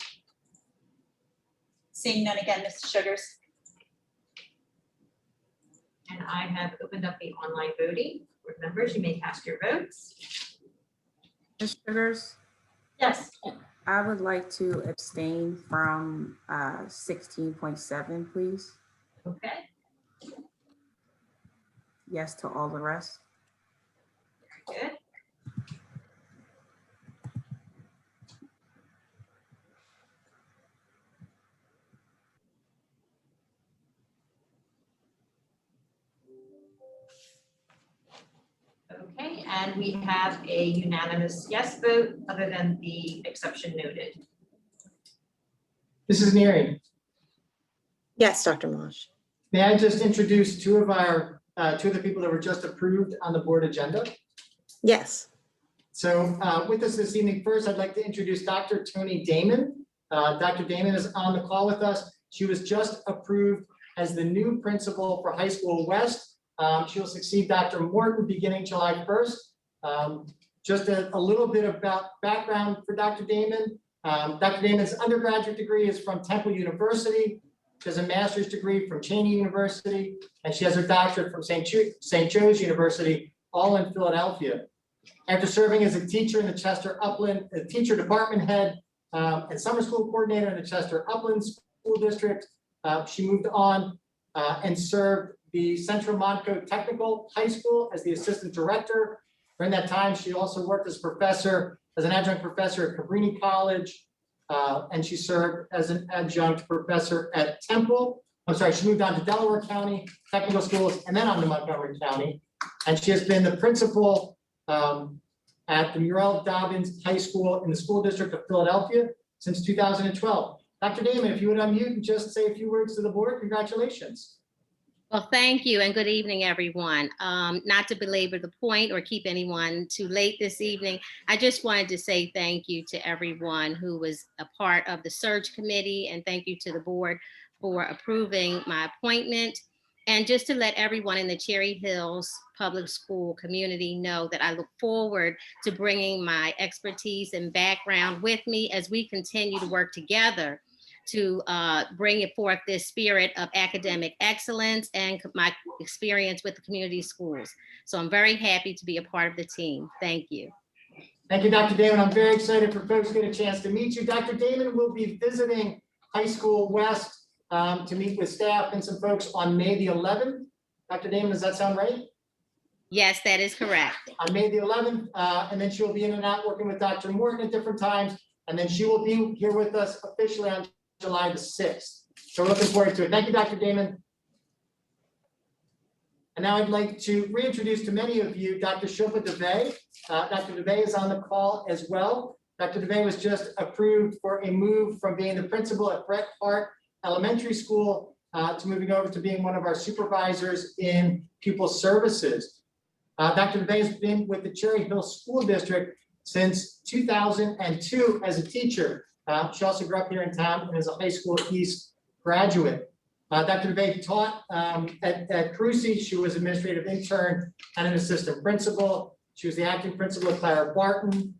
Seeing none again, Mrs. Sugars. And I have opened up the online voting. Board members, you may cast your votes. Ms. Sugars? Yes. I would like to abstain from 16.7, please. Okay. Yes to all the rest. Very good. Okay, and we have a unanimous yes vote other than the exception noted. Mrs. Neary, Yes, Dr. Mosh. may I just introduce two of the people that were just approved on the board agenda? Yes. So with us this evening, first, I'd like to introduce Dr. Tony Damon. Dr. Damon is on the call with us. She was just approved as the new principal for High School West. She will succeed Dr. Morton beginning July 1st. Just a little bit about background for Dr. Damon. Dr. Damon's undergraduate degree is from Temple University. She has a master's degree from Cheney University, and she has her doctorate from St. Joe's University, all in Philadelphia. After serving as a teacher in the Chester Upland, a teacher department head and summer school coordinator in the Chester Upland School District, she moved on and served the Central Montco Technical High School as the assistant director. During that time, she also worked as an adjunct professor at Cabrini College, and she served as an adjunct professor at Temple. I'm sorry, she moved on to Delaware County Technical Schools and then on to Montgomery County. And she has been the principal at the Mural Dobbins High School in the School District of Philadelphia since 2012. Dr. Damon, if you would unmute and just say a few words to the board, congratulations. Well, thank you and good evening, everyone. Not to belabor the point or keep anyone too late this evening, I just wanted to say thank you to everyone who was a part of the search committee, and thank you to the board for approving my appointment. And just to let everyone in the Cherry Hills Public School community know that I look forward to bringing my expertise and background with me as we continue to work together to bring it forth this spirit of academic excellence and my experience with the community schools. So I'm very happy to be a part of the team. Thank you. Thank you, Dr. Damon. I'm very excited for folks to get a chance to meet you. Dr. Damon will be visiting High School West to meet with staff and some folks on May the 11th. Dr. Damon, does that sound right? Yes, that is correct. On May the 11th, and then she'll be in and out working with Dr. Morton at different times, and then she will be here with us officially on July the 6th. So we're looking forward to it. Thank you, Dr. Damon. And now I'd like to reintroduce to many of you Dr. Shilpa Deve. Dr. Deve is on the call as well. Dr. Deve was just approved for a move from being the principal at Bret Hart Elementary School to moving over to being one of our supervisors in pupil services. Dr. Deve has been with the Cherry Hill School District since 2002 as a teacher. She also grew up here in town and is a high school East graduate. Dr. Deve taught at Crucy. She was administrative intern and an assistant principal. She was the acting principal at Clara Barton.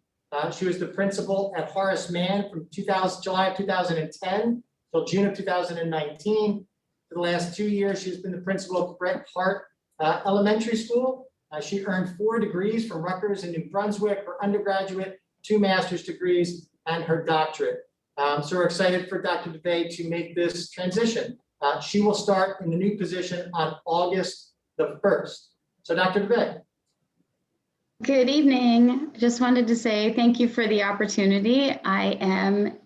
She was the principal at Horace Mann from July of 2010 till June of 2019. For the last 2 years, she's been the principal of Bret Hart Elementary School. She earned 4 degrees from Rutgers in New Brunswick, her undergraduate, 2 master's degrees, and her doctorate. So we're excited for Dr. Deve to make this transition. She will start in the new position on August the 1st. So Dr. Deve. Good evening. Just wanted to say thank you for the opportunity. I'm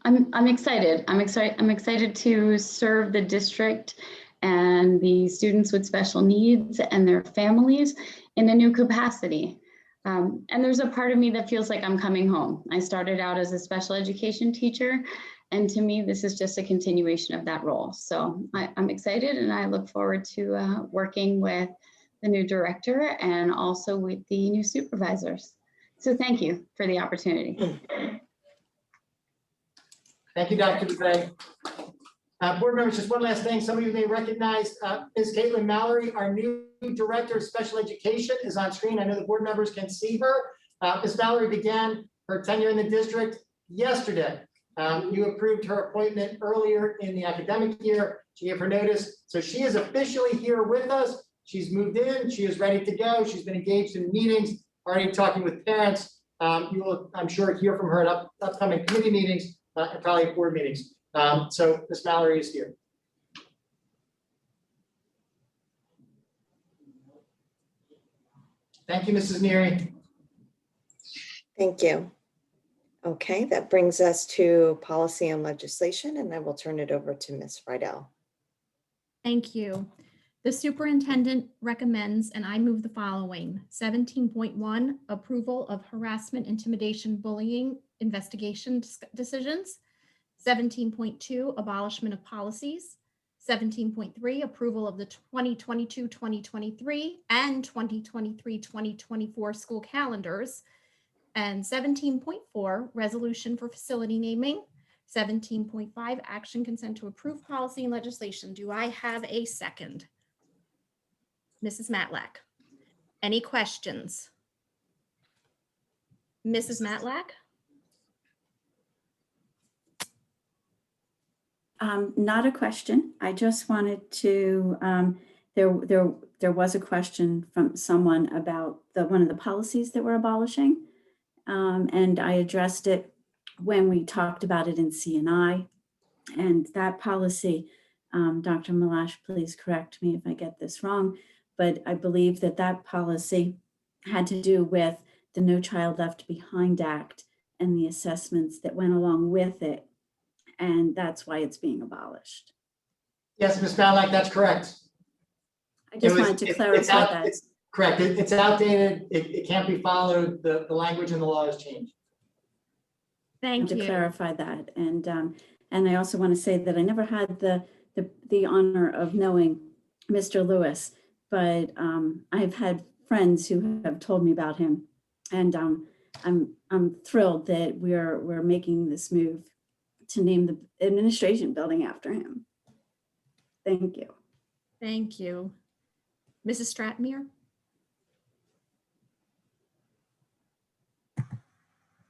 excited. I'm excited to serve the district and the students with special needs and their families in a new capacity. And there's a part of me that feels like I'm coming home. I started out as a special education teacher, and to me, this is just a continuation of that role. So I'm excited, and I look forward to working with the new director and also with the new supervisors. So thank you for the opportunity. Thank you, Dr. Deve. Board members, just one last thing. Some of you may recognize Ms. Caitlin Mallory, our new Director of Special Education, is on screen. I know the board members can see her. Ms. Mallory began her tenure in the district yesterday. You approved her appointment earlier in the academic year. She gave her notice. So she is officially here with us. She's moved in. She is ready to go. She's been engaged in meetings, already talking with parents. You will, I'm sure, hear from her at upcoming committee meetings and probably board meetings. So Ms. Mallory is here. Thank you, Mrs. Neary. Thank you. Okay, that brings us to policy and legislation, and I will turn it over to Ms. Friedel. Thank you. The superintendent recommends, and I move the following: 17.1, approval of harassment, intimidation, bullying investigation decisions. 17.2, abolishment of policies. 17.3, approval of the 2022-2023 and 2023-2024 school calendars. And 17.4, resolution for facility naming. 17.5, action consent to approve policy and legislation. Do I have a second? Mrs. Matlack. Any questions? Mrs. Matlack? Not a question. I just wanted to, there was a question from someone about one of the policies that we're abolishing. And I addressed it when we talked about it in C&I. And that policy, Dr. Malash, please correct me if I get this wrong, but I believe that policy had to do with the No Child Left Behind Act and the assessments that went along with it. And that's why it's being abolished. Yes, Ms. Malak, that's correct. I just wanted to clarify that. It's correct. It's outdated. It can't be followed. The language in the law has changed. Thank you. To clarify that. And I also want to say that I never had the honor of knowing Mr. Lewis, but I've had friends who have told me about him. And I'm thrilled that we're making this move to name the administration building after him. Thank you. Thank you. Mrs. Stratmere?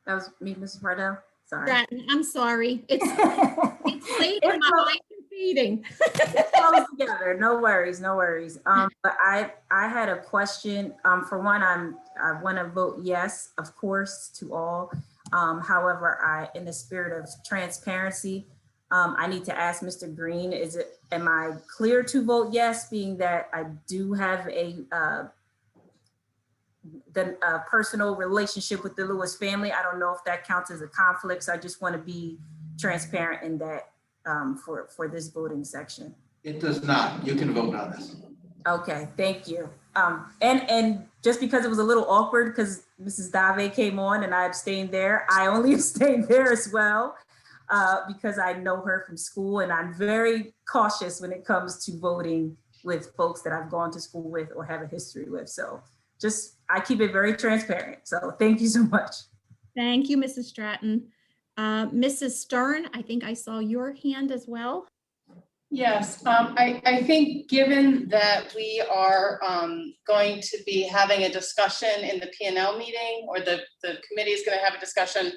That was me, Mrs. Friedel. Sorry. Stratton, I'm sorry. It's It's late and my mind is beating. It flows together. No worries, no worries. But I had a question. For one, I want to vote yes, of course, to all. However, in the spirit of transparency, I need to ask Mr. Green, am I clear to vote yes, being that I do have a personal relationship with the Lewis family? I don't know if that counts as a conflict, so I just want to be transparent in that for this voting section. It does not. You can vote on this. Okay, thank you. And just because it was a little awkward because Mrs. Dave came on and I abstained there, I only abstained there as well because I know her from school, and I'm very cautious when it comes to voting with folks that I've gone to school with or have a history with. So I keep it very transparent. So thank you so much. Thank you, Mrs. Stratton. Mrs. Stern, I think I saw your hand as well. Yes, I think given that we are going to be having a discussion in the P&L meeting, or the committee is going to have a discussion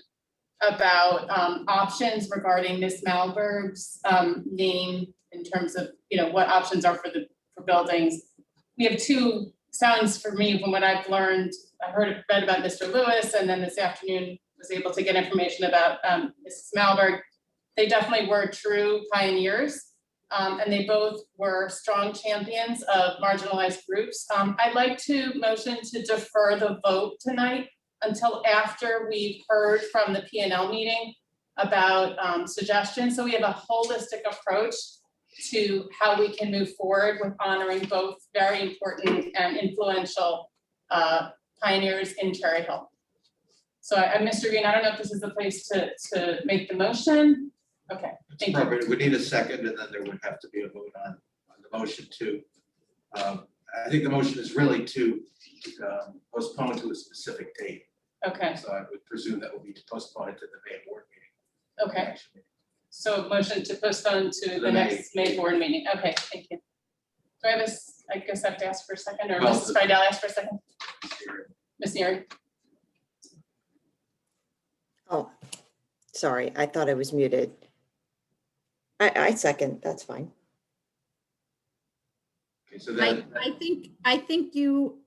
about options regarding Ms. Malberg's name in terms of, what options are for buildings. We have two sounds for me from what I've learned. I read about Mr. Lewis, and then this afternoon was able to get information about Mrs. Malberg. They definitely were true pioneers. And they both were strong champions of marginalized groups. I'd like to motion to defer the vote tonight until after we've heard from the P&L meeting about suggestions. So we have a holistic approach to how we can move forward with honoring both very important and influential pioneers in Cherry Hill. So Mr. Green, I don't know if this is the place to make the motion. Okay, thank you. We need a second, and then there would have to be a vote on the motion to, I think the motion is really to postpone to a specific date. Okay. So I would presume that will be to postpone it to the May board meeting. Okay. So motion to postpone to the next May board meeting. Okay, thank you. Do I have I guess I have to ask for a second, or Mrs. Friedel ask for a second? Ms. Neary. Oh, sorry, I thought I was muted. I second, that's fine. Okay, so then I think you,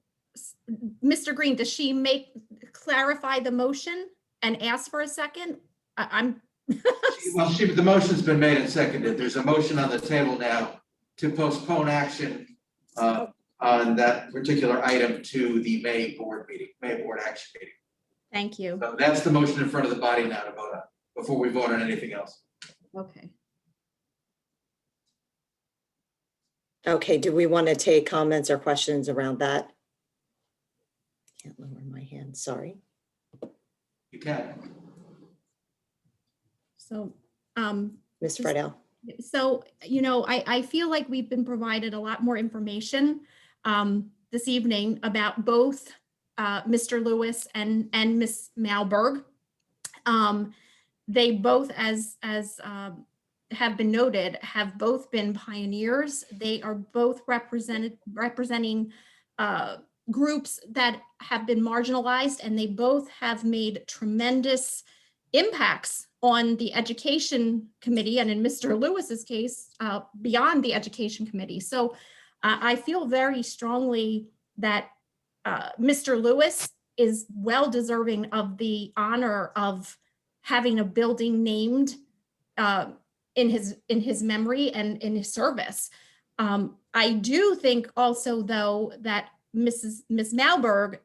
Mr. Green, does she clarify the motion and ask for a second? the motion's been made and seconded. There's a motion on the table now to postpone action on that particular item to the May board action meeting. Thank you. So that's the motion in front of the body now to vote on before we vote on anything else. Okay. Okay, do we want to take comments or questions around that? Can't lower my hand, sorry. You can. So, Ms. Friedel. So, I feel like we've been provided a lot more information this evening about both Mr. Lewis and Ms. Malberg. They both, as have been noted, have both been pioneers. They are both representing groups that have been marginalized, and they both have made tremendous impacts on the education committee, and in Mr. Lewis's case, beyond the education committee. So I feel very strongly that Mr. Lewis is well deserving of the honor of having a building named in his memory and in his service. I do think also, though, that Ms. Malberg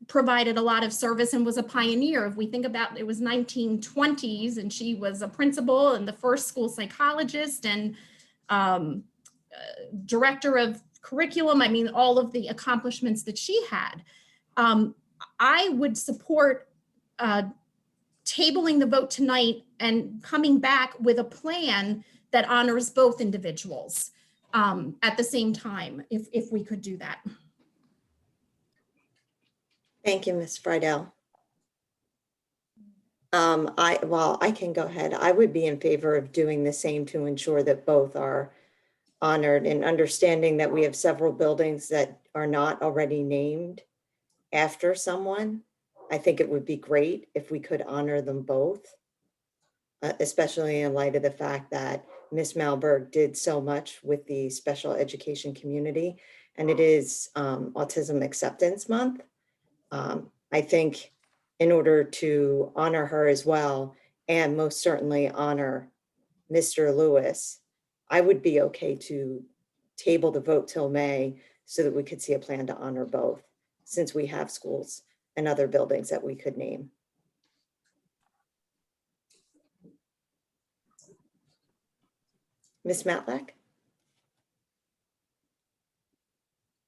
provided a lot of service and was a pioneer. If we think about, it was 1920s, and she was a principal and the first school psychologist and director of curriculum. I mean, all of the accomplishments that she had. I would support tabling the vote tonight and coming back with a plan that honors both individuals at the same time, if we could do that. Thank you, Ms. Friedel. I can go ahead. I would be in favor of doing the same to ensure that both are honored, and understanding that we have several buildings that are not already named after someone. I think it would be great if we could honor them both. especially in light of the fact that Ms. Malberg did so much with the special education community, and it is Autism Acceptance Month. I think in order to honor her as well, and most certainly honor Mr. Lewis, I would be okay to table the vote till May so that we could see a plan to honor both, since we have schools and other buildings that we could name. Ms. Matlack?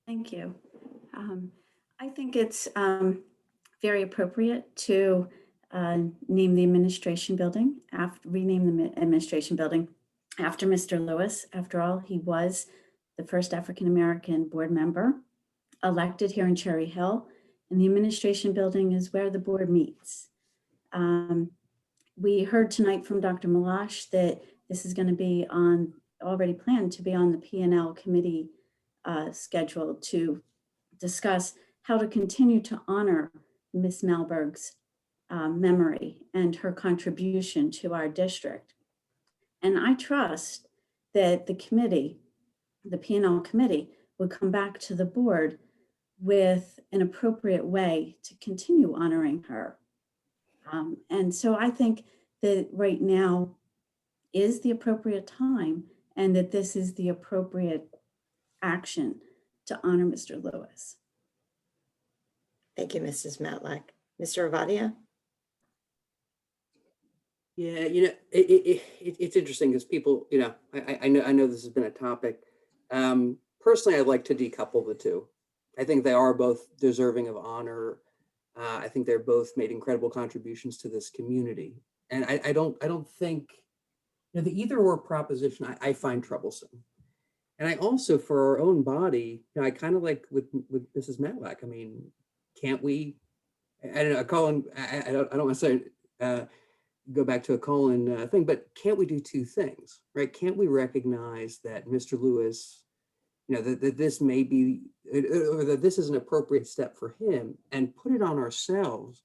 Thank you. I think it's very appropriate to name the administration building, rename the administration building after Mr. Lewis. After all, he was the first African-American board member elected here in Cherry Hill, and the administration building is where the board meets. We heard tonight from Dr. Malash that this is going to be already planned to be on the P&L committee schedule to discuss how to continue to honor Ms. Malberg's memory and her contribution to our district. And I trust that the committee, the P&L committee, would come back to the board with an appropriate way to continue honoring her. And so I think that right now is the appropriate time, and that this is the appropriate action to honor Mr. Lewis. Thank you, Mrs. Matlack. Mr. Ovadia? Yeah, you know, it's interesting because people, you know, I know this has been a topic. Personally, I'd like to decouple the two. I think they are both deserving of honor. I think they're both made incredible contributions to this community, and I don't think, you know, the either or proposition I find troublesome. And I also, for our own body, you know, I kind of like with Mrs. Matlack. I mean, can't we? I don't know, Colin. I don't want to say go back to a Colin thing, but can't we do two things, right? Can't we recognize that Mr. Lewis, you know, that this may be, or that this is an appropriate step for him, and put it on ourselves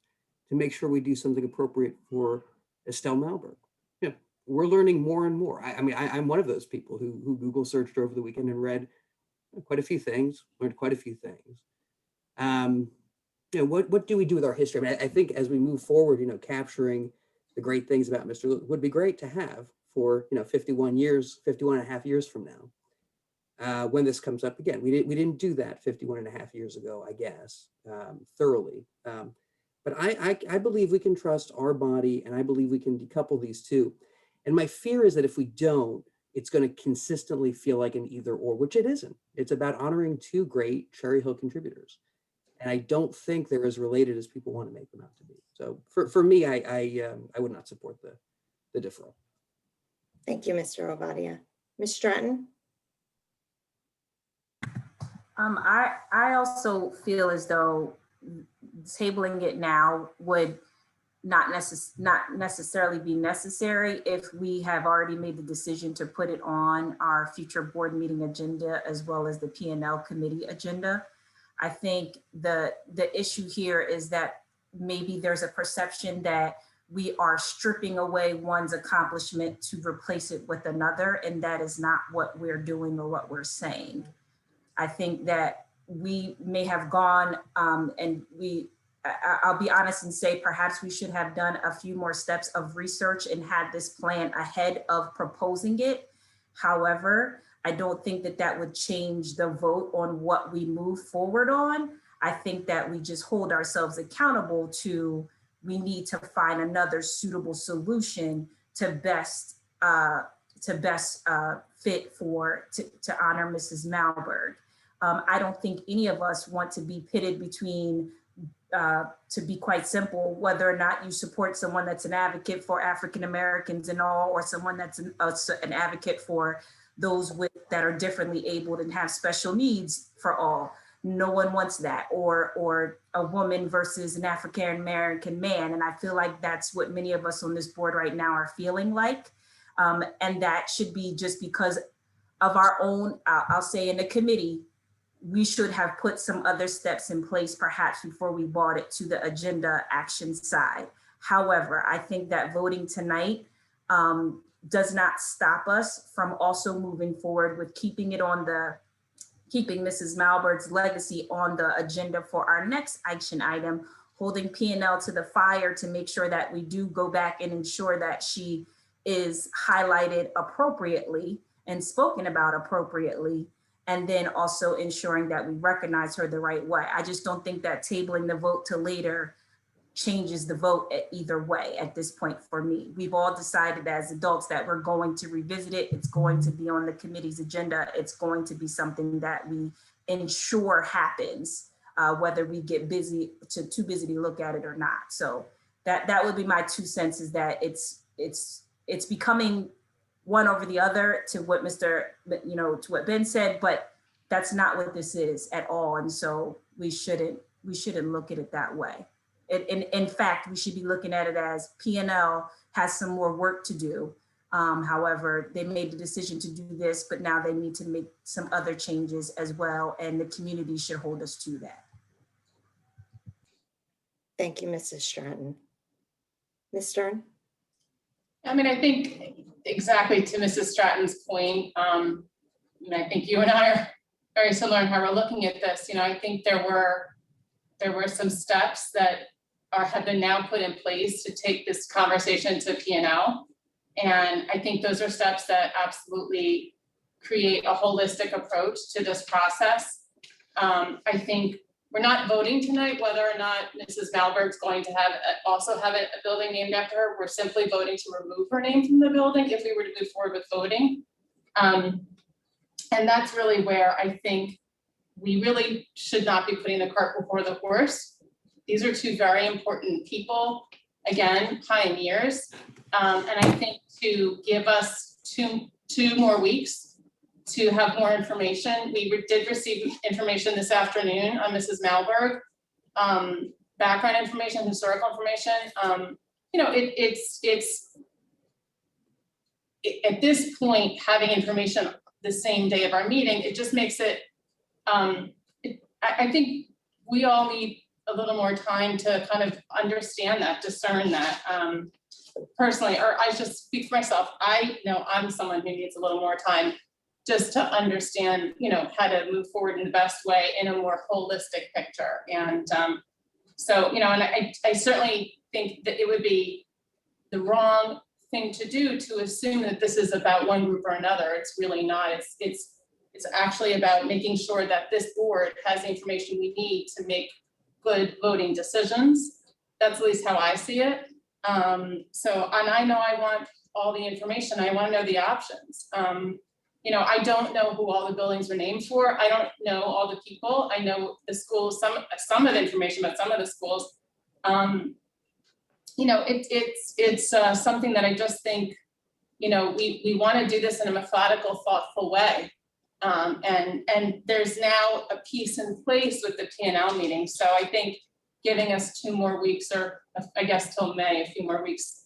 to make sure we do something appropriate for Estelle Malberg. You know, we're learning more and more. I mean, I'm one of those people who Google searched over the weekend and read quite a few things, learned quite a few things. You know, what do we do with our history? I mean, I think as we move forward, you know, capturing the great things about Mr. Lewis would be great to have for, you know, 51 and a half years from now, when this comes up again. We didn't do that 51 and a half years ago, I guess, thoroughly. But I believe we can trust our body, and I believe we can decouple these two. And my fear is that if we don't, it's going to consistently feel like an either or, which it isn't. It's about honoring two great Cherry Hill contributors. And I don't think they're as related as people want to make them out to be. So for me, I would not support the deferral. Thank you, Mr. Ovadia. Ms. Stratton? I also feel as though tabling it now would not necessarily be necessary if we have already made the decision to put it on our future board meeting agenda as well as the P&L committee agenda. I think the issue here is that maybe there's a perception that we are stripping away one's accomplishment to replace it with another, and that is not what we're doing or what we're saying. I think that we may have gone and I'll be honest and say perhaps we should have done a few more steps of research and had this plan ahead of proposing it. However, I don't think that that would change the vote on what we move forward on. I think that we just hold ourselves accountable to, we need to find another suitable solution to best fit to honor Mrs. Malberg. I don't think any of us want to be pitted between, to be quite simple, whether or not you support someone that's an advocate for African Americans and all, or someone that's an advocate for those that are differently abled and have special needs for all. No one wants that, or a woman versus an African American man. And I feel like that's what many of us on this board right now are feeling like. And that should be just because of our own, I'll say in the committee, we should have put some other steps in place perhaps before we brought it to the agenda action side. However, I think that voting tonight does not stop us from also moving forward with keeping Mrs. Malberg's legacy on the agenda for our next action item, holding P&L to the fire to make sure that we do go back and ensure that she is highlighted appropriately and spoken about appropriately, and then also ensuring that we recognize her the right way. I just don't think that tabling the vote to later changes the vote either way at this point for me. We've all decided as adults that we're going to revisit it. It's going to be on the committee's agenda. It's going to be something that we ensure happens, whether we get too busy to look at it or not. So that would be my 2 cents, is that it's becoming one over the other, to what to what Ben said, but that's not what this is at all. And so we shouldn't look at it that way. In fact, we should be looking at it as P&L has some more work to do. However, they made the decision to do this, but now they need to make some other changes as well, and the community should hold us to that. Thank you, Mrs. Stratton. Ms. Stern? I mean, I think exactly to Mrs. Stratton's point, I think you and I are very similar in how we're looking at this. I think there were some steps that have been now put in place to take this conversation to P&L. And I think those are steps that absolutely create a holistic approach to this process. I think we're not voting tonight whether or not Mrs. Malberg's going to also have a building named after her. We're simply voting to remove her name from the building if we were to move forward with voting. And that's really where I think we really should not be putting the cart before the horse. These are two very important people, again, pioneers. And I think to give us two more weeks to have more information. We did receive information this afternoon on Mrs. Malberg, background information, historical information. At this point, having information the same day of our meeting, it just makes it, I think we all need a little more time to kind of understand that, discern that. Personally, or I just speak for myself, I know I'm someone who needs a little more time just to understand, how to move forward in the best way in a more holistic picture. And so, and I certainly think that it would be the wrong thing to do to assume that this is about one group or another. It's really not. It's actually about making sure that this board has the information we need to make good voting decisions. That's at least how I see it. And I know I want all the information. I want to know the options. I don't know who all the buildings are named for. I don't know all the people. I know the schools, some of the information about some of the schools. It's something that I just think, we want to do this in a methodical, thoughtful way. And there's now a piece in place with the P&L meeting. So I think giving us 2 more weeks, or I guess till May, a few more weeks,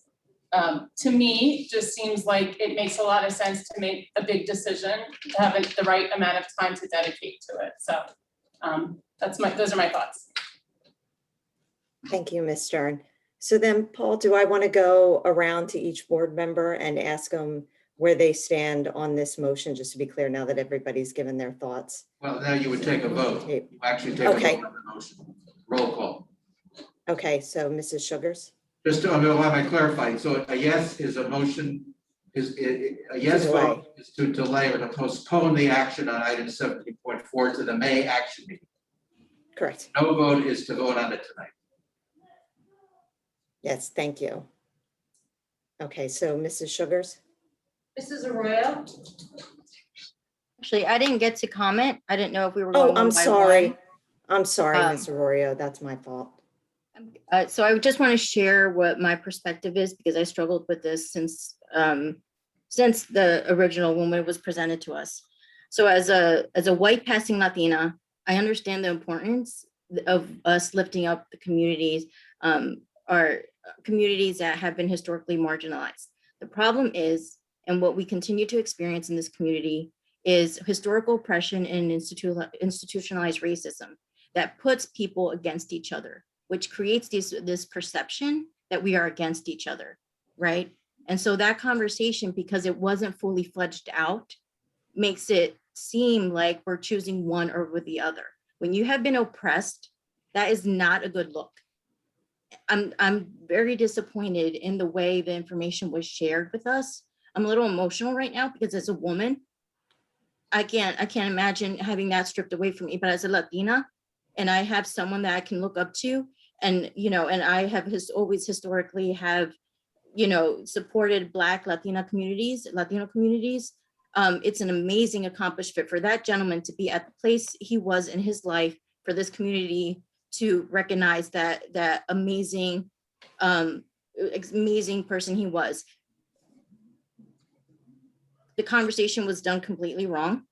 to me, just seems like it makes a lot of sense to make a big decision, to have the right amount of time to dedicate to it. So those are my thoughts. Thank you, Ms. Stern. So then, Paul, do I want to go around to each board member and ask them where they stand on this motion, just to be clear, now that everybody's given their thoughts? Well, now you would take a vote. You actually take a vote on the motion. Roll call. Okay, so Mrs. Sugars? Just to, I clarify, so a yes is a motion, a yes vote is to delay or to postpone the action on item 17.4 to the May action meeting. Correct. No vote is to vote on it tonight. Yes, thank you. Okay, so Mrs. Sugars? Mrs. Arroyo? Actually, I didn't get to comment. I didn't know if we were Oh, going I'm one by sorry. one. I'm sorry, Ms. Arroyo, that's my fault. So I just want to share what my perspective is, because I struggled with this since the original, when it was presented to us. So as a white passing Latina, I understand the importance of us lifting up the communities, our communities that have been historically marginalized. The problem is, and what we continue to experience in this community, is historical oppression and institutionalized racism that puts people against each other, which creates this perception that we are against each other, right? And so that conversation, because it wasn't fully fledged out, makes it seem like we're choosing one over the other. When you have been oppressed, that is not a good look. I'm very disappointed in the way the information was shared with us. I'm a little emotional right now because as a woman, I can't imagine having that stripped away from me. But as a Latina, and I have someone that I can look up to, and and I have always historically have, supported Black Latino communities. It's an amazing accomplishment for that gentleman to be at the place he was in his life, for this community to recognize that amazing, amazing person he was. The conversation was done completely wrong.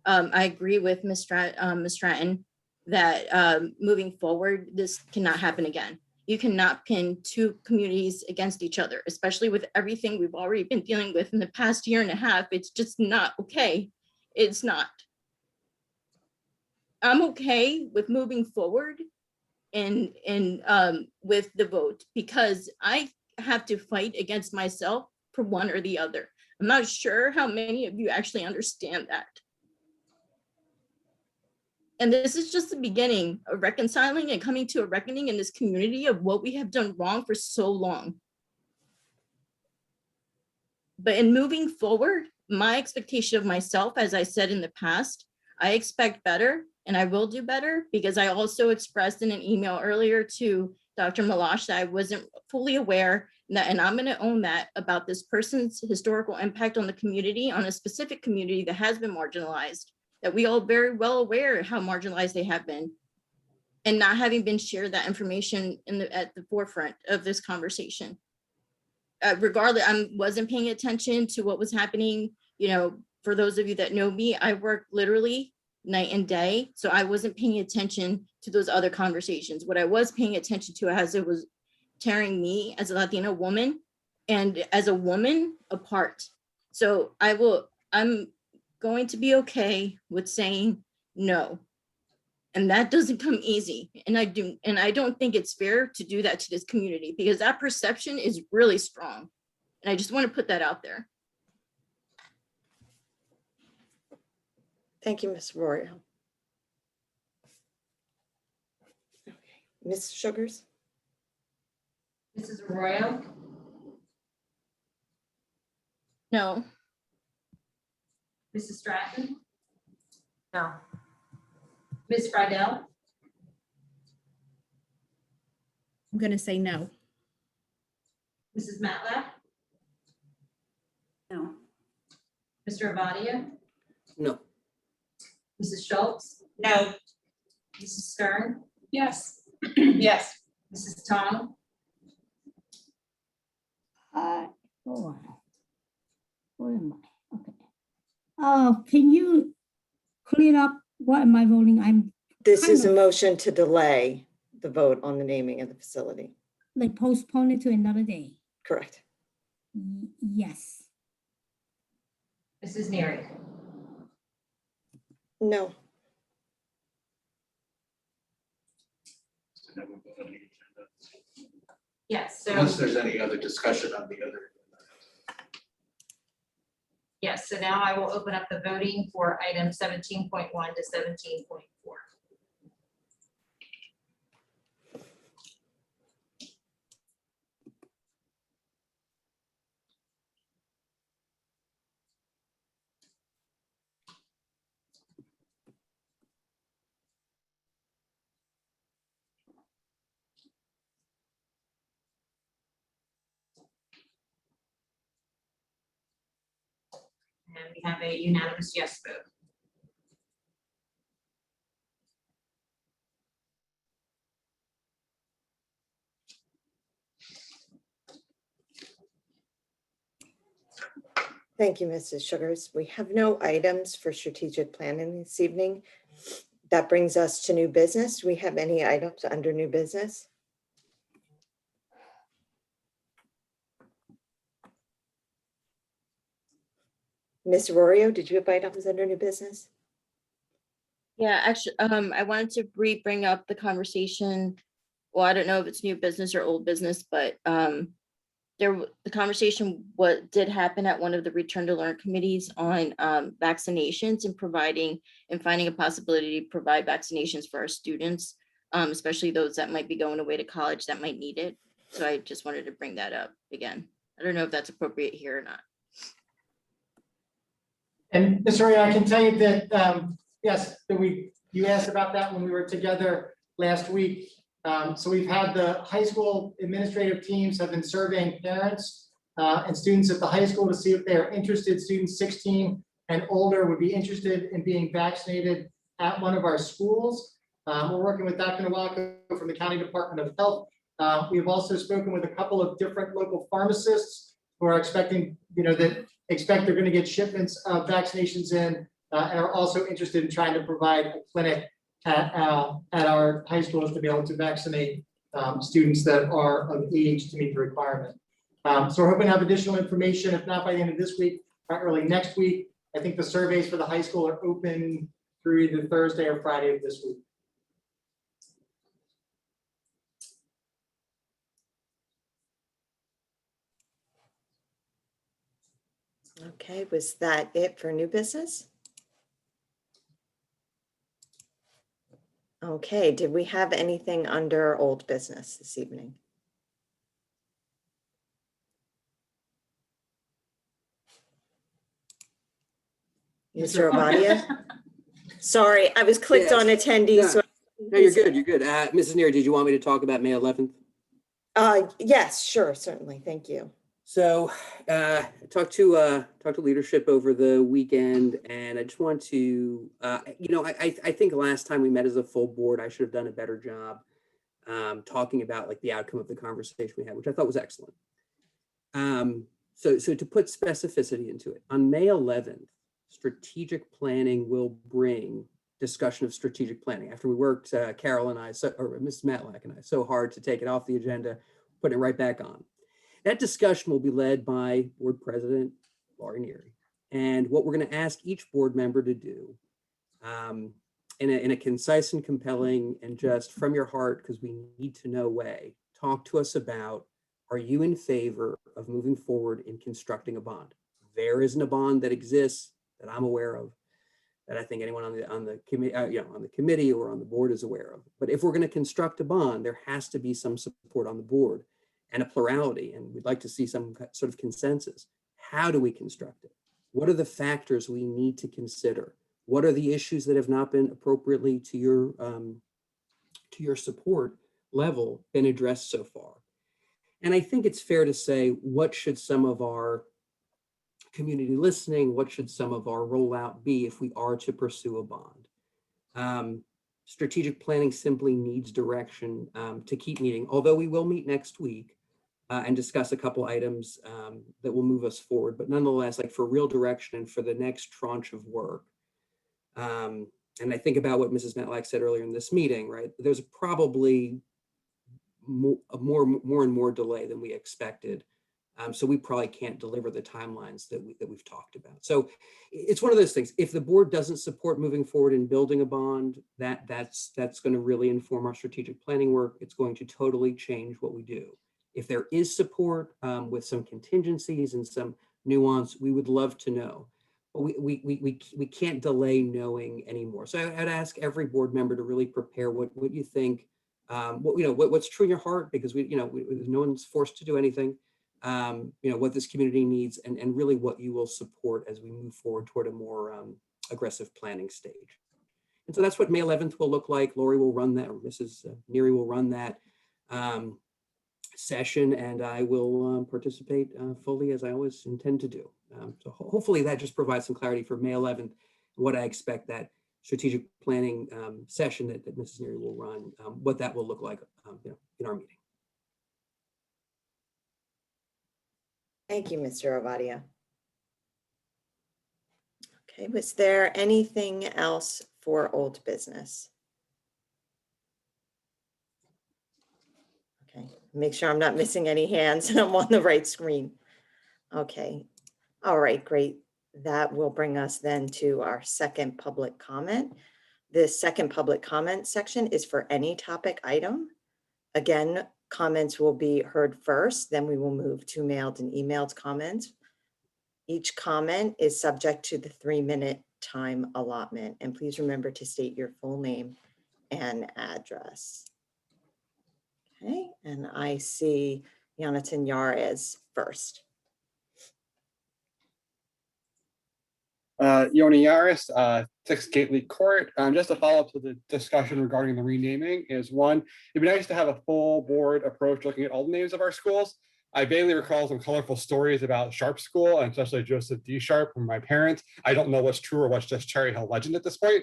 I agree with Ms. Stratton that moving forward, this cannot happen again. You cannot pin two communities against each other, especially with everything we've already been dealing with in the past year and a half. It's just not okay. It's not. I'm okay with moving forward and with the vote, because I have to fight against myself for one or the other. I'm not sure how many of you actually understand that. And this is just the beginning of reconciling and coming to a reckoning in this community of what we have done wrong for so long. But in moving forward, my expectation of myself, as I said in the past, I expect better and I will do better, because I also expressed in an email earlier to Dr. Malash that I wasn't fully aware that, and I'm going to own that, about this person's historical impact on the community, on a specific community that has been marginalized, that we all very well aware how marginalized they have been, and not having been shared that information at the forefront of this conversation. Regardless, I wasn't paying attention to what was happening. For those of you that know me, I work literally night and day. So I wasn't paying attention to those other conversations. What I was paying attention to, as it was tearing me as a Latina woman and as a woman apart. So I'm going to be okay with saying no. And that doesn't come easy. And I don't think it's fair to do that to this community, because that perception is really strong. And I just want to put that out there. Thank you, Ms. Royal. Okay. Ms. Sugars? Mrs. Arroyo, No. Mrs. Stratton, No. Ms. Friedel, I'm going to say no. Mrs. Matlack, No. Mr. Avadia, No. Mrs. Schultz, No. Mrs. Stern, Yes. Yes. Mrs. Tong, Hold on. Where am I? Okay. Can you clear up what am I voting? This kind is a of- motion to delay the vote on the naming of the facility. Like postpone it to another day. Correct. Yes. Mrs. Neary, No. yes, so, Unless there's any other discussion on the other. yes, so now I will open up the voting for item 17.1 to 17.4. And we have a unanimous yes vote. Thank you, Mrs. Sugars. We have no items for strategic planning this evening. That brings us to new business. Do we have any items under new business? Ms. Rorio, did you have items under new business? Yeah, actually, I wanted to bring up the conversation. Well, I don't know if it's new business or old business, but the conversation what did happen at one of the return to learn committees on vaccinations and finding a possibility to provide vaccinations for our students, especially those that might be going away to college that might need it. So I just wanted to bring that up again. I don't know if that's appropriate here or not. And Mr. Ray, I can tell you that, yes, that you asked about that when we were together last week. So we've had the high school administrative teams have been surveying parents and students at the high school to see if they are interested. Students 16 and older would be interested in being vaccinated at one of our schools. We're working with Dr. Nawako from the County Department of Health. We've also spoken with a couple of different local pharmacists who are expecting, that expect they're going to get shipments of vaccinations in and are also interested in trying to provide a clinic at our high schools to be able to vaccinate students that are of age to meet the requirement. So we're hoping to have additional information, if not by the end of this week, by early next week. I think the surveys for the high school are open through either Thursday or Friday of this week. Okay, was that it for new business? Okay, did we have anything under old business this evening? Mr. Ovadia? Sorry, I was clicked on attendees. So No, you're good. You're good. Mrs. Neary, did you want me to talk about May 11th? Yes, sure, certainly. Thank you. So talked to leadership over the weekend, and I just want to, I think last time we met as a full board, I should have done a better job talking about like the outcome of the conversation we had, which I thought was excellent. So to put specificity into it, on May 11th, strategic planning will bring discussion of strategic planning. After we worked, Carol and I, or Mrs. Matlack and I, so hard to take it off the agenda, put it right back on. That discussion will be led by Board President Laurie Neary. And what we're going to ask each board member to do in a concise and compelling and just from your heart, because we need to know way, talk to us about, are you in favor of moving forward in constructing a bond? There isn't a bond that exists that I'm aware of, that I think anyone on the committee or on the board is aware of. But if we're going to construct a bond, there has to be some support on the board and a plurality, and we'd like to see some sort of consensus. How do we construct it? What are the factors we need to consider? What are the issues that have not been appropriately to your support level been addressed so far? And I think it's fair to say, what should some of our community listening, what should some of our rollout be if we are to pursue a bond? Strategic planning simply needs direction to keep meeting, although we will meet next week and discuss a couple items that will move us forward, but nonetheless, like for real direction and for the next tranche of work. And I think about what Mrs. Matlack said earlier in this meeting, right? There's probably more and more delay than we expected. So we probably can't deliver the timelines that we've talked about. So it's one of those things. If the board doesn't support moving forward in building a bond, that's going to really inform our strategic planning work. It's going to totally change what we do. If there is support with some contingencies and some nuance, we would love to know. But we can't delay knowing anymore. So I'd ask every board member to really prepare what you think, what's true in your heart, because no one's forced to do anything. What this community needs and really what you will support as we move forward toward a more aggressive planning stage. And so that's what May 11th will look like. Lori will run that, or Mrs. Neary will run that session, and I will participate fully as I always intend to do. So hopefully that just provides some clarity for May 11th, what I expect that strategic planning session that Mrs. Neary will run, what that will look like in our meeting. Thank you, Mr. Ovadia. Okay, was there anything else for old business? Okay, make sure I'm not missing any hands and I'm on the right screen. Okay, all right, great. That will bring us then to our second public comment. This second public comment section is for any topic item. Again, Comments will be heard first, then we will move to mailed and emailed comments. Each comment is subject to the 3-minute time allotment, and please remember to state your full name and address. Okay, and I see Jonathan Yares first. Yoni Yaris, 6 Gately Court. Just to follow up to the discussion regarding the renaming is one, it'd be nice to have a full board approach looking at all the names of our schools. I vaguely recall some colorful stories about Sharp School and especially Joseph D. Sharp from my parents. I don't know what's true or what's just Cherry Hill legend at this point.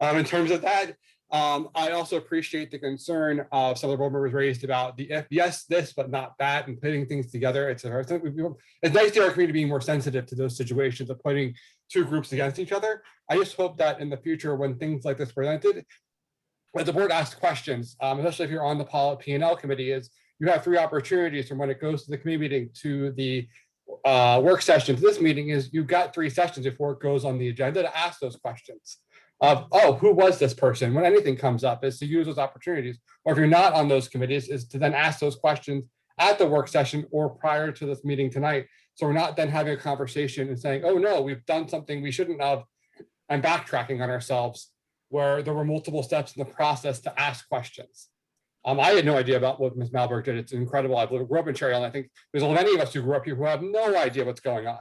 In terms of that, I also appreciate the concern of some of the board members raised about the if yes, this, but not that, and putting things together. It's nice to our community being more sensitive to those situations of putting 2 groups against each other. I just hope that in the future, when things like this presented, when the board asks questions, especially if you're on the P&L committee, is you have 3 opportunities from when it goes to the committee meeting to the work session to this meeting. Is you've got 3 sessions before it goes on the agenda to ask those questions of, oh, who was this person? When anything comes up, is to use those opportunities. Or if you're not on those committees, is to then ask those questions at the work session or prior to this meeting tonight. So we're not then having a conversation and saying, oh no, we've done something we shouldn't have, and backtracking on ourselves where there were multiple steps in the process to ask questions. I had no idea about what Ms. Malberg did. It's incredible. I grew up in Cherry Hill, and I think there's many of us who grew up here who have no idea what's going on.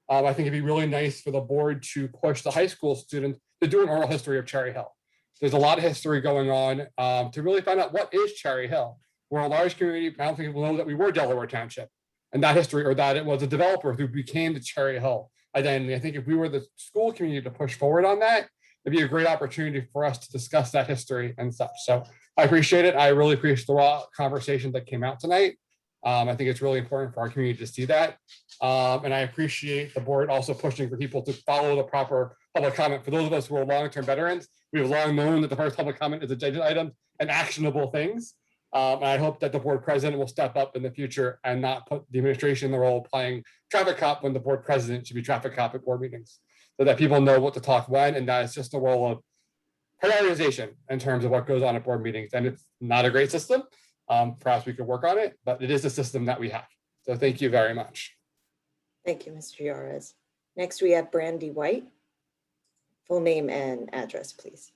I think it'd be really nice for the board to push the high school students to do an oral history of Cherry Hill. There's a lot of history going on to really find out what is Cherry Hill. We're a large community. I don't think people know that we were Delaware Township and that history, or that it was a developer who became the Cherry Hill identity. I think if we were the school community to push forward on that, it'd be a great opportunity for us to discuss that history and such. So I appreciate it. I really appreciate the raw conversation that came out tonight. I think it's really important for our community to see that. And I appreciate the board also pushing for people to follow the proper public comment. For those of us who are long-term veterans, we've long known that the first public comment is agenda item and actionable things. And I hope that the board president will step up in the future and not put the administration in the role of playing traffic cop when the board president should be traffic cop at board meetings, so that people know what to talk when, and that it's just a role of prioritization in terms of what goes on at board meetings. And it's not a great system. Perhaps we could work on it, but it is a system that we have. So thank you very much. Thank you, Mr. Yares. Next, we have Brandy White. Full name and address, please.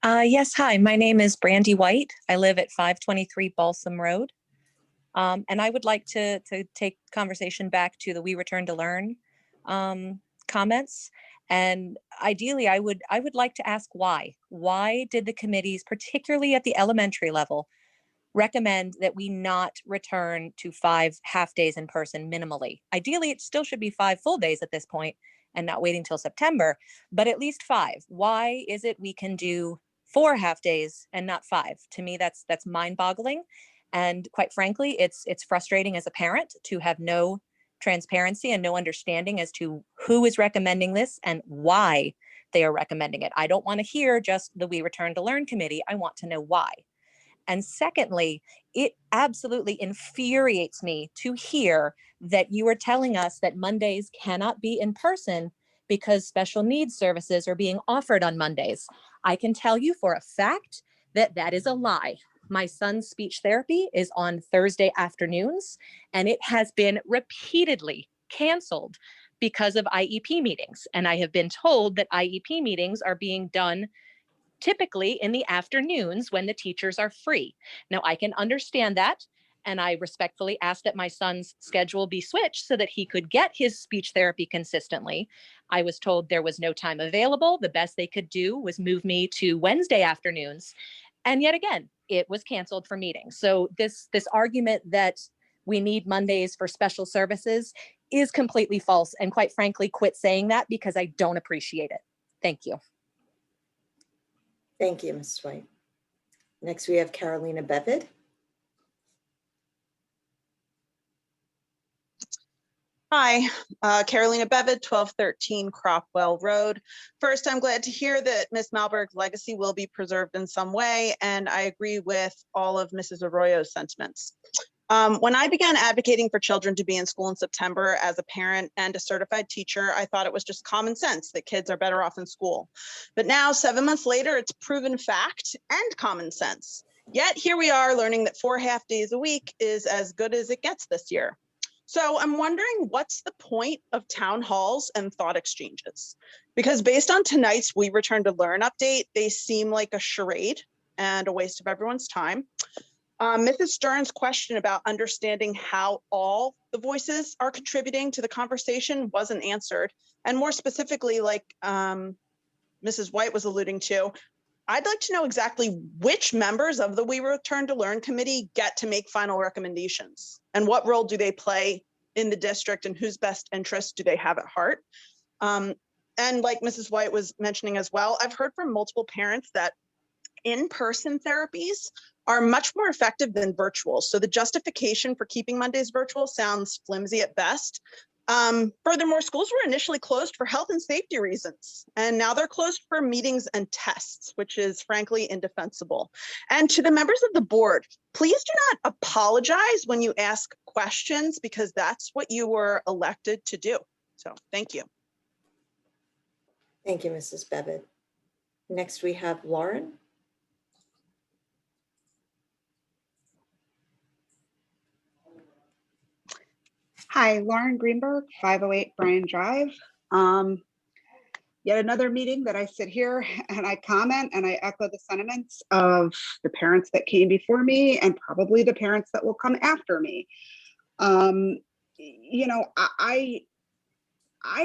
Yes, hi, my name is Brandy White. I live at 523 Balsam Road. And I would like to take conversation back to the We Return to Learn comments. And ideally, I would like to ask why. Why did the committees, particularly at the elementary level, recommend that we not return to 5 half days in person minimally? Ideally, it still should be 5 full days at this point and not waiting till September, but at least 5. Why is it we can do 4 half days and not 5? To me, that's mind-boggling. And quite frankly, it's frustrating as a parent to have no transparency and no understanding as to who is recommending this and why they are recommending it. I don't want to hear just the We Return to Learn committee. I want to know why. And secondly, it absolutely infuriates me to hear that you are telling us that Mondays cannot be in person because special needs services are being offered on Mondays. I can tell you for a fact that that is a lie. My son's speech therapy is on Thursday afternoons, and it has been repeatedly canceled because of IEP meetings. And I have been told that IEP meetings are being done typically in the afternoons when the teachers are free. Now, I can understand that, and I respectfully ask that my son's schedule be switched so that he could get his speech therapy consistently. I was told there was no time available. The best they could do was move me to Wednesday afternoons. And yet again, it was canceled for meetings. So this argument that we need Mondays for special services is completely false. And quite frankly, quit saying that because I don't appreciate it. Thank you. Thank you, Ms. White. Next, we have Carolina Bevid. Hi, Carolina Bevid, 1213 Cropwell Road. First, I'm glad to hear that Ms. Malberg's legacy will be preserved in some way, and I agree with all of Mrs. Arroyo's sentiments. When I began advocating for children to be in school in September as a parent and a certified teacher, I thought it was just common sense that kids are better off in school. But now, 7 months later, it's proven fact and common sense. Yet here we are learning that 4 half days a week is as good as it gets this year. So I'm wondering, what's the point of town halls and thought exchanges? Because based on tonight's We Return to Learn update, they seem like a charade and a waste of everyone's time. Mrs. Stern's question about understanding how all the voices are contributing to the conversation wasn't answered. And more specifically, like Mrs. White was alluding to, I'd like to know exactly which members of the We Return to Learn committee get to make final recommendations, and what role do they play in the district, and whose best interests do they have at heart? And like Mrs. White was mentioning as well, I've heard from multiple parents that in-person therapies are much more effective than virtual. So the justification for keeping Mondays virtual sounds flimsy at best. Furthermore, schools were initially closed for health and safety reasons, and now they're closed for meetings and tests, which is frankly indefensible. And to the members of the board, please do not apologize when you ask questions, because that's what you were elected to do. So thank you. Thank you, Mrs. Bevitt. Next, we have Lauren. Hi, Lauren Greenberg, 508 Bryan Drive. Yet another meeting that I sit here and I comment and I echo the sentiments of the parents that came before me and probably the parents that will come after me. You know, I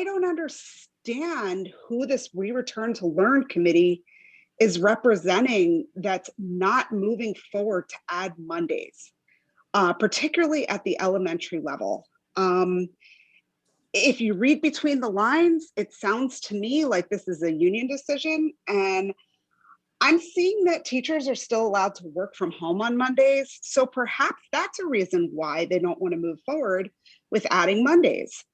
don't understand who this We Return to Learn committee is representing that's not moving forward to add Mondays, particularly at the elementary level. If you read between the lines, it sounds to me like this is a union decision, and I'm seeing that teachers are still allowed to work from home on Mondays. So perhaps that's a reason why they don't want to move forward with adding Mondays.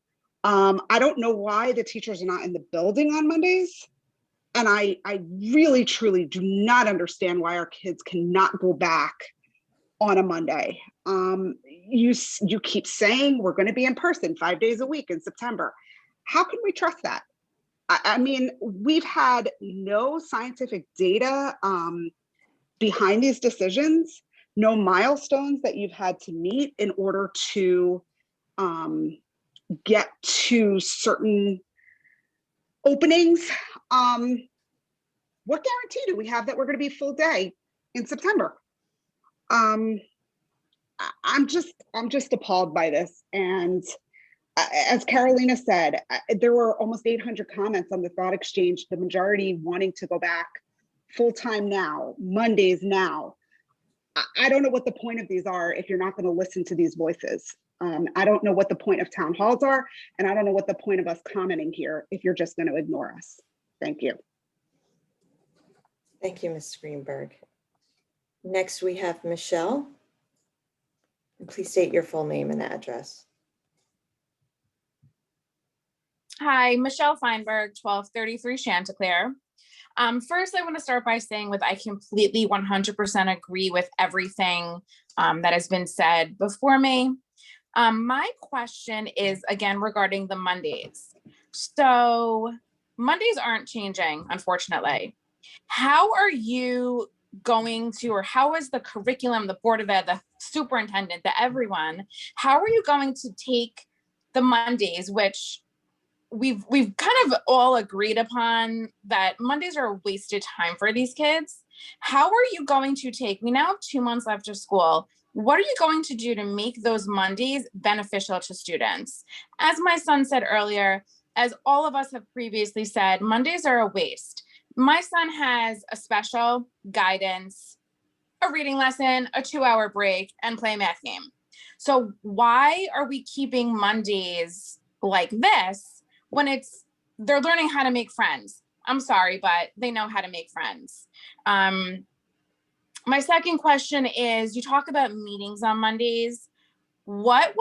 I don't know why the teachers are not in the building on Mondays. And I really, truly do not understand why our kids cannot go back on a Monday. You keep saying we're going to be in person 5 days a week in September. How can we trust that? I mean, we've had no scientific data behind these decisions, no milestones that you've had to meet in order to get to certain openings. What guarantee do we have that we're going to be full day in September? I'm just appalled by this. And as Carolina said, there were almost 800 comments on the thought exchange, the majority wanting to go back full-time now, Mondays now. I don't know what the point of these are if you're not going to listen to these voices. I don't know what the point of town halls are, and I don't know what the point of us commenting here if you're just going to ignore us. Thank you. Thank you, Ms. Greenberg. Next, we have Michelle. And please state your full name and address. Hi, Michelle Feinberg, 1233 Chanticleer. First, I want to start by saying that I completely 100% agree with everything that has been said before me. My question is, again, regarding the Mondays. So Mondays aren't changing, unfortunately. How are you going to, or how is the curriculum, the Board of Ed, the superintendent, the everyone, how are you going to take the Mondays, which we've kind of all agreed upon that Mondays are a wasted time for these kids. How are you going to take, we now have 2 months left of school. What are you going to do to make those Mondays beneficial to students? As my son said earlier, as all of us have previously said, Mondays are a waste. My son has a special, guidance, a reading lesson, a 2-hour break, and play a math game. So why are we keeping Mondays like this when they're learning how to make friends? I'm sorry, but they know how to make friends. My second question is, you talk about meetings on Mondays. What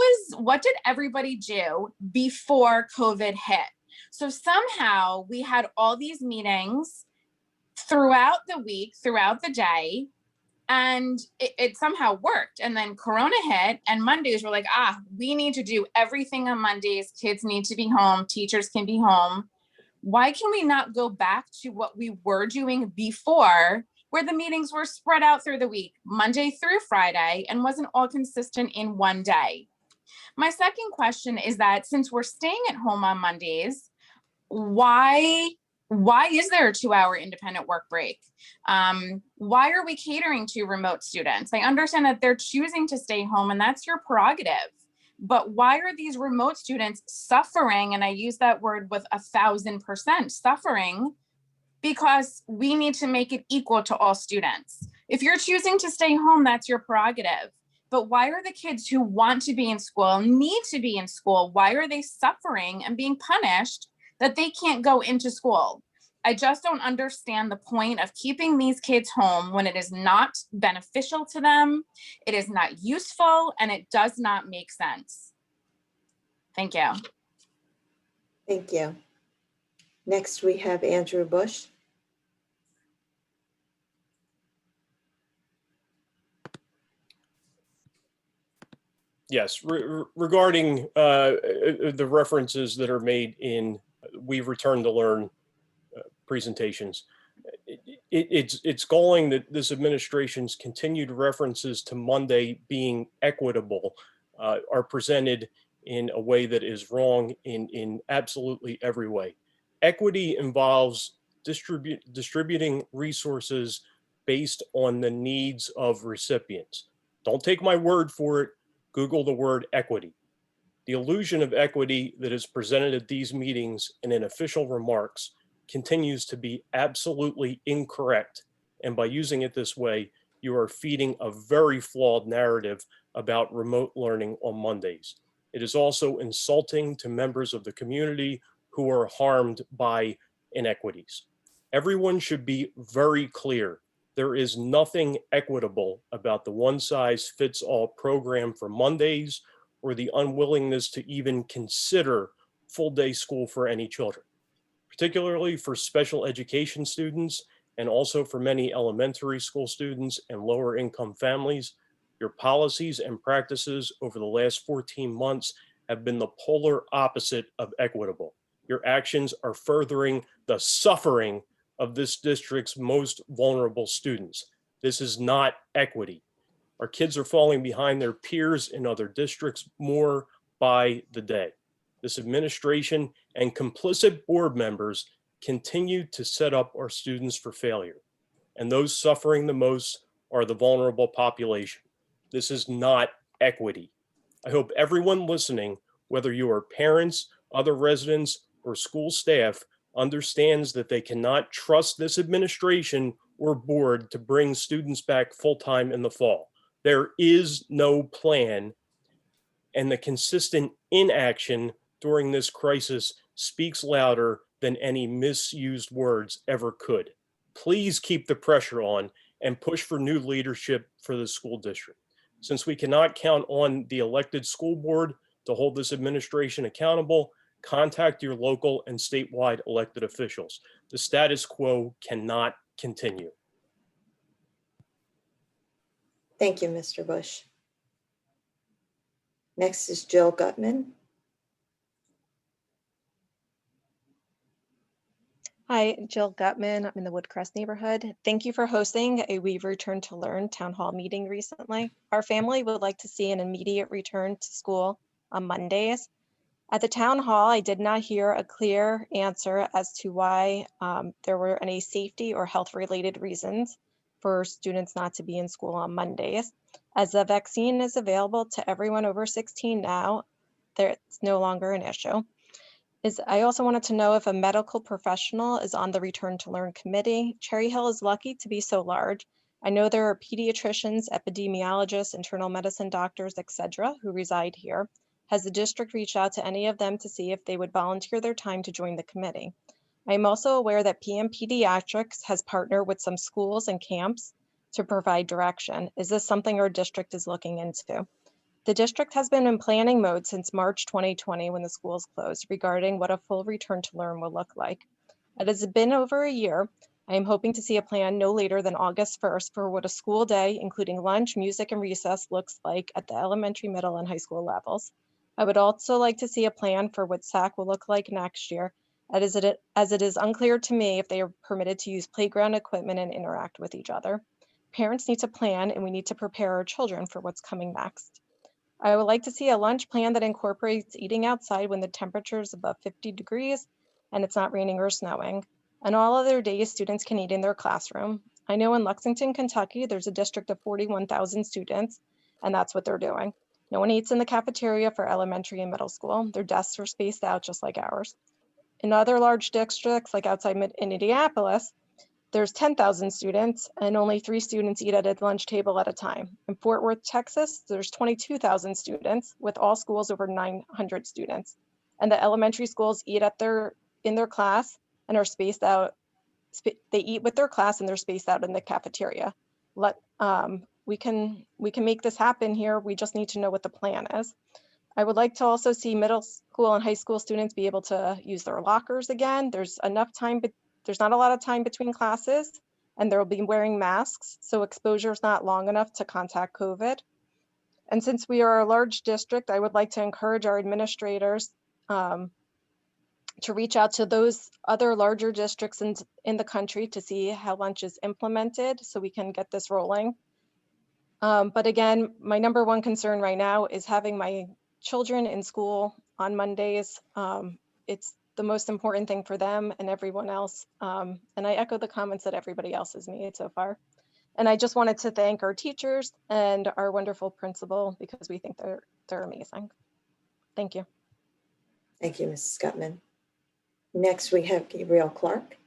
did everybody do before COVID hit? So somehow we had all these meetings throughout the week, throughout the day, and it somehow worked. And then Corona hit and Mondays were like, we need to do everything on Mondays. Kids need to be home. Teachers can be home. Why can we not go back to what we were doing before where the meetings were spread out through the week, Monday through Friday, and wasn't all consistent in one day. My second question is that since we're staying at home on Mondays, why is there a 2-hour independent work break? Why are we catering to remote students? I understand that they're choosing to stay home and that's your prerogative, but why are these remote students suffering? And I use that word with 1,000% suffering, because we need to make it equal to all students. If you're choosing to stay home, that's your prerogative. But why are the kids who want to be in school, need to be in school, why are they suffering and being punished that they can't go into school? I just don't understand the point of keeping these kids home when it is not beneficial to them, it is not useful, and it does not make sense. Thank you. Thank you. Next, we have Andrew Bush. Yes, regarding the references that are made in We Return to Learn presentations, it's galling that this administration's continued references to Monday being equitable are presented in a way that is wrong in absolutely every way. Equity involves distributing resources based on the needs of recipients. Don't take my word for it. Google the word equity. The illusion of equity that is presented at these meetings and in official remarks continues to be absolutely incorrect. And by using it this way, you are feeding a very flawed narrative about remote learning on Mondays. It is also insulting to members of the community who are harmed by inequities. Everyone should be very clear. There is nothing equitable about the one-size-fits-all program for Mondays or the unwillingness to even consider full-day school for any children, particularly for special education students and also for many elementary school students and lower income families. Your policies and practices over the last 14 months have been the polar opposite of equitable. Your actions are furthering the suffering of this district's most vulnerable students. This is not equity. Our kids are falling behind their peers in other districts more by the day. This administration and complicit board members continue to set up our students for failure. And those suffering the most are the vulnerable population. This is not equity. I hope everyone listening, whether you are parents, other residents, or school staff, understands that they cannot trust this administration or board to bring students back full-time in the fall. There is no plan, and the consistent inaction during this crisis speaks louder than any misused words ever could. Please keep the pressure on and push for new leadership for the school district. Since we cannot count on the elected school board to hold this administration accountable, contact your local and statewide elected officials. The status quo cannot continue. Thank you, Mr. Bush. Next is Jill Gutman. Hi, Jill Gutman. I'm in the Woodcrest neighborhood. Thank you for hosting a We Return to Learn town hall meeting recently. Our family would like to see an immediate return to school on Mondays. At the town hall, I did not hear a clear answer as to why there were any safety or health related reasons for students not to be in school on Mondays. As the vaccine is available to everyone over 16 now, it's no longer an issue. I also wanted to know if a medical professional is on the Return to Learn committee. Cherry Hill is lucky to be so large. I know there are pediatricians, epidemiologists, internal medicine doctors, etc., who reside here. Has the district reached out to any of them to see if they would volunteer their time to join the committee? I am also aware that PM Pediatrics has partnered with some schools and camps to provide direction. Is this something our district is looking into? The district has been in planning mode since March 2020 when the schools closed regarding what a full return to learn will look like. It has been over a year. I am hoping to see a plan no later than August 1st for what a school day, including lunch, music, and recess looks like at the elementary, middle, and high school levels. I would also like to see a plan for what SAC will look like next year, as it is unclear to me if they are permitted to use playground equipment and interact with each other. Parents need to plan, and we need to prepare our children for what's coming next. I would like to see a lunch plan that incorporates eating outside when the temperature is above 50 degrees and it's not raining or snowing. And all other days, students can eat in their classroom. I know in Lexington, Kentucky, there's a district of 41,000 students, and that's what they're doing. No one eats in the cafeteria for elementary and middle school. Their desks are spaced out just like ours. In other large districts, like outside in Indianapolis, there's 10,000 students and only 3 students eat at a lunch table at a time. In Fort Worth, Texas, there's 22,000 students with all schools over 900 students. And the elementary schools eat in their class and are spaced out. They eat with their class and they're spaced out in the cafeteria. We can make this happen here. We just need to know what the plan is. I would like to also see middle school and high school students be able to use their lockers again. There's enough time, but there's not a lot of time between classes, and they'll be wearing masks, so exposure is not long enough to contact COVID. And since we are a large district, I would like to encourage our administrators to reach out to those other larger districts in the country to see how lunch is implemented so we can get this rolling. But again, my number one concern right now is having my children in school on Mondays. It's the most important thing for them and everyone else. And I echo the comments that everybody else has made so far. And I just wanted to thank our teachers and our wonderful principal because we think they're amazing. Thank you. Thank you, Mrs. Gutman. Next, we have Gabrielle Clark.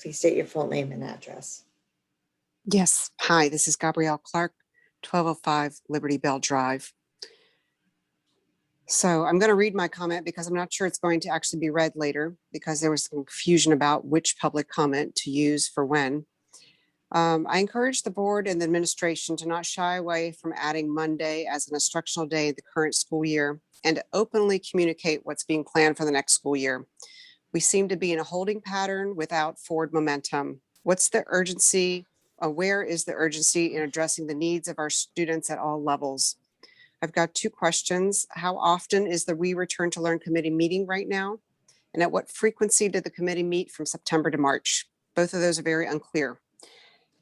Please state your full name and address. Yes. Hi, this is Gabrielle Clark, 1205 Liberty Bell Drive. So I'm going to read my comment because I'm not sure it's going to actually be read later because there was some confusion about which public comment to use for when. I encourage the board and the administration to not shy away from adding Monday as an instructional day in the current school year and to openly communicate what's being planned for the next school year. We seem to be in a holding pattern without forward momentum. What's the urgency? Where is the urgency in addressing the needs of our students at all levels? I've got 2 questions. How often is the We Return to Learn committee meeting right now? And at what frequency did the committee meet from September to March? Both of those are very unclear.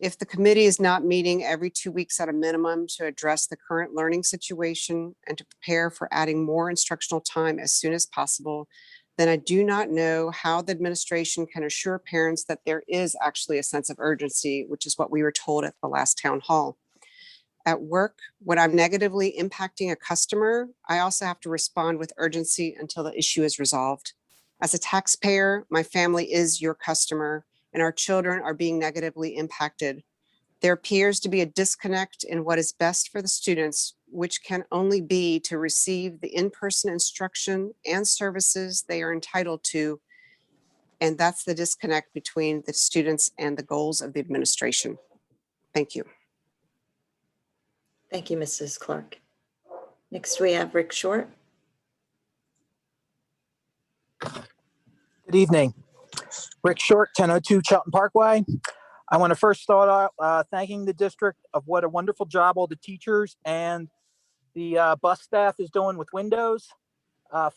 If the committee is not meeting every 2 weeks at a minimum to address the current learning situation and to prepare for adding more instructional time as soon as possible, then I do not know how the administration can assure parents that there is actually a sense of urgency, which is what we were told at the last town hall. At work, when I'm negatively impacting a customer, I also have to respond with urgency until the issue is resolved. As a taxpayer, my family is your customer, and our children are being negatively impacted. There appears to be a disconnect in what is best for the students, which can only be to receive the in-person instruction and services they are entitled to. And that's the disconnect between the students and the goals of the administration. Thank you. Thank you, Mrs. Clark. Next, we have Rick Short. Good evening. Rick Short, 1002 Chelton Parkway. I want to first start out thanking the district of what a wonderful job all the teachers and the bus staff is doing with windows.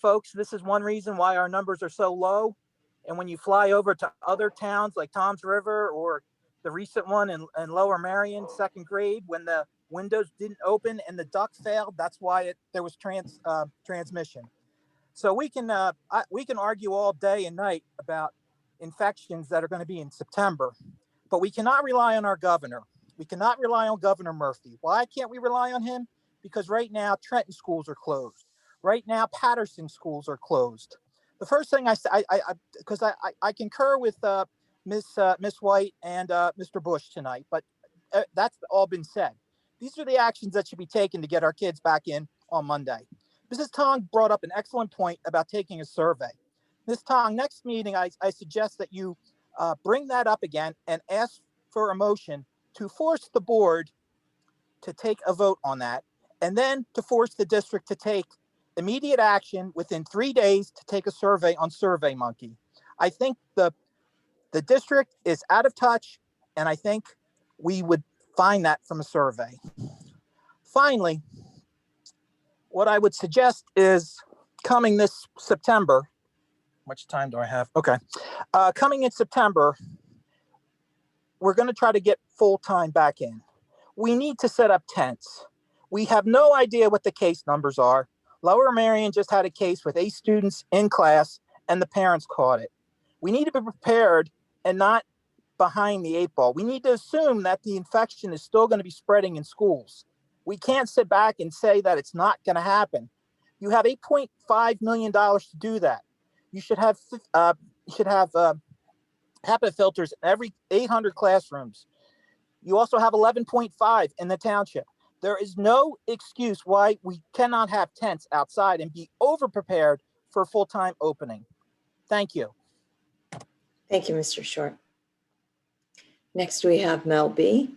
Folks, this is one reason why our numbers are so low. And when you fly over to other towns like Toms River or the recent one in Lower Marion, 2nd grade, when the windows didn't open and the duct failed, that's why there was transmission. So we can argue all day and night about infections that are going to be in September, but we cannot rely on our governor. We cannot rely on Governor Murphy. Why can't we rely on him? Because right now Trenton schools are closed. Right now Patterson schools are closed. The first thing I concur with Miss White and Mr. Bush tonight, but that's all been said. These are the actions that should be taken to get our kids back in on Monday. Mrs. Tong brought up an excellent point about taking a survey. Ms. Tong, next meeting, I suggest that you bring that up again and ask for a motion to force the board to take a vote on that, and then to force the district to take immediate action within 3 days to take a survey on SurveyMonkey. I think the district is out of touch, and I think we would find that from a survey. Finally, what I would suggest is coming this September, much time do I have? Okay. Coming in September, we're going to try to get full-time back in. We need to set up tents. We have no idea what the case numbers are. Lower Marion just had a case with 8 students in class and the parents caught it. We need to be prepared and not behind the 8 ball. We need to assume that the infection is still going to be spreading in schools. We can't sit back and say that it's not going to happen. You have $8.5 million to do that. You should have HEPA filters in every 800 classrooms. You also have 11.5 in the township. There is no excuse why we cannot have tents outside and be over-prepared for a full-time opening. Thank you. Thank you, Mr. Short. Next, we have Mel B.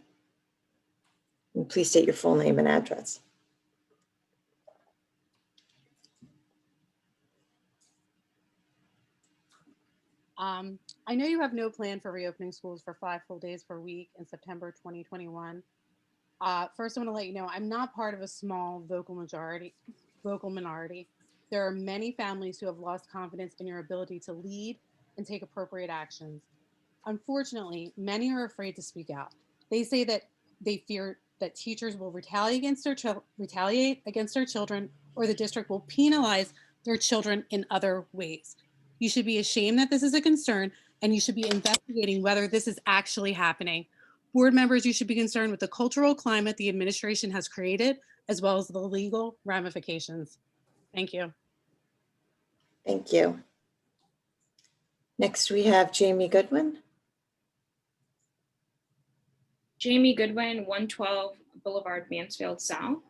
And please state your full name and address. I know you have no plan for reopening schools for 5 full days per week in September 2021. First, I want to let you know I'm not part of a small vocal minority. There are many families who have lost confidence in your ability to lead and take appropriate actions. Unfortunately, many are afraid to speak out. They say that they fear that teachers will retaliate against their children, or the district will penalize their children in other ways. You should be ashamed that this is a concern, and you should be investigating whether this is actually happening. Board members, you should be concerned with the cultural climate the administration has created, as well as the legal ramifications. Thank you. Thank you. Next, we have Jamie Goodwin. Jamie Goodwin, 112 Boulevard, Mansfield South.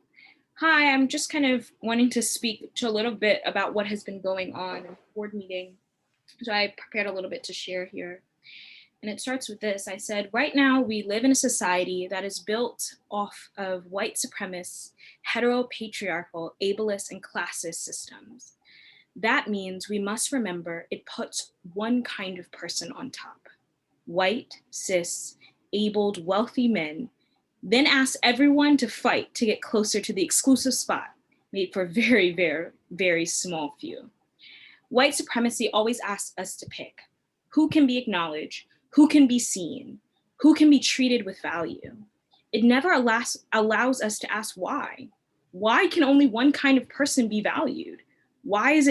Hi, I'm just kind of wanting to speak to a little bit about what has been going on in the board meeting. So I prepared a little bit to share here. And it starts with this. I said, right now we live in a society that is built off of white supremacist, heteropatriarchal, ableist, and classist systems. That means we must remember it puts one kind of person on top: white, cis, abled, wealthy men, then asks everyone to fight to get closer to the exclusive spot made for very, very, very small few. White supremacy always asks us to pick who can be acknowledged, who can be seen, who can be treated with value. It never allows us to ask why. Why can only one kind of person be valued? Why is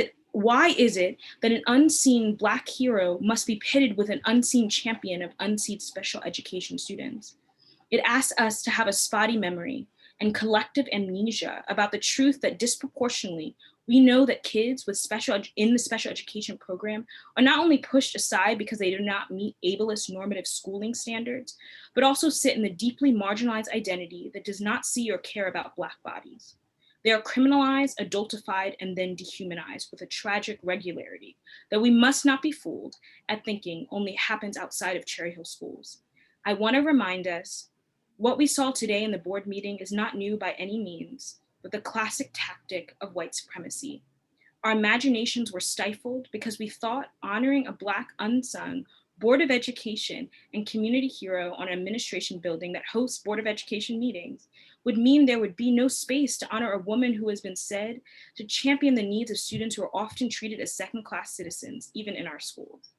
it that an unseen Black hero must be pitted with an unseen champion of unseen special education students? It asks us to have a spotty memory and collective amnesia about the truth that disproportionately we know that kids with in the special education program are not only pushed aside because they do not meet ableist normative schooling standards, but also sit in the deeply marginalized identity that does not see or care about Black bodies. They are criminalized, adultified, and then dehumanized with a tragic regularity that we must not be fooled at thinking only happens outside of Cherry Hill schools. I want to remind us what we saw today in the board meeting is not new by any means, but the classic tactic of white supremacy. Our imaginations were stifled because we thought honoring a Black unsung Board of Education and community hero on an administration building that hosts Board of Education meetings would mean there would be no space to honor a woman who has been said to champion the needs of students who are often treated as second-class citizens, even in our schools.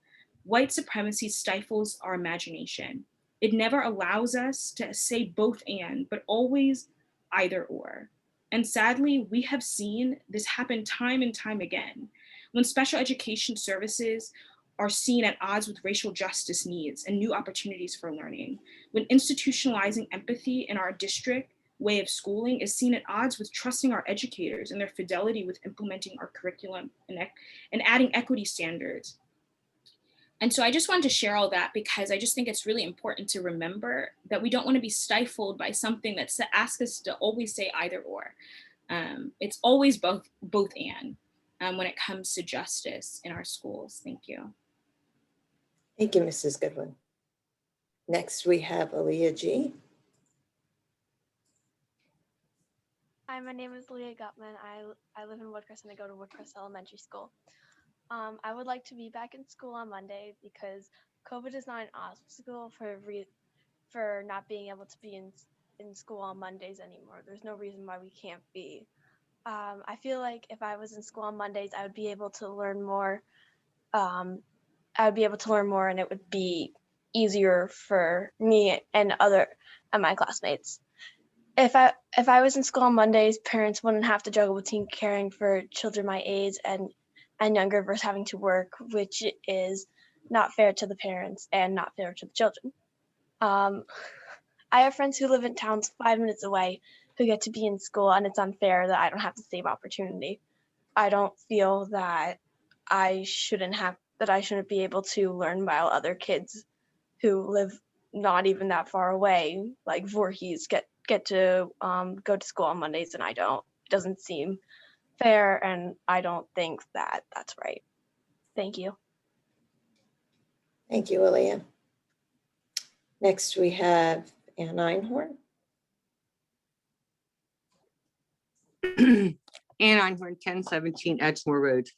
White supremacy stifles our imagination. It never allows us to say both and, but always either or. And sadly, we have seen this happen time and time again. When special education services are seen at odds with racial justice needs and new opportunities for learning, when institutionalizing empathy in our district way of schooling is seen at odds with trusting our educators and their fidelity with implementing our curriculum and adding equity standards. And so I just wanted to share all that because I just think it's really important to remember that we don't want to be stifled by something that asks us to always say either or. It's always both and when it comes to justice in our schools. Thank you. Thank you, Mrs. Goodwin. Next, we have Aaliyah G. Hi, my name is Leah Gutman. I live in Woodcrest and I go to Woodcrest Elementary School. I would like to be back in school on Monday because COVID is not an obstacle for not being able to be in school on Mondays anymore. There's no reason why we can't be. I feel like if I was in school on Mondays, I would be able to learn more I would be able to learn more and it would be easier for me and my classmates. If I was in school on Mondays, parents wouldn't have to juggle between caring for children my age and younger versus having to work, which is not fair to the parents and not fair to the children. I have friends who live in towns 5 minutes away who get to be in school, and it's unfair that I don't have the same opportunity. I don't feel that I shouldn't be able to learn while other kids who live not even that far away, like Voorhees, get to go to school on Mondays and I don't. It doesn't seem fair, and I don't think that that's right. Thank you. Thank you, Aaliyah. Next, we have Ann Einhorn. Ann Einhorn, 1017 Edgemoor Road.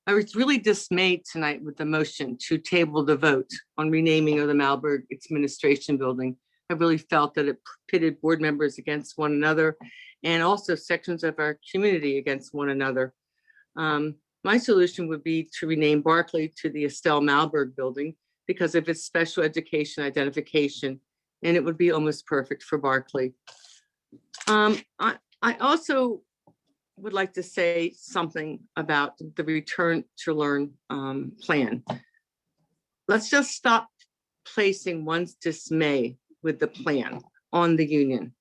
I was really dismayed tonight with the motion to table the vote on renaming of the Malberg Administration Building. I really felt that it pitted board members against one another and also sections of our community against one another. My solution would be to rename Barclay to the Estelle Malberg Building because of its special education identification, and it would be almost perfect for Barclay. I also would like to say something about the Return to Learn plan. Let's just stop placing one's dismay with the plan on the union.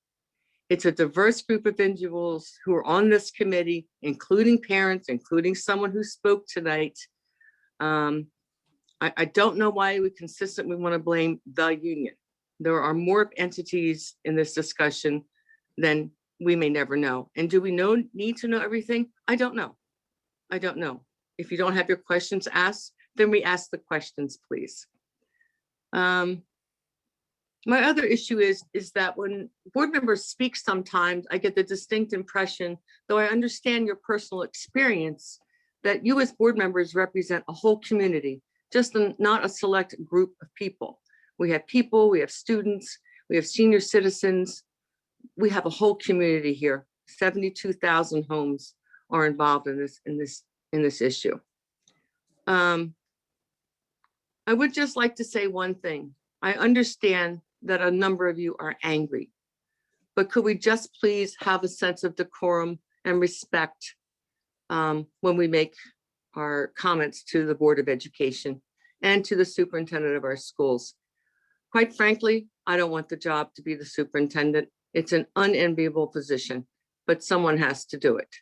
It's a diverse group of individuals who are on this committee, including parents, including someone who spoke tonight. I don't know why we consistently want to blame the union. There are more entities in this discussion than we may never know. And do we need to know everything? I don't know. I don't know. If you don't have your questions asked, then we ask the questions, please. My other issue is that when board members speak sometimes, I get the distinct impression, though I understand your personal experience, that you as board members represent a whole community, just not a select group of people. We have people, we have students, we have senior citizens. We have a whole community here. 72,000 homes are involved in this issue. I would just like to say one thing. I understand that a number of you are angry, but could we just please have a sense of decorum and respect when we make our comments to the Board of Education and to the superintendent of our schools? Quite frankly, I don't want the job to be the superintendent. It's an unenviable position, but someone has to do it.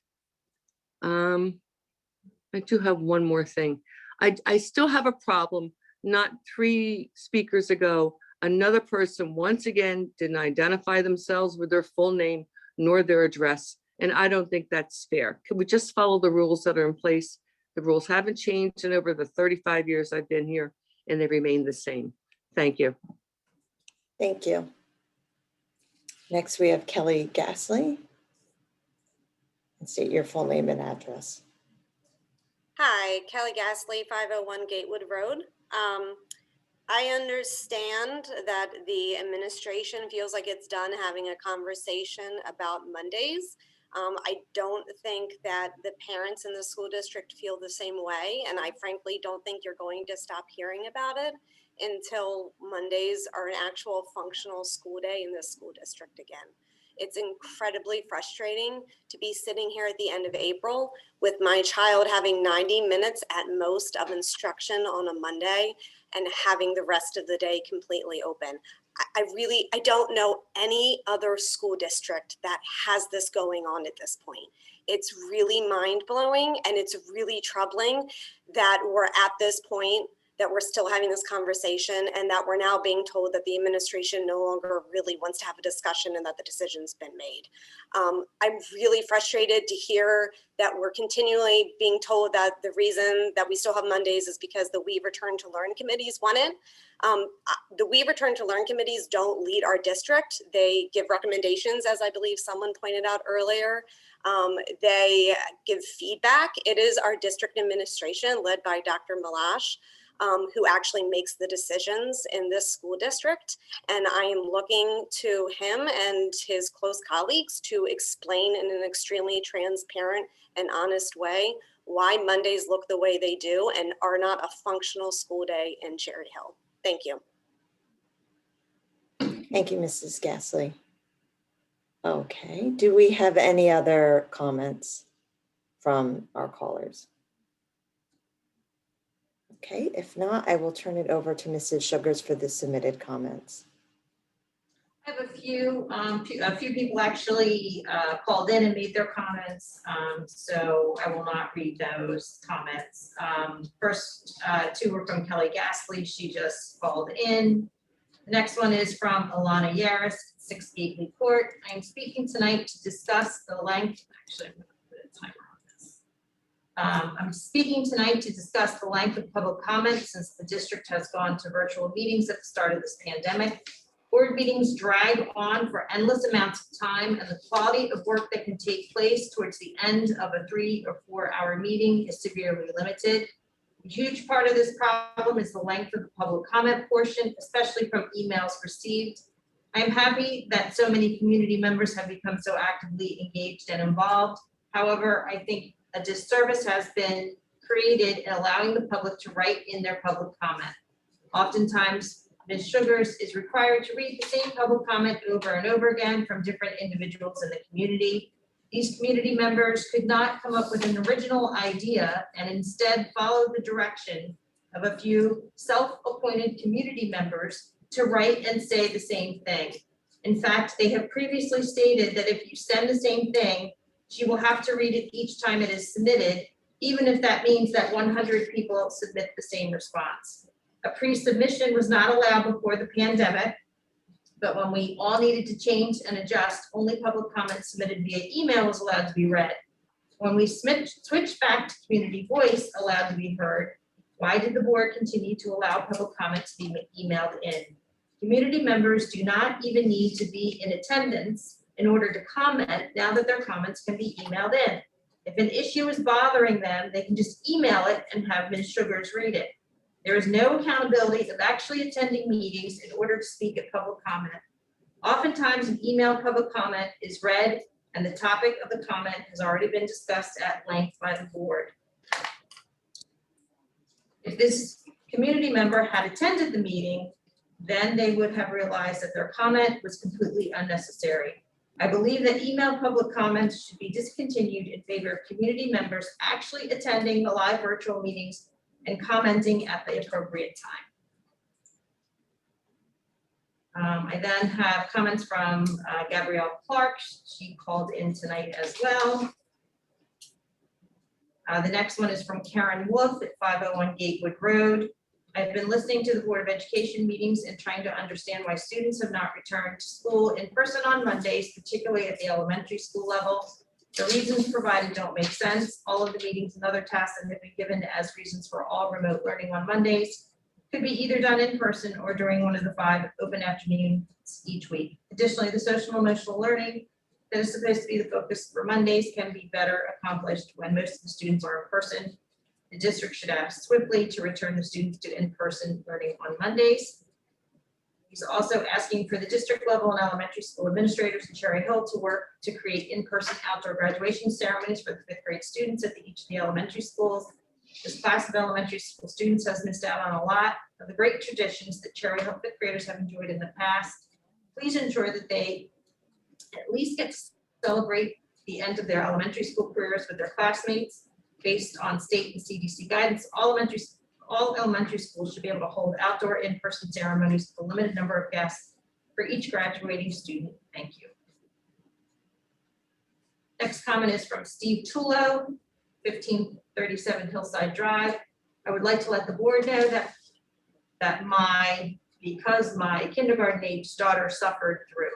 I do have one more thing. I still have a problem. Not 3 speakers ago, another person once again didn't identify themselves with their full name nor their address. And I don't think that's fair. Could we just follow the rules that are in place? The rules haven't changed in over the 35 years I've been here, and they remain the same. Thank you. Thank you. Next, we have Kelly Gasly. And state your full name and address. Hi, Kelly Gasly, 501 Gatewood Road. I understand that the administration feels like it's done having a conversation about Mondays. I don't think that the parents in the school district feel the same way, and I frankly don't think you're going to stop hearing about it until Mondays are an actual functional school day in this school district again. It's incredibly frustrating to be sitting here at the end of April with my child having 90 minutes at most of instruction on a Monday and having the rest of the day completely open. I don't know any other school district that has this going on at this point. It's really mind-blowing, and it's really troubling that we're at this point, that we're still having this conversation, and that we're now being told that the administration no longer really wants to have a discussion and that the decision's been made. I'm really frustrated to hear that we're continually being told that the reason that we still have Mondays is because the We Return to Learn committees want it. The We Return to Learn committees don't lead our district. They give recommendations, as I believe someone pointed out earlier. They give feedback. It is our district administration led by Dr. Malash who actually makes the decisions in this school district. And I am looking to him and his close colleagues to explain in an extremely transparent and honest way why Mondays look the way they do and are not a functional school day in Cherry Hill. Thank you. Thank you, Mrs. Gasly. Okay, do we have any other comments from our callers? Okay, if not, I will turn it over to Mrs. Sugars for the submitted comments. I have a few people actually called in and made their comments, so I will not read those comments. First two were from Kelly Gasly. She just called in. The next one is from Alana Yaris, 6 Gately Court. I am speaking tonight to discuss the length. Actually, I'm going to put a timer on this. I'm speaking tonight to discuss the length of public comment since the district has gone to virtual meetings at the start of this pandemic. Board meetings drag on for endless amounts of time, and the quality of work that can take place towards the end of a 3 or 4 hour meeting is severely limited. A huge part of this problem is the length of the public comment portion, especially from emails received. I am happy that so many community members have become so actively engaged and involved. However, I think a disservice has been created in allowing the public to write in their public comment. Oftentimes, Ms. Sugars is required to read the same public comment over and over again from different individuals in the community. These community members could not come up with an original idea and instead follow the direction of a few self-appointed community members to write and say the same thing. In fact, they have previously stated that if you send the same thing, she will have to read it each time it is submitted, even if that means that 100 people submit the same response. A pre-submission was not allowed before the pandemic, but when we all needed to change and adjust, only public comments submitted via email was allowed to be read. When we switched back to community voice allowed to be heard, why did the board continue to allow public comments to be emailed in? Community members do not even need to be in attendance in order to comment now that their comments can be emailed in. If an issue is bothering them, they can just email it and have Ms. Sugars read it. There is no accountability of actually attending meetings in order to speak at public comment. Oftentimes, an email public comment is read and the topic of the comment has already been discussed at length by the board. If this community member had attended the meeting, then they would have realized that their comment was completely unnecessary. I believe that email public comments should be discontinued in favor of community members actually attending the live virtual meetings and commenting at the appropriate time. I then have comments from Gabrielle Clark. She called in tonight as well. The next one is from Karen Wolf at 501 Gatewood Road. I've been listening to the Board of Education meetings and trying to understand why students have not returned to school in person on Mondays, particularly at the elementary school level. The reasons provided don't make sense. All of the meetings and other tasks that have been given as reasons for all remote learning on Mondays could be either done in person or during one of the 5 open afternoons each week. Additionally, the social and emotional learning that is supposed to be the focus for Mondays can be better accomplished when most of the students are in person. The district should act swiftly to return the students to in-person learning on Mondays. He's also asking for the district level and elementary school administrators in Cherry Hill to work to create in-person outdoor graduation ceremonies for the 5th grade students at each of the elementary schools. This class of elementary school students has missed out on a lot of the great traditions that Cherry Hill 5th graders have enjoyed in the past. Please ensure that they at least get to celebrate the end of their elementary school careers with their classmates. Based on state and CDC guidance, all elementary schools should be able to hold outdoor in-person ceremonies with a limited number of guests for each graduating student. Thank you. Next comment is from Steve Tullo, 1537 Hillside Drive. I would like to let the board know that because my kindergarten age daughter suffered through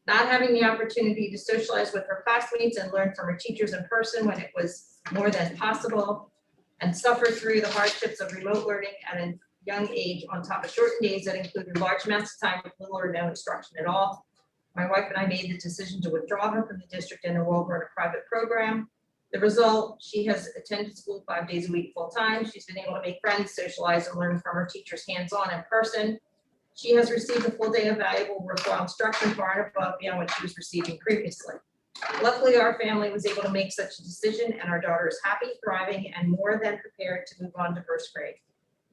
not having the opportunity to socialize with her classmates and learn from her teachers in person when it was more than possible, and suffer through the hardships of remote learning at a young age on top of shortened days that included large amounts of time with little or no instruction at all. My wife and I made the decision to withdraw her from the district and enroll her in a private program. The result, she has attended school 5 days a week full time. She's been able to make friends, socialize, and learn from her teachers hands-on in person. She has received a full day of valuable worthwhile instruction far and above beyond what she was receiving previously. Luckily, our family was able to make such a decision, and our daughter is happy, thriving, and more than prepared to move on to first grade.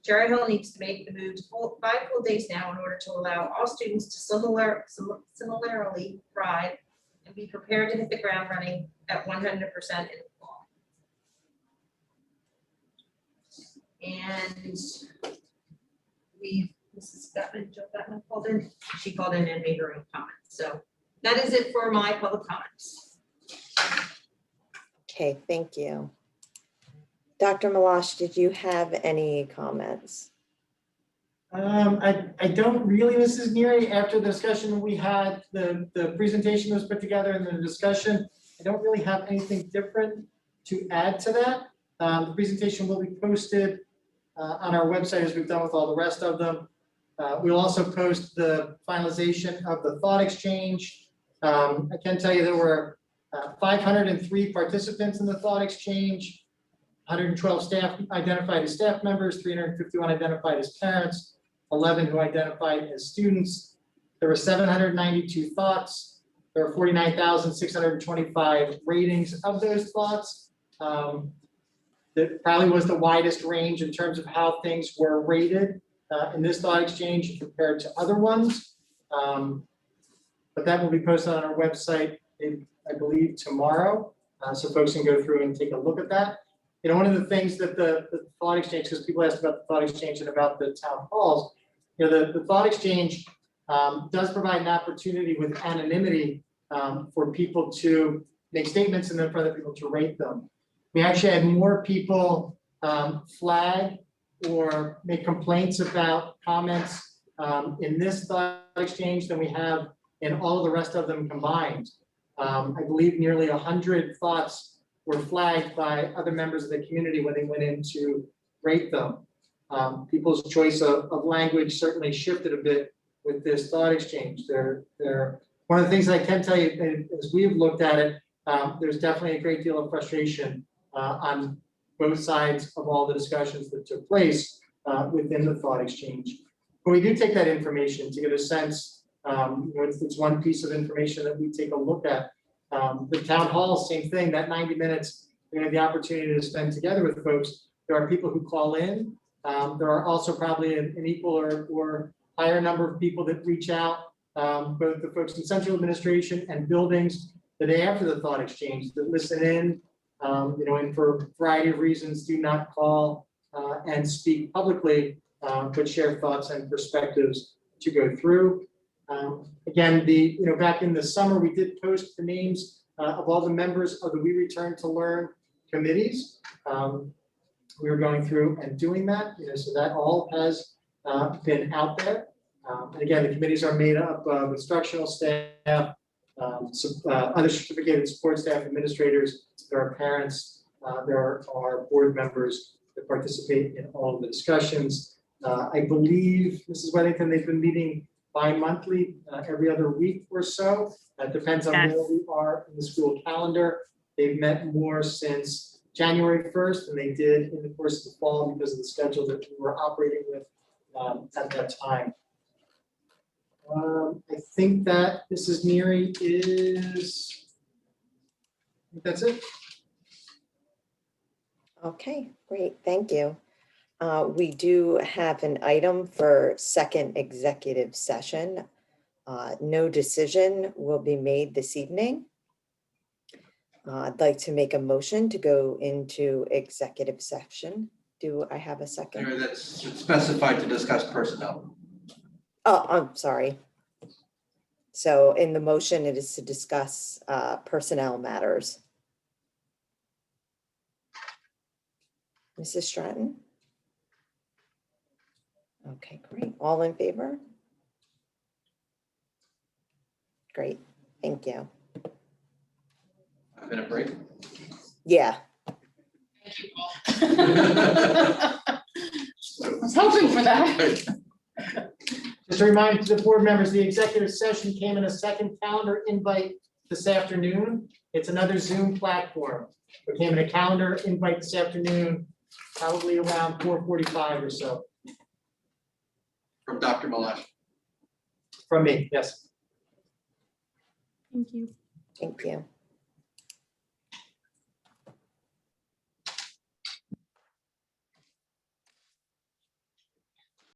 Cherry Hill needs to make the move to 5 full days now in order to allow all students to similarly thrive and be prepared to hit the ground running at 100% in the fall. And Mrs. Gutman, Jill Gutman called in. She called in and made her own comments. So that is it for my public comments. Okay, thank you. Dr. Malash, did you have any comments? I don't really, Mrs. Neary, after the discussion we had, the presentation was put together and the discussion, I don't really have anything different to add to that. The presentation will be posted on our website as we've done with all the rest of them. We'll also post the finalization of the thought exchange. I can tell you there were 503 participants in the thought exchange, 112 staff identified as staff members, 351 identified as parents, 11 who identified as students. There were 792 thoughts. There were 49,625 ratings of those thoughts. That probably was the widest range in terms of how things were rated in this thought exchange compared to other ones. But that will be posted on our website, I believe, tomorrow. So folks can go through and take a look at that. You know, one of the things that the thought exchange, because people asked about the thought exchange and about the town halls, you know, the thought exchange does provide an opportunity with anonymity for people to make statements and then for other people to rate them. We actually had more people flag or make complaints about comments in this thought exchange than we have in all the rest of them combined. I believe nearly 100 thoughts were flagged by other members of the community when they went in to rate them. People's choice of language certainly shifted a bit with this thought exchange. One of the things I can tell you, as we've looked at it, there's definitely a great deal of frustration on both sides of all the discussions that took place within the thought exchange. But we do take that information to get a sense. You know, it's one piece of information that we take a look at. The town hall, same thing, that 90 minutes, we have the opportunity to spend together with folks. There are people who call in. There are also probably an equal or higher number of people that reach out, both the folks in central administration and buildings the day after the thought exchange that listen in, you know, and for a variety of reasons do not call and speak publicly, but share thoughts and perspectives to go through. Again, you know, back in the summer, we did post the names of all the members of the We Return to Learn committees. We were going through and doing that, you know, so that all has been out there. And again, the committees are made up of instructional staff, other certificated support staff, administrators, there are parents, there are board members that participate in all of the discussions. I believe, Mrs. Weddington, they've been meeting bi-monthly, every other week or so. That depends on where we are in the school calendar. They've met more since January 1st than they did in the course of the fall because of the schedule that we were operating with at that time. I think that Mrs. Neary is, I think that's it. Okay, great, thank you. We do have an item for second executive session. No decision will be made this evening. I'd like to make a motion to go into executive session. Do I have a second? That's specified to discuss personnel. Oh, I'm sorry. So in the motion, it is to discuss personnel matters. Mrs. Stratton? Okay, great. All in favor? Great, thank you. A minute break. Yeah. I was hoping for that. Just a reminder to the board members, the executive session came in a second calendar invite this afternoon. It's another Zoom platform. It came in a calendar invite this afternoon, probably around 4:45 or so. From Dr. Malash. From me, yes. Thank you. Thank you.